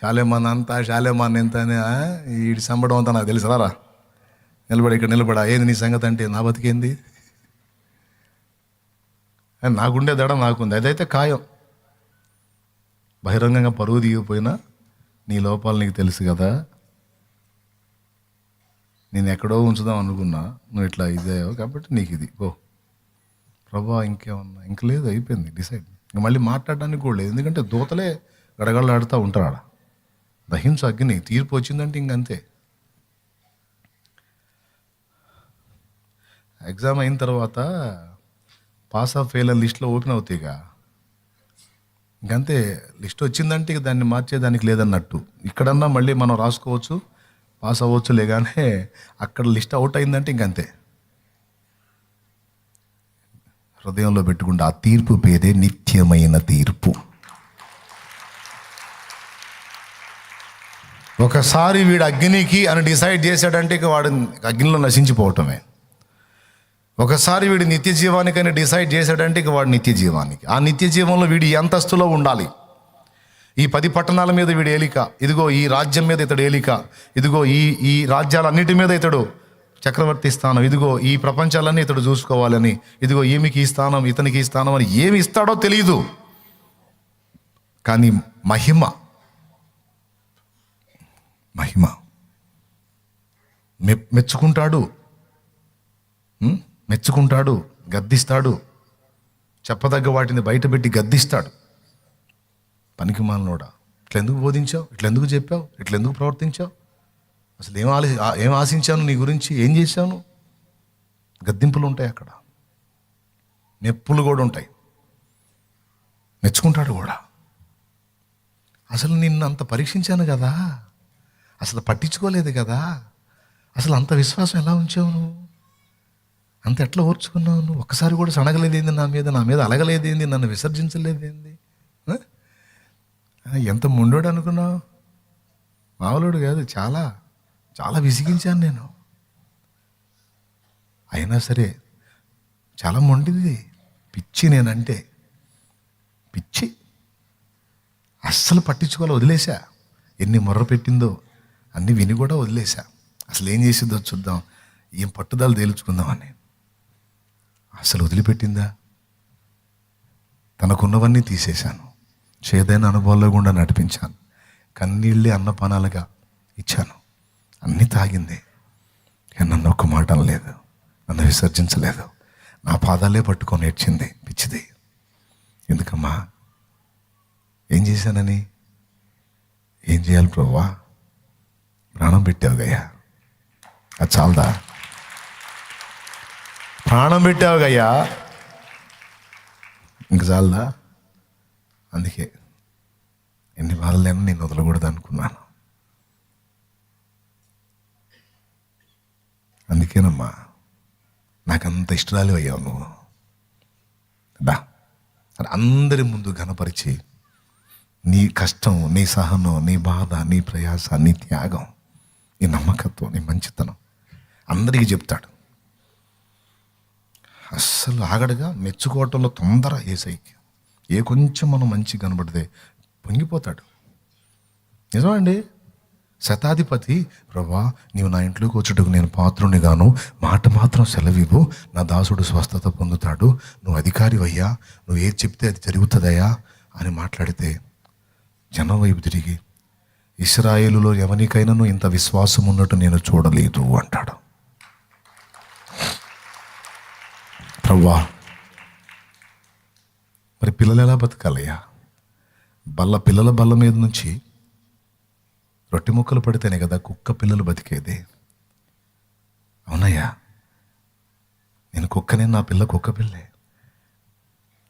A: శాలేమాన్ అంతా శాలేమాన్ ఎంత అని ఈ సంబడం అంతా నాకు తెలుసు. రా ఇక్కడ నిలబడా, ఏంది నీ సంగతి అంటే, నా బతికేంది, నాకుండే దడ నాకుంది. అదైతే ఖాయం. బహిరంగంగా పరువు దిగిపోయినా నీ లోపాలు నీకు తెలుసు కదా. నేను ఎక్కడో ఉంచుదాం అనుకున్నా, నువ్వు ఇట్లా ఇదేవో కాబట్టి నీకు ఇది ఓ ప్రభా, ఇంకేమన్నా ఇంక లేదు, అయిపోయింది డిసైడ్. ఇంక మళ్ళీ మాట్లాడడానికి కూడా లేదు. ఎందుకంటే దూతలే గడగడలాడుతూ ఉంటారు ఆడ. దహించు అగ్ని, తీర్పు వచ్చిందంటే ఇంకంతే. ఎగ్జామ్ అయిన తర్వాత పాస్ ఆఫ్ ఫెయిల్ అని లిస్ట్లో ఓపెన్ అవుతాయిగా, ఇంకంతే. లిస్ట్ వచ్చిందంటే ఇక దాన్ని మార్చేదానికి లేదన్నట్టు. ఇక్కడన్నా మళ్ళీ మనం రాసుకోవచ్చు, పాస్ అవ్వచ్చు లేగానే అక్కడ లిస్ట్ అవుట్ అయిందంటే ఇంకంతే. హృదయంలో పెట్టుకుంటే ఆ తీర్పు పేరే నిత్యమైన తీర్పు. ఒకసారి వీడు అగ్నికి అని డిసైడ్ చేశాడంటే ఇక వాడు అగ్నిలో నశించిపోవటమే. ఒకసారి వీడు నిత్య జీవానికి అని డిసైడ్ చేశాడంటే ఇక వాడు నిత్య జీవానికి. ఆ నిత్య జీవంలో వీడు ఈ అంతస్తులో ఉండాలి. ఈ 10 పట్టణాల మీద వీడు ఏలిక, ఇదిగో ఈ రాజ్యం మీద ఇతడు ఏలిక, ఇదిగో ఈ రాజ్యాలన్నిటి మీద ఇతడు చక్రవర్తి స్థానం, ఇదిగో ఈ ప్రపంచాలన్నీ ఇతడు చూసుకోవాలని, ఇదిగో ఈమెకి ఈ స్థానం, ఇతనికి ఈ స్థానం అని ఏమి ఇస్తాడో తెలియదు. కానీ మహిమ మెచ్చుకుంటాడు, గద్దిస్తాడు, చెప్పదగ్గ వాటిని బయటపెట్టి గద్దిస్తాడు. పనికి మాలినోడా, ఇట్లెందుకు బోధించావు, ఇట్లెందుకు చెప్పావు, ఇట్లెందుకు ప్రవర్తించావు, అసలు ఏం ఆశించాను నీ గురించి, ఏం చేశాను. గద్దింపులు ఉంటాయి అక్కడ, మెప్పులు కూడా ఉంటాయి, మెచ్చుకుంటాడు కూడా. అసలు నిన్ను అంత పరీక్షించాను కదా, అసలు పట్టించుకోలేదు కదా, అసలు అంత విశ్వాసం ఎలా ఉంచావు నువ్వు, అంత ఎట్లా ఓర్చుకున్నావు నువ్వు, ఒక్కసారి కూడా సనగలేదేంది నా మీద అలగలేదేంది, నన్ను విసర్జించలేదేంది, ఎంత మొండోడు అనుకున్నావు. మామూలుడు కాదు, చాలా చాలా విసిగించాను నేను. అయినా సరే చాలా మొండిది, పిచ్చి, నేనంటే పిచ్చి, అస్సలు పట్టించుకోవాలి, వదిలేశా. ఎన్ని మొర్ర పెట్టిందో అన్నీ విని కూడా వదిలేశా. అసలు ఏం చేసిందో చూద్దాం, ఏం పట్టుదల తేల్చుకుందామని. అసలు వదిలిపెట్టిందా? తనకున్నవన్నీ తీసేశాను, చేదైన అనుభవాల్లో గుండా నడిపించాను, కన్నీళ్ళే అన్నపానాలుగా ఇచ్చాను, అన్నీ తాగింది. నన్ను ఒక్క మాట అనలేదు, నన్ను విసర్జించలేదు, నా పాదాలే పట్టుకొని ఏడ్చింది. పిచ్చిది. ఎందుకమ్మా, ఏం చేశానని? ఏం చేయాలి ప్రభువా? ప్రాణం పెట్టావు గయ్యా, అది చాలదా? ప్రాణం పెట్టావు గయ్యా, ఇంక చాలదా? అందుకే ఎన్ని బాధలైనా నేను వదలకూడదు అనుకున్నాను. అందుకేనమ్మా నాకంత ఇష్టాలు అయ్యావు నువ్వు. దా అందరి ముందు ఘనపరిచి నీ కష్టం, నీ సహనం, నీ బాధ, నీ ప్రయాస, నీ త్యాగం, నీ నమ్మకత్వం, నీ మంచితనం అందరికీ చెప్తాడు. అస్సలు ఆగడుగా, మెచ్చుకోవటంలో తొందర. ఏసైకి ఏ కొంచెం మనం మంచి కనబడితే పొంగిపోతాడు. నిజమండి. శతాధిపతి, ప్రభా నీవు నా ఇంట్లోకి వచ్చేటకు నేను పాత్రుని గాను, మాట మాత్రం సెలవివ్వు, నా దాసుడు స్వస్థత పొందుతాడు, నువ్వు అధికారివయ్యా, నువ్వు ఏది చెప్తే అది జరుగుతుందయ్యా అని మాట్లాడితే జనం వైపు తిరిగి, ఇశ్రాయేలులో ఎవరికైనా ఇంత విశ్వాసం ఉన్నట్టు నేను చూడలేదు అంటాడు. ప్రవ్వా, మరి పిల్లలు ఎలా బతకాలయ్యా? పిల్లల బల్ల మీద నుంచి రొట్టె ముక్కలు పడితేనే కదా కుక్క పిల్లలు బతికేది. అవునయ్యా, నేను కుక్కనే, నా పిల్ల కుక్క పిల్లే.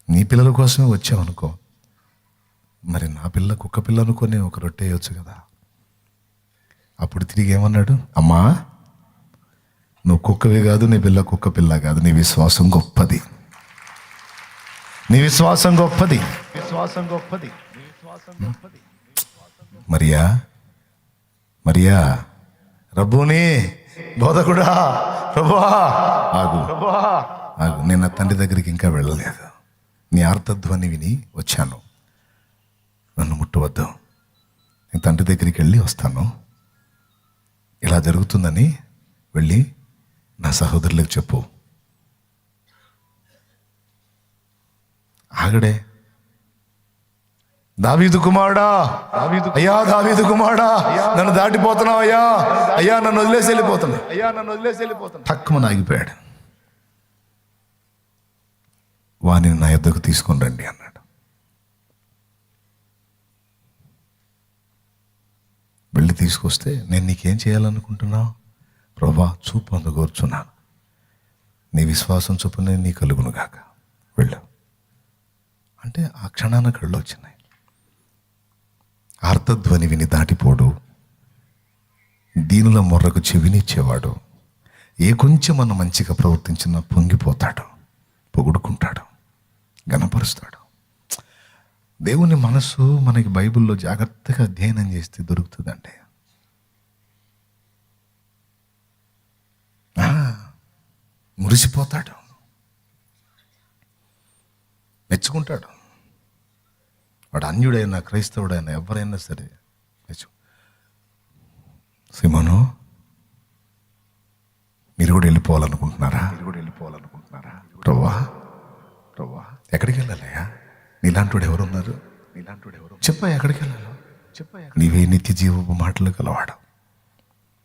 A: నీ పిల్లల కోసమే వచ్చావనుకో, మరి నా పిల్ల కుక్క పిల్ల అనుకొని ఒక రొట్టె వేయొచ్చు కదా. అప్పుడు తిరిగి ఏమన్నాడు? అమ్మా, నువ్వు కుక్కవే కాదు, నీ పిల్ల కుక్క పిల్ల కాదు, నీ విశ్వాసం గొప్పది, నీ విశ్వాసం గొప్పది, విశ్వాసం గొప్పది. మరియా రబ్బూని, బోధకుడా, ప్రభువా, ఆగు, నేను నా తండ్రి దగ్గరికి ఇంకా వెళ్ళలేదు. నీ ఆర్తధ్వని విని వచ్చాను, నన్ను ముట్టవద్దు, నేను తండ్రి దగ్గరికి వెళ్ళి వస్తాను. ఇలా జరుగుతుందని వెళ్ళి నా సహోదరులకు చెప్పు. ఆగడే, దావీదు కుమారుడా, అయ్యా దావీదు కుమారుడా, నన్ను దాటిపోతున్నావు అయ్యా, అయ్యా నన్ను వదిలేసి వెళ్ళిపోతున్నా. తక్కువ ఆగిపోయాడు. వాణిని నా యొద్దకు తీసుకొని రండి అన్నాడు. వెళ్ళి తీసుకొస్తే, నేను నీకేం చేయాలనుకుంటున్నావు? ప్రభా, చూపు అందుకూర్చున్నాను, నీ విశ్వాసం చొప్పున నీ కలుగును గాక, వెళ్ళు అంటే ఆ క్షణాన కళ్ళు వచ్చినాయి. ఆర్తధ్వని విని దాటిపోడు, దీనుల మొర్రకు చెవినిచ్చేవాడు. ఏ కొంచెం మనం మంచిగా ప్రవర్తించినా పొంగిపోతాడు, పొగుడుకుంటాడు, గణపరుస్తాడు. దేవుని మనసు మనకి బైబిల్లో జాగ్రత్తగా అధ్యయనం చేస్తే దొరుకుతుందండి. మురిసిపోతాడు, మెచ్చుకుంటాడు. వాడు అన్యుడైనా క్రైస్తవుడైనా ఎవరైనా సరే సిమోను, మీరు కూడా వెళ్ళిపోవాలనుకుంటున్నారా? ప్రభువా, ఎక్కడికి వెళ్ళాలయ్యా? నీలాంటి ఎవరున్నారు? చెప్పయ్యా, ఎక్కడికి వెళ్ళాలో చెప్పయ్యా. నీవే నిత్య జీవపు మాటలు గలవాడు,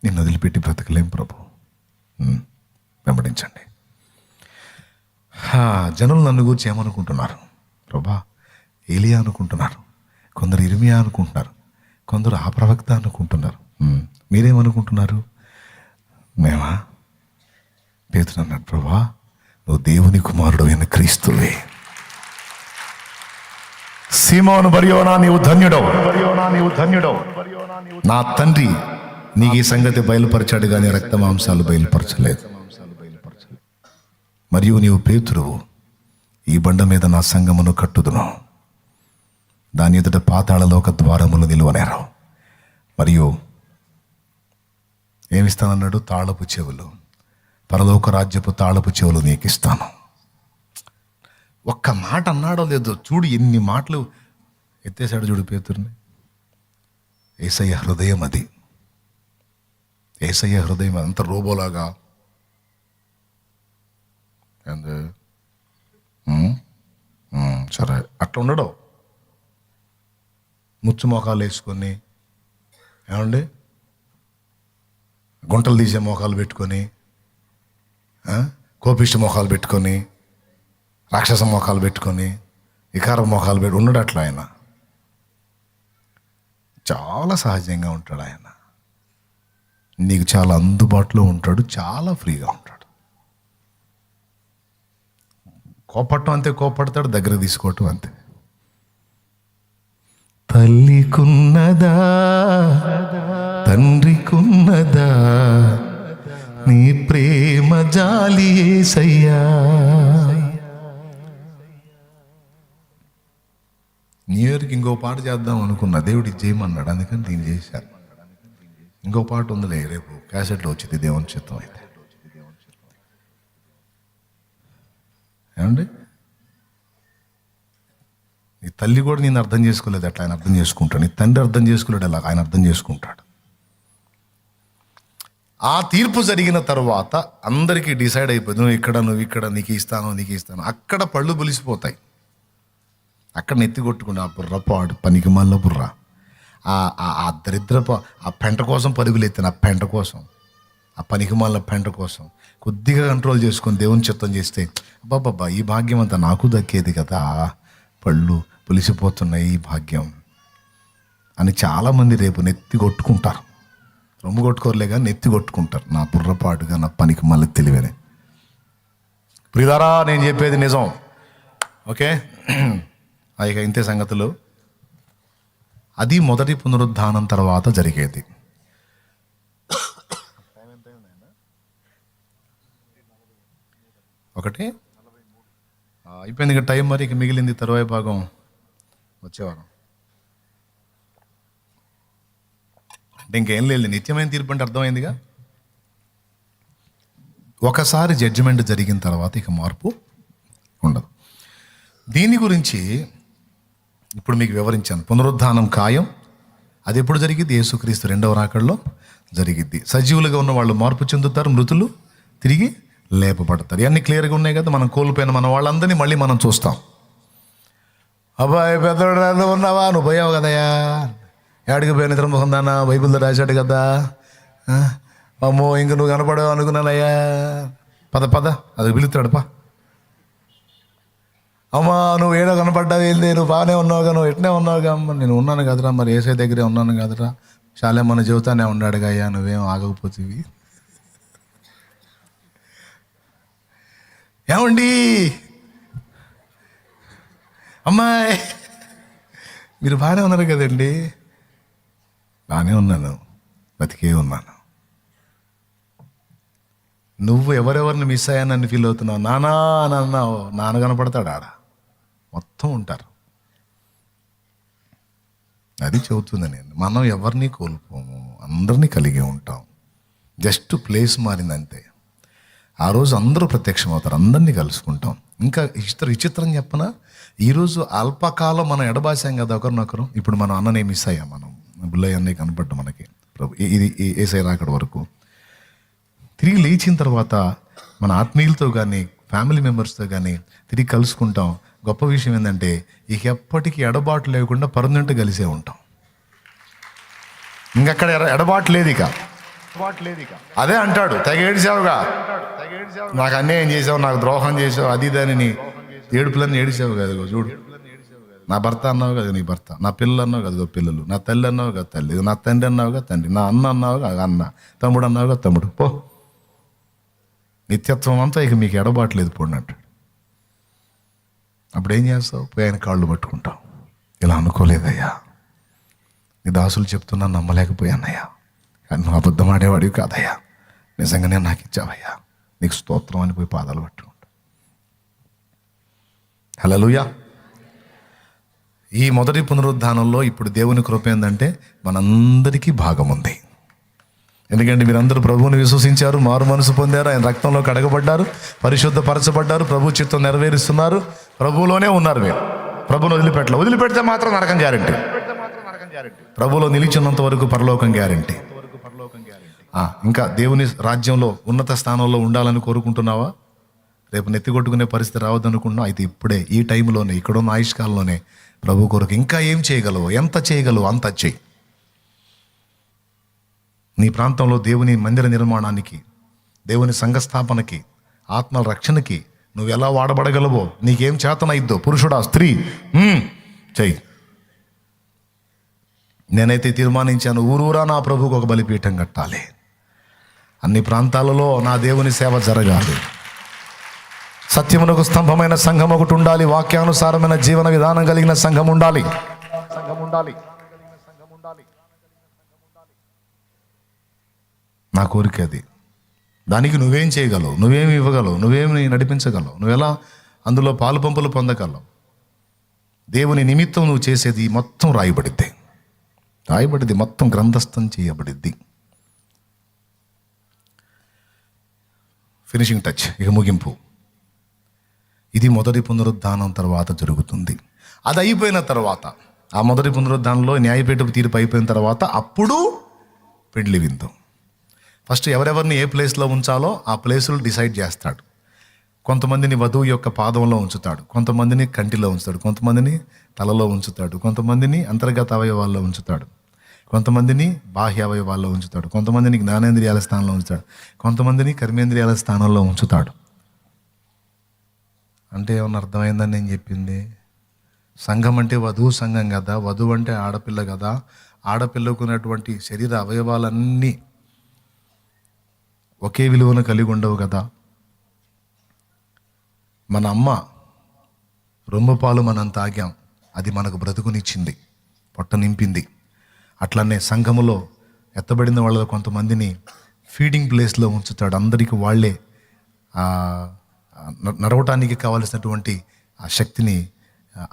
A: నిన్ను వదిలిపెట్టి బ్రతకలేం ప్రభు. వెంబడించండి. జనులు నన్ను గురించి ఏమనుకుంటున్నారు? ప్రభా, ఏలియా అనుకుంటున్నారు, కొందరు ఇర్మియా అనుకుంటున్నారు, కొందరు ఆ ప్రవక్త అనుకుంటున్నారు. మీరేమనుకుంటున్నారు? మేమా? పేతురు అన్నాడు, ప్రభా, నువ్వు దేవుని కుమారుడు అయిన క్రీస్తువే. సీమోను బర్యోనా, నీవు ధన్యుడవు. నా తండ్రి నీకు ఈ సంగతి బయలుపరిచాడు కానీ రక్త మాంసాలు బయలుపరచలేదు. మరియు నీవు పేతురువు, ఈ బండ మీద నా సంఘమును కట్టుదును, దాని ఎదుట పాతాళలోక ద్వారములు నిలువనేరావు. మరియు ఏమిస్తానన్నాడు? తాళపు చెవులు, పరలోక రాజ్యపు తాళపు చెవులు నీకు ఇస్తాను. ఒక్క మాట అన్నాడో లేదో చూడు, ఎన్ని మాటలు ఎత్తేసాడు చూడు పేతురుని. యేసయ్య హృదయం అది, యేసయ్య హృదయం అంత రోబోలాగా. సరే, అట్లా ఉండడు. ముచ్చు మోకాలు వేసుకొని, ఏమండి, గుంటలు తీసే మోకాలు పెట్టుకొని, కోపిష్టి మోకాలు పెట్టుకొని, రాక్షస మోకాలు పెట్టుకొని, వికార మోకాలు పెట్టి ఉండడు. అట్లా ఆయన చాలా సహజంగా ఉంటాడు. ఆయన నీకు చాలా అందుబాటులో ఉంటాడు, చాలా ఫ్రీగా ఉంటాడు. కోపట్టం అంతే కోపడతాడు, దగ్గర తీసుకోవటం అంతే. తల్లికున్నదా తండ్రికున్నదా నీ ప్రేమ జాలి యేసయ్యా. న్యూ ఇయర్కి ఇంకో పాట చేద్దాం అనుకున్నా, దేవుడు ఇది చేయమన్నాడు, అందుకని దీన్ని చేశాను. ఇంకో పాట ఉందిలే, రేపు క్యాసెట్లో వచ్చింది, దేవుని చిత్తం అయితే. ఏమండి, నీ తల్లి కూడా నేను అర్థం చేసుకోలేదు, అట్లా ఆయన అర్థం చేసుకుంటాడు. నీ తండ్రి అర్థం చేసుకోలేడు, అలా ఆయన అర్థం చేసుకుంటాడు. ఆ తీర్పు జరిగిన తర్వాత అందరికీ డిసైడ్ అయిపోయింది, నువ్వు ఇక్కడ నీకు ఇస్తాను. అక్కడ పళ్ళు బులిసిపోతాయి, అక్కడ నెత్తి కొట్టుకుంటా ఆ బుర్రపాడు పనికి మళ్ళీ బుర్ర, ఆ దరిద్రపు ఆ పెంట కోసం పరుగులు ఎత్తిన, ఆ పెంట కోసం ఆ పనికిమాలిన పెంట కోసం కొద్దిగా కంట్రోల్ చేసుకొని దేవుని చిత్తం చేస్తే అబ్బాబ్బా ఈ భాగ్యం అంతా నాకు దక్కేది కదా, పళ్ళు పులిసిపోతున్నాయి ఈ భాగ్యం అని చాలామంది రేపు నెత్తి కొట్టుకుంటారు. రొమ్ము కొట్టుకోరలే కానీ నెత్తి కొట్టుకుంటారు. నా బుర్రపాటుగా నా పనికి మళ్ళీ తెలివని. ప్రియులారా, నేను చెప్పేది నిజం. ఓకే, ఇక ఇంతే సంగతులు. అది మొదటి పునరుద్ధానం తర్వాత జరిగేది. ఒకటి అయిపోయింది ఇక టైం. మరి ఇక మిగిలింది తరువాయి భాగం వచ్చేవారం. అంటే ఇంకేం లేదు, నిత్యమైన తీర్పు అంటే అర్థమైందిగా. ఒకసారి జడ్జిమెంట్ జరిగిన తర్వాత ఇక మార్పు ఉండదు. దీని గురించి ఇప్పుడు మీకు వివరించాను. పునరుద్ధానం ఖాయం. అది ఎప్పుడు జరిగింది? యేసుక్రీస్తు రెండవ రాకడలో జరిగిద్ది. సజీవులుగా ఉన్న వాళ్ళు మార్పు చెందుతారు, మృతులు తిరిగి లేపబడతారు. ఇవన్నీ క్లియర్గా ఉన్నాయి కదా. మనం కోల్పోయిన మన వాళ్ళందరినీ మళ్ళీ మనం చూస్తాం. అబ్బాయి పెద్దవాడు ఉన్నావా, నువ్వు పోయావు కదయా, ఏడికి పోయిన ఇతరముఖం దానా బైబిల్లో రాశాడు కదా, అమ్మో ఇంక నువ్వు కనపడావు అనుకున్నానయ్యా, పద పద అది పిలుస్తాడు పా. అమ్మా నువ్వు ఏడో కనపడ్డావు, ఏంది నువ్వు బాగానే ఉన్నావుగా, నువ్వు ఎట్నే ఉన్నావుగా. అమ్మ నేను ఉన్నాను కదరా, మరి ఏసై దగ్గరే ఉన్నాను కదరా, చాలా మన జీవితాన్ని ఉన్నాడుగా అయ్యా, నువ్వేం ఆగకపోతేవి. ఏమండి అమ్మాయి మీరు బాగానే ఉన్నారు కదండి. బాగానే ఉన్నాను, బతికే ఉన్నాను. నువ్వు ఎవరెవరిని మిస్ అయ్యానని ఫీల్ అవుతున్నావు. నానా అని అన్నావు, నాన్న కనపడతాడు ఆడ, మొత్తం ఉంటారు. అది చెబుతుంది నేను. మనం ఎవరిని కోల్పోము, అందరినీ కలిగి ఉంటాం. జస్ట్ ప్లేస్ మారిందంతే. ఆ రోజు అందరూ ప్రత్యక్షం అవుతారు, అందరినీ కలుసుకుంటాం. ఇంకా విచిత్రం చెప్పనా, ఈరోజు అల్పకాలం మనం ఎడబాసాం కదా ఒకరినొకరు. ఇప్పుడు మనం అన్ననే మిస్ అయ్యాం, మనం బుల్లయ్య అన్నయ్య కనపడ్డా మనకి ఇది ఏసై రాకడ వరకు. తిరిగి లేచిన తర్వాత మన ఆత్మీయులతో కానీ ఫ్యామిలీ మెంబర్స్తో కానీ తిరిగి కలుసుకుంటాం. గొప్ప విషయం ఏంటంటే ఇక ఎప్పటికీ ఎడబాటు లేకుండా పర్మనెంట్ కలిసే ఉంటాం. ఇంకక్కడ ఎడబాటు లేదు ఇక. అదే అంటాడు, తెగ ఏడిసావుగా, నాకు అన్యాయం చేసావు, నాకు ద్రోహం చేసావు, అది దానిని ఏడుపులన్నీ ఏడిసావు కదా, చూడు. నా భర్త అన్నావు కదా నీ భర్త, నా పిల్లలు అన్నావు కదా పిల్లలు, నా తల్లి అన్నావు కదా తల్లి, నా తండ్రి అన్నావుగా తండ్రి, నా అన్న అన్నావుగా అన్న, తమ్ముడు అన్నావుగా తమ్ముడు. పో, నిత్యత్వం అంతా ఇక మీకు ఎడబాట్లేదు పోండి అంటాడు. అప్పుడు ఏం చేస్తావు? పోయి ఆయన కాళ్ళు పట్టుకుంటావు. ఇలా అనుకోలేదయ్యా, నీ దాసులు చెప్తున్నా నమ్మలేకపోయానయ్యా, కానీ నువ్వు అబద్ధం ఆడేవాడివి కాదయ్యా, నిజంగానే నాకు ఇచ్చావయ్యా, నీకు స్తోత్రం అని పోయి పాదాలు పట్టుకుంటా. హల్లెలూయా. ఈ మొదటి పునరుద్ధానంలో ఇప్పుడు దేవుని కృప ఏంటంటే మనందరికీ భాగం ఉంది. ఎందుకంటే మీరందరూ ప్రభువుని విశ్వసించారు, మారు మనసు పొందారు, ఆయన రక్తంలో కడగబడ్డారు, పరిశుద్ధపరచబడ్డారు, ప్రభు చిత్తం నెరవేరుస్తున్నారు, ప్రభువులోనే ఉన్నారు. మీరు ప్రభువును వదిలిపెడితే మాత్రం నరకం గ్యారెంటీ. ప్రభువులో నిలిచినంత వరకు పరలోకం గ్యారెంటీ. ఇంకా దేవుని రాజ్యంలో ఉన్నత స్థానంలో ఉండాలని కోరుకుంటున్నావా? రేపు నెత్తి కొట్టుకునే పరిస్థితి రావద్దనుకుంటున్నావు? అయితే ఇప్పుడే ఈ టైంలోనే, ఇక్కడున్న ఆయుష్కాలంలోనే ప్రభు కొరకు ఇంకా ఏం చేయగలవు, ఎంత చేయగలవు అంత చెయ్యి. నీ ప్రాంతంలో దేవుని మందిర నిర్మాణానికి, దేవుని సంఘస్థాపనకి, ఆత్మల రక్షణకి నువ్వు ఎలా వాడబడగలవో, నీకేం చేతనైద్దో, పురుషుడా స్త్రీ చెయ్యి. నేనైతే తీర్మానించాను, ఊరూరా నా ప్రభువుకు ఒక బలిపీఠం కట్టాలి, అన్ని ప్రాంతాలలో నా దేవుని సేవ జరగాలి, సత్యమునకు స్తంభమైన సంఘం ఒకటి ఉండాలి, వాక్యానుసారమైన జీవన విధానం కలిగిన సంఘం ఉండాలి. నా కోరిక అది. దానికి నువ్వేం చేయగలవు, నువ్వేమి ఇవ్వగలవు, నువ్వేమి నడిపించగలవు, నువ్వెలా అందులో పాలు పంపులు పొందగలవు? దేవుని నిమిత్తం నువ్వు చేసేది మొత్తం రాయబడిద్ది, మొత్తం గ్రంథస్థం చేయబడిద్ది. ఫినిషింగ్ టచ్, ఇక ముగింపు. ఇది మొదటి పునరుద్ధానం తర్వాత జరుగుతుంది. అది అయిపోయిన తర్వాత, ఆ మొదటి పునరుద్ధానంలో న్యాయపీఠపు తీర్పు అయిపోయిన తర్వాత అప్పుడు పెండ్లి విందు. ఫస్ట్ ఎవరెవరిని ఏ ప్లేస్లో ఉంచాలో ఆ ప్లేసులు డిసైడ్ చేస్తాడు. కొంతమందిని వధువు యొక్క పాదంలో ఉంచుతాడు, కొంతమందిని కంటిలో ఉంచుతాడు, కొంతమందిని తలలో ఉంచుతాడు, కొంతమందిని అంతర్గత అవయవాల్లో ఉంచుతాడు, కొంతమందిని బాహ్య అవయవాల్లో ఉంచుతాడు, కొంతమందిని జ్ఞానేంద్రియాల స్థానంలో ఉంచుతాడు, కొంతమందిని కర్మేంద్రియాల స్థానంలో ఉంచుతాడు. అంటే ఏమన్నా అర్థమైందని నేను చెప్పింది? సంఘం అంటే వధువు సంఘం కదా, వధువు అంటే ఆడపిల్ల కదా, ఆడపిల్లకు ఉన్నటువంటి శరీర అవయవాలన్నీ ఒకే విలువను కలిగి ఉండవు కదా. మన అమ్మ రొమ్ము పాలు మనం తాగాం, అది మనకు బ్రతుకునిచ్చింది, పొట్ట నింపింది. అట్లనే సంఘములో ఎత్తబడిన వాళ్ళలో కొంతమందిని ఫీడింగ్ ప్లేస్లో ఉంచుతాడు. అందరికీ వాళ్ళే నడవటానికి కావలసినటువంటి ఆ శక్తిని,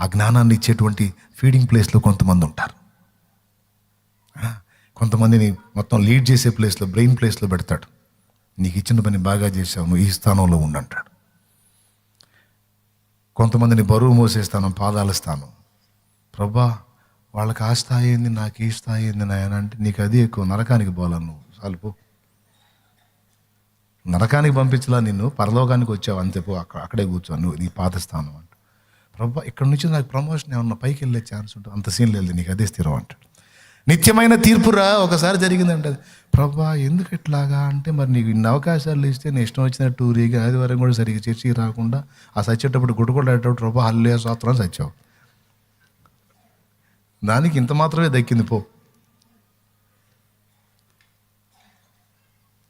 A: ఆ జ్ఞానాన్ని ఇచ్చేటువంటి ఫీడింగ్ ప్లేస్లో కొంతమంది ఉంటారు. కొంతమందిని మొత్తం లీడ్ చేసే ప్లేస్లో, బ్రెయిన్ ప్లేస్లో పెడతాడు. నీకు ఇచ్చిన పని బాగా చేసావు, నువ్వు ఈ స్థానంలో ఉండంటాడు. కొంతమందిని బరువు మోసే స్థానం, పాదాల స్థానం. ప్రభా, వాళ్ళకి ఆ స్థాయి ఏంది, నాకు ఈ స్థాయి ఏంది నాయన అంటే, నీకు అది ఎక్కువ, నరకానికి పోవాలను నువ్వు, చాలుపో. నరకానికి పంపించలా నిన్ను, పరలోకానికి వచ్చావు అంతే, పో అక్కడే కూర్చో, నువ్వు నీ పాత స్థానం అంట. ప్రభా, ఇక్కడ నుంచి నాకు ప్రమోషన్ ఏమన్నా పైకి వెళ్ళే ఛాన్స్ ఉంటుంది, అంత సీన్ లేదు, నీకు అదే స్థిరం అంటాడు. నిత్యమైన తీర్పురా ఒకసారి జరిగిందంటే, ప్రభా ఎందుకు ఇట్లాగా అంటే, మరి నీకు ఇన్ని అవకాశాలు ఇస్తే నేను ఇష్టం వచ్చినట్టు ఊరిగా ఆదివారం కూడా సరిగ్గా చర్చికి రాకుండా ఆ సచ్చేటప్పుడు గుడ్డుకొడ్డేటప్పుడు ప్రభా హల్లెలూయా స్తోత్రం సచ్చావు, దానికి ఇంత మాత్రమే దక్కింది పో.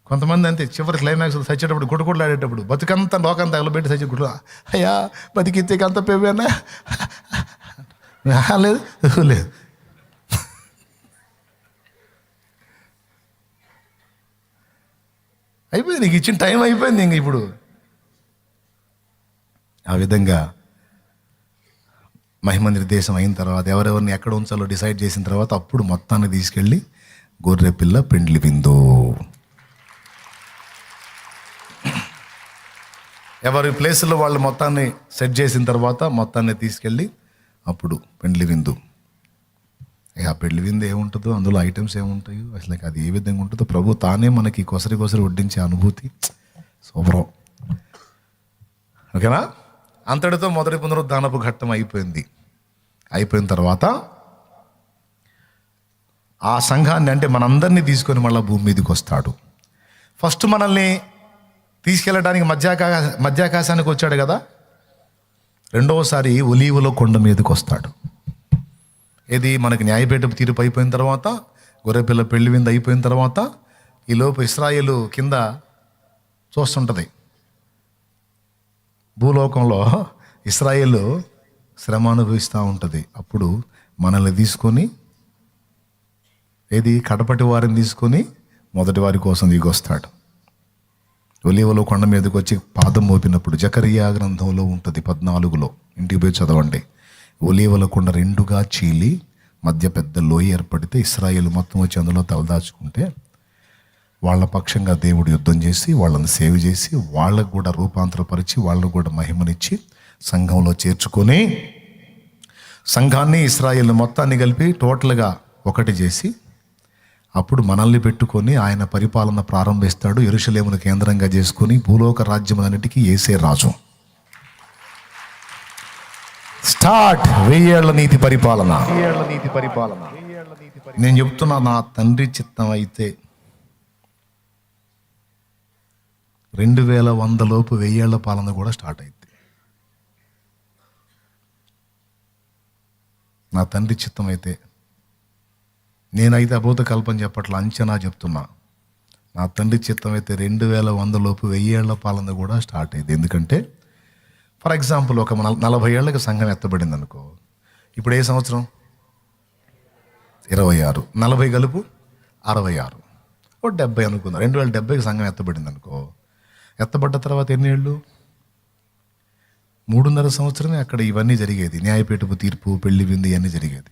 A: కొంతమంది అంతే, చివరి క్లైమాక్స్ సచ్చేటప్పుడు గుడ్డుకొడ్లాడేటప్పుడు బతుకంతా లోకం తగలబెట్టి సచ్చి గుడ్డు, అయ్యా బతికిచ్చేకి అంత పెవ్వేనా లేదు లేదు. అయిపోయింది, నీకు ఇచ్చిన టైం అయిపోయింది ఇంక ఇప్పుడు. ఆ విధంగా మహిమ నిర్దేశం అయిన తర్వాత, ఎవరెవరిని ఎక్కడ ఉంచాలో డిసైడ్ చేసిన తర్వాత, అప్పుడు మొత్తాన్ని తీసుకెళ్ళి గొర్రె పిల్ల పెండ్లి విందు. ఎవరి ప్లేసులో వాళ్ళు మొత్తాన్ని సెట్ చేసిన తర్వాత మొత్తాన్ని తీసుకెళ్ళి అప్పుడు పెండ్లి విందు. ఆ పెళ్లి విందు ఏముంటుందో, అందులో ఐటమ్స్ ఏముంటాయో, అసలు అది ఏ విధంగా ఉంటుందో, ప్రభు తానే మనకి కొసరి వడ్డించే అనుభూతి సూపరం. ఓకేనా? అంతటితో మొదటి పునరుద్ధానపు ఘట్టం అయిపోయింది. అయిపోయిన తర్వాత ఆ సంఘాన్ని, అంటే మనందరినీ తీసుకొని మళ్ళీ భూమి మీదకి వస్తాడు. ఫస్ట్ మనల్ని తీసుకెళ్ళడానికి మధ్యాకాశానికి వచ్చాడు కదా, రెండవసారి ఒలీవలో కొండ మీదకి వస్తాడు. ఇది మనకి న్యాయపీఠపు తీర్పు అయిపోయిన తర్వాత, గొర్రెపిల్ల పెళ్లి విందు అయిపోయిన తర్వాత, ఈలోపు ఇశ్రాయేలు కింద చూస్తుంటుంది. భూలోకంలో ఇశ్రాయేలు శ్రమ అనుభవిస్తూ ఉంటుంది. అప్పుడు మనల్ని తీసుకొని, కడపటి వారిని తీసుకొని మొదటి వారి కోసం దిగొస్తాడు. ఒలీవలో కొండ మీదకి వచ్చి పాదం మోపినప్పుడు, జకరియా గ్రంథంలో ఉంటుంది 14లో, ఇంటికి పోయి చదవండి. ఒలీవల కొండ రెండుగా చీలి మధ్య పెద్ద లోయ ఏర్పడితే ఇశ్రాయేలు మొత్తం వచ్చి అందులో తలదాచుకుంటే, వాళ్ళ పక్షంగా దేవుడు యుద్ధం చేసి వాళ్ళని సేవ్ చేసి వాళ్ళకు కూడా రూపాంతరపరిచి వాళ్ళకు కూడా మహిమనిచ్చి సంఘంలో చేర్చుకొని, సంఘాన్ని ఇశ్రాయేలు మొత్తాన్ని కలిపి టోటల్గా ఒకటి చేసి అప్పుడు మనల్ని పెట్టుకొని ఆయన పరిపాలన ప్రారంభిస్తాడు. యెరూషలేమును కేంద్రంగా చేసుకొని భూలోక రాజ్యములన్నిటికీ యేసే రాజు. స్టార్ట్ 1000 ఏళ్ల నీతి పరిపాలన. నేను చెప్తున్నా, నా తండ్రి చిత్తం అయితే 2100 లోపు 1000 ఏళ్ల పాలన కూడా స్టార్ట్ అయింది. నా తండ్రి చిత్తం అయితే, నేనైతే అబోధ కల్పన చెప్పట్లా, అంచనా చెప్తున్నా. నా తండ్రి చిత్తం అయితే 2100 లోపు 1000 ఏళ్ల పాలన కూడా స్టార్ట్ అయింది. ఎందుకంటే ఫర్ ఎగ్జాంపుల్, ఒక 40 ఏళ్ళకి సంఘం ఎత్తబడింది అనుకో, ఇప్పుడు ఏ సంవత్సరం? 26, 40 కలుపు 66, 70 అనుకుందాం. 2070కి సంఘం ఎత్తబడింది అనుకో. ఎత్తబడ్డ తర్వాత ఎన్ని ఏళ్ళు? 3.5 సంవత్సరమే అక్కడ ఇవన్నీ జరిగేది. న్యాయపీఠపు తీర్పు, పెళ్లి విందు ఇవన్నీ జరిగేది.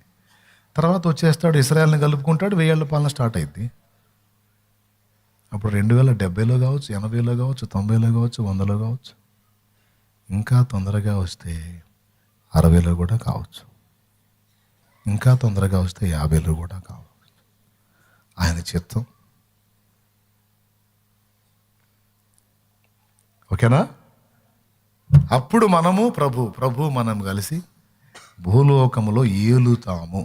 A: తర్వాత వచ్చేస్తాడు, ఇశ్రాయేల్ని కలుపుకుంటాడు, 1000 ఏళ్ల పాలన స్టార్ట్ అయింది. అప్పుడు 2070లో కావచ్చు, 80లో కావచ్చు, 90లో కావచ్చు, 100లో కావచ్చు, ఇంకా తొందరగా వస్తే 60లో కూడా కావచ్చు, ఇంకా తొందరగా వస్తే 50లో కూడా కావచ్చు. ఆయన చిత్తం. ఓకేనా? అప్పుడు మనము ప్రభు మనం కలిసి భూలోకములో ఏలుతాము.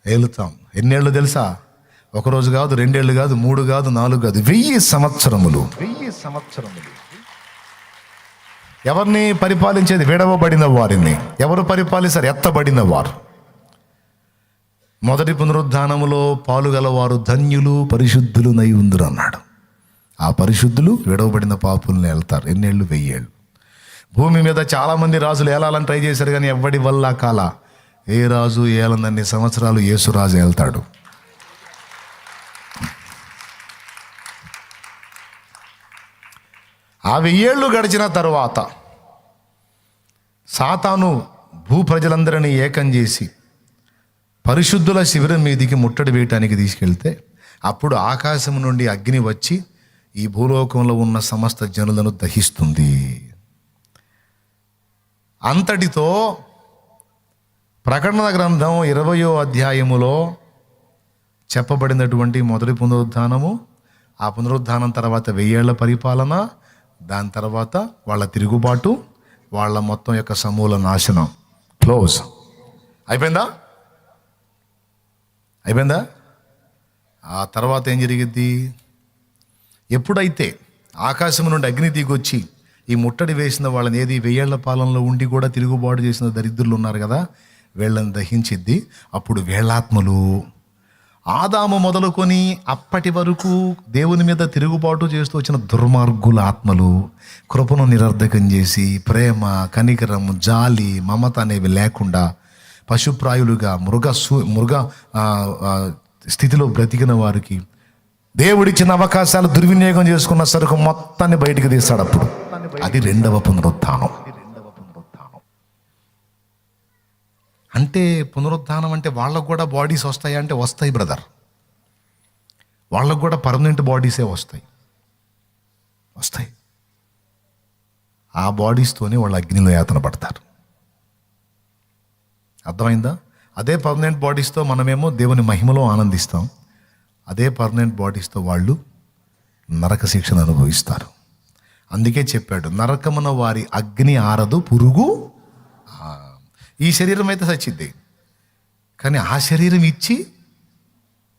A: ఏలుతాం. ఎన్నేళ్ళు తెలుసా? ఒకరోజు కాదు, 2 ఏళ్ళు కాదు, 3 కాదు, 4 కాదు, 1000 సంవత్సరములు. 1000 సంవత్సరములు. ఎవరిని పరిపాలించేది? విడవబడిన వారిని. ఎవరు పరిపాలిస్తారు? ఎత్తబడిన వారు. మొదటి పునరుద్ధానములో పాలుగలవారు ధన్యులు పరిశుద్ధులునై ఉందురు అన్నాడు. ఆ పరిశుద్ధులు విడవబడిన పాపుల్ని వెళ్తారు. ఎన్నేళ్ళు? 1000 ఏళ్ళు. భూమి మీద చాలామంది రాజులు ఏలాలని ట్రై చేశారు, కానీ ఎవ్వడి వల్ల కాల. ఏ రాజు ఏలనన్ని సంవత్సరాలు యేసురాజు వెళ్తాడు. ఆ 1000 ఏళ్ళు గడిచిన తరువాత సాతాను భూ ప్రజలందరినీ ఏకం చేసి పరిశుద్ధుల శిబిరం మీదికి ముట్టడి వేయటానికి తీసుకెళ్తే, అప్పుడు ఆకాశం నుండి అగ్ని వచ్చి ఈ భూలోకంలో ఉన్న సమస్త జనులను దహిస్తుంది. అంతటితో ప్రకటన గ్రంథం 20వ అధ్యాయములో చెప్పబడినటువంటి మొదటి పునరుద్ధానము, ఆ పునరుద్ధానం తర్వాత 1000 ఏళ్ల పరిపాలన, దాని తర్వాత వాళ్ళ తిరుగుబాటు, వాళ్ళ మొత్తం యొక్క సమూల నాశనం. క్లోజ్. అయిపోయిందా? ఆ తర్వాత ఏం జరిగిద్ది? ఎప్పుడైతే ఆకాశం నుండి అగ్ని దిగొచ్చి ఈ ముట్టడి వేసిన వాళ్ళని, ఏది 1000 ఏళ్ల పాలనలో ఉండి కూడా తిరుగుబాటు చేసిన దరిద్రులు ఉన్నారు కదా, వీళ్ళని దహించిద్ది. అప్పుడు వీళ్ళాత్మలు ఆదాము మొదలుకొని అప్పటి వరకు దేవుని మీద తిరుగుబాటు చేస్తూ వచ్చిన దుర్మార్గుల ఆత్మలు, కృపను నిరర్ధకం చేసి ప్రేమ, కనికరం, జాలి, మమత అనేవి లేకుండా పశుప్రాయులుగా మృగ స్థితిలో బ్రతికిన వారికి దేవుడిచ్చిన అవకాశాలు దుర్వినియోగం చేసుకున్న సరుకు మొత్తాన్ని బయటికి తీస్తాడు. అప్పుడు అది 2వ పునరుత్థానం. అంటే పునరుత్థానం అంటే వాళ్ళకు కూడా బాడీస్ వస్తాయా అంటే వస్తాయి బ్రదర్. వాళ్ళకు కూడా పర్మనెంట్ బాడీసే వస్తాయి. ఆ బాడీస్తోనే వాళ్ళు అగ్నిలో యాతన పడతారు. అర్థమైందా? అదే పర్మనెంట్ బాడీస్తో మనమేమో దేవుని మహిమలో ఆనందిస్తాం. అదే పర్మనెంట్ బాడీస్తో వాళ్ళు నరక శిక్షను అనుభవిస్తారు. అందుకే చెప్పాడు, నరకమున వారి అగ్ని ఆరదు, పురుగు. ఈ శరీరం అయితే చచ్చిద్ది, కానీ ఆ శరీరం ఇచ్చి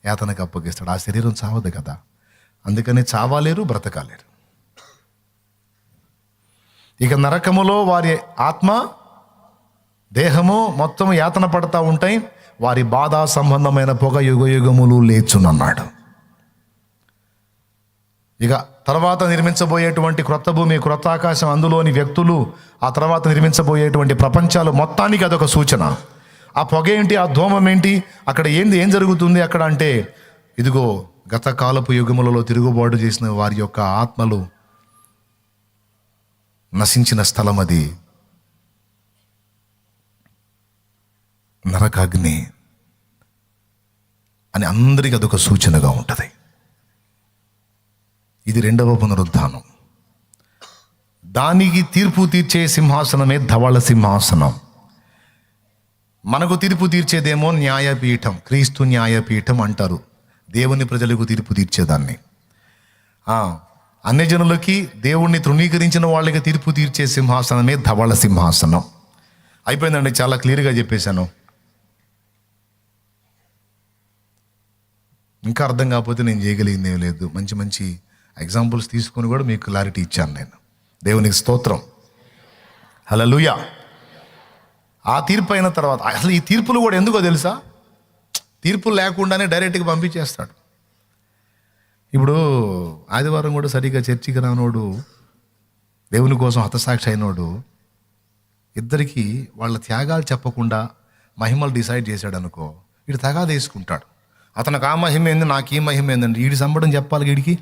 A: యాతనకు అప్పగిస్తాడు. ఆ శరీరం చావదు కదా, అందుకని చావాలేరు, బ్రతకాలేరు. ఇక నరకములో వారి ఆత్మ, దేహము మొత్తం యాతన పడతా ఉంటాయి. వారి బాధ సంబంధమైన పొగ యుగయుగములు లేచునన్నాడు. ఇక తర్వాత నిర్మించబోయేటువంటి క్రొత్త భూమి, క్రొత్త ఆకాశం, అందులోని వ్యక్తులు, ఆ తర్వాత నిర్మించబోయేటువంటి ప్రపంచాలు మొత్తానికి అదొక సూచన. ఆ పొగ ఏంటి? ఆ ధూమం ఏంటి? అక్కడ ఏం జరుగుతుంది అక్కడ అంటే, ఇదిగో గత కాలపు యుగములలో తిరుగుబాటు చేసిన వారి యొక్క ఆత్మలు నశించిన స్థలం అది. నరకాగ్ని అని అందరికీ అదొక సూచనగా ఉంటుంది. ఇది 2వ పునరుద్ధానం. దానికి తీర్పు తీర్చే సింహాసనమే ధవళ సింహాసనం. మనకు తీర్పు తీర్చేదేమో న్యాయపీఠం, క్రీస్తు న్యాయపీఠం అంటారు. దేవుని ప్రజలకు తీర్పు తీర్చేదాన్ని. అన్యజనులకి, దేవుణ్ణి తృణీకరించిన వాళ్ళకి తీర్పు తీర్చే సింహాసనమే ధవళ సింహాసనం. అయిపోయిందండి, చాలా క్లియర్గా చెప్పేశాను. ఇంకా అర్థం కాకపోతే నేను చేయగలిగింది ఏం లేదు. మంచి మంచి ఎగ్జాంపుల్స్ తీసుకొని కూడా మీకు క్లారిటీ ఇచ్చాను నేను. దేవునికి స్తోత్రం, హల్లెలూయా. ఆ తీర్పు అయిన తర్వాత, అసలు ఈ తీర్పులు కూడా ఎందుకో తెలుసా? తీర్పులు లేకుండానే డైరెక్ట్గా పంపించేస్తాడు. ఇప్పుడు ఆదివారం కూడా సరిగ్గా చర్చికి రానోడు, దేవుని కోసం హతసాక్షి అయినోడు, ఇద్దరికి వాళ్ళ త్యాగాలు చెప్పకుండా మహిమలు డిసైడ్ చేశాడు అనుకో, వీడు తగాద వేసుకుంటాడు. అతనికి ఆ మహిమ ఏంది, నాకు ఈ మహిమ ఏందండి, వీడి సంబడం చెప్పాలి, వీడికి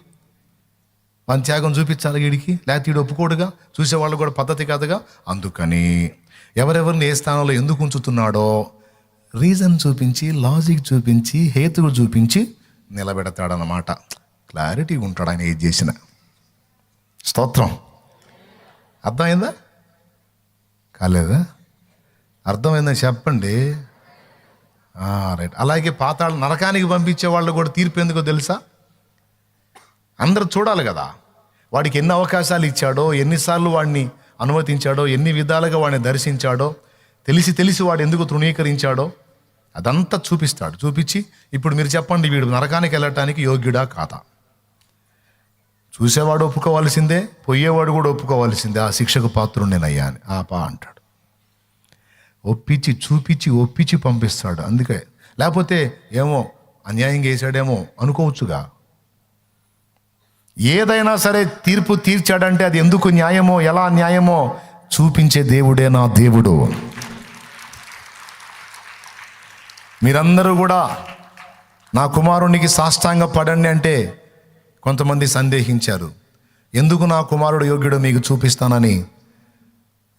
A: మన త్యాగం చూపించాలి వీడికి, లేకపోతే వీడు ఒప్పుకోడుగా, చూసేవాళ్ళు కూడా పద్ధతి కాదుగా. అందుకని ఎవరెవరిని ఏ స్థానంలో ఎందుకు ఉంచుతున్నాడో రీజన్ చూపించి, లాజిక్ చూపించి, హేతువు చూపించి నిలబెడతాడన్నమాట. క్లారిటీగా ఉంటాడు ఆయన ఏది చేసిన. స్తోత్రం. అర్థమైందా? కాలేదా? అర్థమైందని చెప్పండి. రైట్. అలాగే పాతాళ నరకానికి పంపించే వాళ్ళు కూడా తీర్పు ఎందుకో తెలుసా? అందరూ చూడాలి కదా, వాడికి ఎన్ని అవకాశాలు ఇచ్చాడో, ఎన్నిసార్లు వాడిని అనుమతించాడో, ఎన్ని విధాలుగా వాడిని దర్శించాడో, తెలిసి వాడు ఎందుకు తృణీకరించాడో అదంతా చూపిస్తాడు. చూపించి ఇప్పుడు మీరు చెప్పండి, వీడు నరకానికి వెళ్ళటానికి యోగ్యుడా కాదా? చూసేవాడు ఒప్పుకోవాల్సిందే, పోయేవాడు కూడా ఒప్పుకోవాల్సిందే. ఆ శిక్షకు పాత్రుడినేనయ్యా అని ఆపా అంటాడు. ఒప్పించి చూపించి ఒప్పించి పంపిస్తాడు. అందుకే లేకపోతే ఏమో అన్యాయంగా వేసాడేమో అనుకోవచ్చుగా. ఏదైనా సరే తీర్పు తీర్చాడంటే అది ఎందుకు న్యాయమో, ఎలా న్యాయమో చూపించే దేవుడే నా దేవుడు. మీరందరూ కూడా నా కుమారునికి సాష్టాంగ పడండి అంటే కొంతమంది సందేహించారు. ఎందుకు నా కుమారుడు యోగ్యుడో మీకు చూపిస్తానని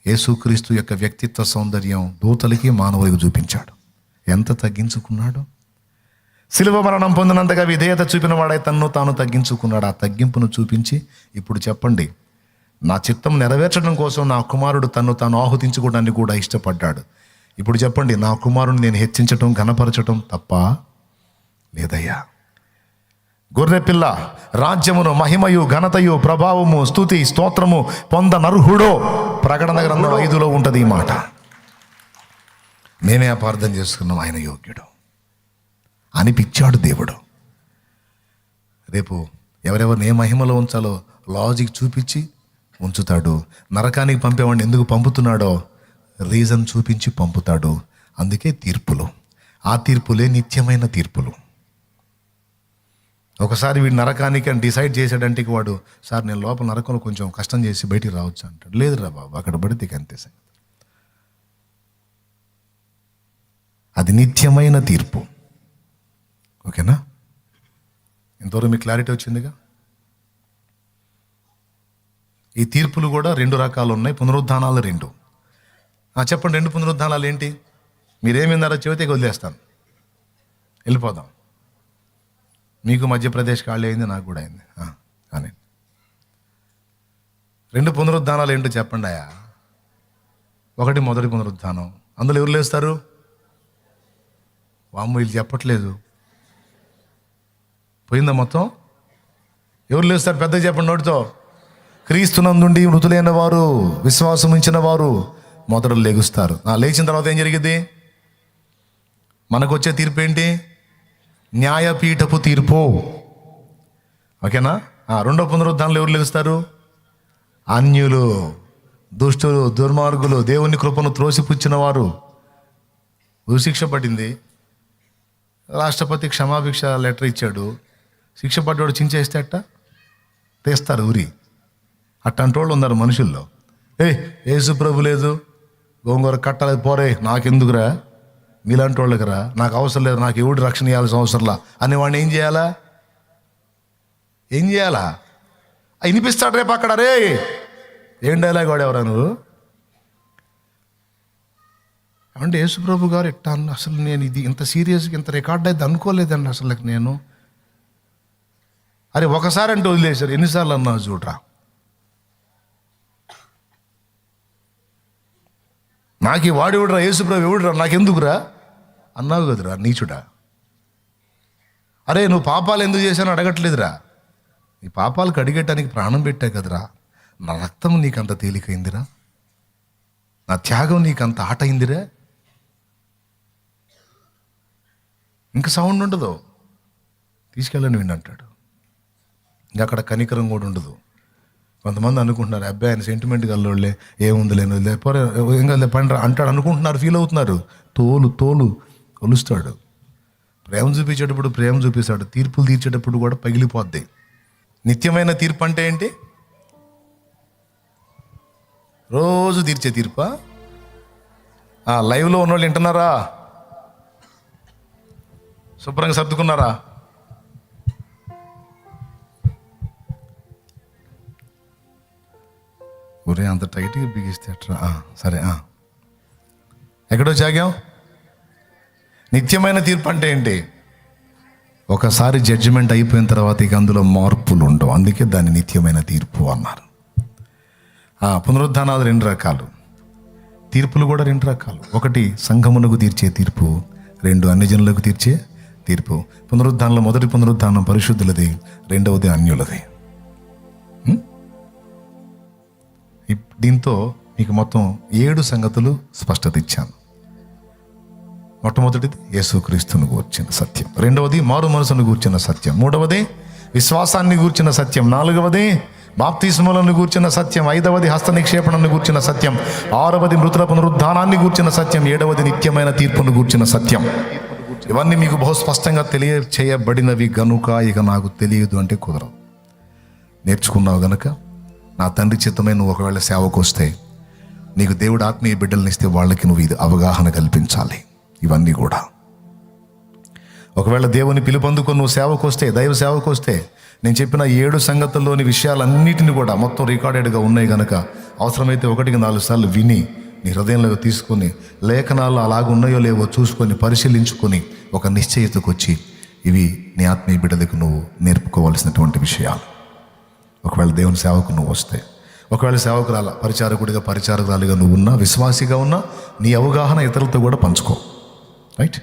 A: యేసుక్రీస్తు యొక్క వ్యక్తిత్వ సౌందర్యం దూతలకి మానవులకు చూపించాడు. ఎంత తగ్గించుకున్నాడు. శిలువ మరణం పొందినంతగా విధేయత చూపిన వాడై తన్ను తాను తగ్గించుకున్నాడు. ఆ తగ్గింపును చూపించి ఇప్పుడు చెప్పండి, నా చిత్తం నెరవేర్చడం కోసం నా కుమారుడు తన్ను తాను ఆహుతించుకోవడానికి కూడా ఇష్టపడ్డాడు. ఇప్పుడు చెప్పండి, నా కుమారుని నేను హెచ్చించటం ఘనపరచటం తప్ప? లేదయ్యా. గొర్రెపిల్ల రాజ్యమును మహిమయు ఘనతయు ప్రభావము స్తుతి స్తోత్రము పొందనర్హుడో ప్రకటన గ్రంథం 5లో ఉంటుంది ఈ మాట. మేమే అపార్థం చేసుకున్నాం. ఆయన యోగ్యుడు అనిపించాడు దేవుడు. రేపు ఎవరెవరిని ఏ మహిమలో ఉంచాలో లాజిక్ చూపించి ఉంచుతాడు. నరకానికి పంపేవాడిని ఎందుకు పంపుతున్నాడో రీజన్ చూపించి పంపుతాడు. అందుకే తీర్పులు. ఆ తీర్పులే నిత్యమైన తీర్పులు. ఒకసారి వీడు నరకానికి అని డిసైడ్ చేశాడంటే వాడు, సార్ నేను లోపల నరకంలో కొంచెం కష్టం చేసి బయటికి రావచ్చు అంటాడు. లేదురా బాబు, అక్కడ పడితే అంతే సంగతి. అది నిత్యమైన తీర్పు. ఓకేనా? ఇంతవరకు మీకు క్లారిటీ వచ్చిందిగా. ఈ తీర్పులు కూడా 2 రకాలు ఉన్నాయి. పునరుద్ధానాలు 2. చెప్పండి, 2 పునరుద్ధానాలు ఏంటి? మీరేమిన్నారో చెబితే వదిలేస్తాను, వెళ్ళిపోదాం. మీకు మధ్యప్రదేశ్ ఖాళీ అయింది, నాకు కూడా అయింది. కానీ 2 పునరుద్ధానాలు ఏంటో చెప్పండి అయ్యా. ఒకటి మొదటి పునరుద్ధానం. అందులో ఎవరు లేస్తారు? వామ్మ వీళ్ళు చెప్పట్లేదు. పోయిందా మొత్తం? ఎవరు లేస్తారు? పెద్దగా చెప్పండి నోటితో. క్రీస్తునందుండి మృతులైన వారు, విశ్వాసం ఉంచిన వారు మొదట లెగుస్తారు. లేచిన తర్వాత ఏం జరిగింది? మనకు వచ్చే తీర్పు ఏంటి? న్యాయపీఠపు తీర్పు. ఓకేనా? 2వ పునరుద్ధానంలో ఎవరు లెగుస్తారు? అన్యులు, దుష్టులు, దుర్మార్గులు, దేవుని కృపను త్రోసిపుచ్చిన వారు. శిక్ష పడింది, రాష్ట్రపతి క్షమాభిక్ష లెటర్ ఇచ్చాడు. శిక్ష పడ్డాడు, చించేస్తే అట్ట తీస్తారు ఊరి. అట్టంటి వాళ్ళు ఉన్నారు మనుషుల్లో. యేసు ప్రభు లేదు, గోంగూర కట్టలేదు, పోరే నాకెందుకురా, మీలాంటి వాళ్ళకిరా, నాకు అవసరం లేదు, నాకు ఎవడు రక్షణ ఇవ్వాల్సిన అవసరంలా అని వాడిని ఏం చేయాలా? వినిపిస్తాడు రేపు అక్కడ. రే ఏం డైలాగ్ వాడేవరా నువ్వు అంటే? యేసు ప్రభు గారు ఎట్టా అన్న, అసలు నేను ఇది ఇంత సీరియస్గా ఇంత రికార్డ్ అయితే అనుకోలేదండి అసలు నేను. అరే ఒకసారి అంటే వదిలేశారు, ఎన్నిసార్లు అన్నావు చూడరా. నాకు ఈ వాడు ఎవడురా, యేసు ప్రభు ఎవడురా, నాకెందుకురా అన్నావు కదరా నీచుడా. అరే నువ్వు పాపాలు ఎందుకు చేశాను అడగట్లేదురా, నీ పాపాలు కడిగేయటానికి ప్రాణం పెట్టా కదరా. నా రక్తం నీకంత తేలికైందిరా, నా త్యాగం నీకంత ఆట అయిందిరా. ఇంకా సౌండ్ ఉండదు, తీసుకెళ్ళని విండంటాడు. ఇంకా అక్కడ కనికరం కూడా ఉండదు. కొంతమంది అనుకుంటున్నారు, అబ్బాయి ఆయన సెంటిమెంట్ గల్లోళ్ళే, ఏముంది లేను లేకపోతే ఇంకా పండ్ర అంటాడు అనుకుంటున్నారు, ఫీల్ అవుతున్నారు. తోలు కొలుస్తాడు. ప్రేమ చూపించేటప్పుడు ప్రేమ చూపిస్తాడు, తీర్పులు తీర్చేటప్పుడు కూడా పగిలిపోద్ది. నిత్యమైన తీర్పు అంటే ఏంటి? రోజు తీర్చే తీర్పా? లైవ్లో ఉన్నవాళ్ళు వింటున్నారా? శుభ్రంగా సర్దుకున్నారా? ఒరే అంత టైట్గా బిగిస్తే అట్రా. సరే, ఎక్కడో జాగాం. నిత్యమైన తీర్పు అంటే ఏంటి? ఒకసారి జడ్జిమెంట్ అయిపోయిన తర్వాత ఇక అందులో మార్పులు ఉండవు. అందుకే దాన్ని నిత్యమైన తీర్పు అన్నారు. పునరుద్ధానాలు 2 రకాలు, తీర్పులు కూడా 2 రకాలు. ఒకటి సంఘమునకు తీర్చే తీర్పు, 2 అన్ని జనులకు తీర్చే తీర్పు. పునరుద్ధానంలో మొదటి పునరుద్ధానం పరిశుద్ధులది, 2వది అన్యులది. దీంతో మీకు మొత్తం 7 సంగతులు స్పష్టత ఇచ్చాను. మొట్టమొదటిది యేసుక్రీస్తును గూర్చిన సత్యం, రెండవది మారు మనసును గూర్చిన సత్యం, మూడవది విశ్వాసాన్ని గూర్చిన సత్యం, నాలుగవది బాప్తిస్మలను గూర్చిన సత్యం, ఐదవది హస్త నిక్షేపణను గూర్చిన సత్యం, ఆరవది మృతుల పునరుద్ధానాన్ని గూర్చిన సత్యం, ఏడవది నిత్యమైన తీర్పును గూర్చిన సత్యం. ఇవన్నీ మీకు బహు స్పష్టంగా తెలియచేయబడినవి గనుక ఇక నాకు తెలియదు అంటే కుదరదు. నేర్చుకున్నావు గనుక నా తండ్రి చిత్తమే నువ్వు ఒకవేళ సేవకు వస్తే నీకు దేవుడు ఆత్మీయ బిడ్డలను ఇస్తే వాళ్ళకి నువ్వు ఇది అవగాహన కల్పించాలి. ఇవన్నీ కూడా ఒకవేళ దేవుని పిలుపొందుకొని నువ్వు సేవకు వస్తే, దైవ సేవకు వస్తే, నేను చెప్పిన 7 సంగతుల్లోని విషయాలన్నిటిని కూడా మొత్తం రికార్డెడ్గా ఉన్నాయి కనుక అవసరమైతే 1-4 సార్లు విని నీ హృదయంలో తీసుకొని లేఖనాలు అలాగున్నాయో లేవో చూసుకొని పరిశీలించుకొని ఒక నిశ్చయితకు వచ్చి ఇవి నీ ఆత్మీయ బిడ్డలకు నువ్వు నేర్పుకోవాల్సినటువంటి విషయాలు. ఒకవేళ దేవుని సేవకు నువ్వు వస్తే, ఒకవేళ సేవకురాల పరిచారకుడిగా పరిచారకురాలిగా నువ్వు ఉన్నా, విశ్వాసిగా ఉన్నా, నీ అవగాహన ఇతరులతో కూడా పంచుకో. రైట్?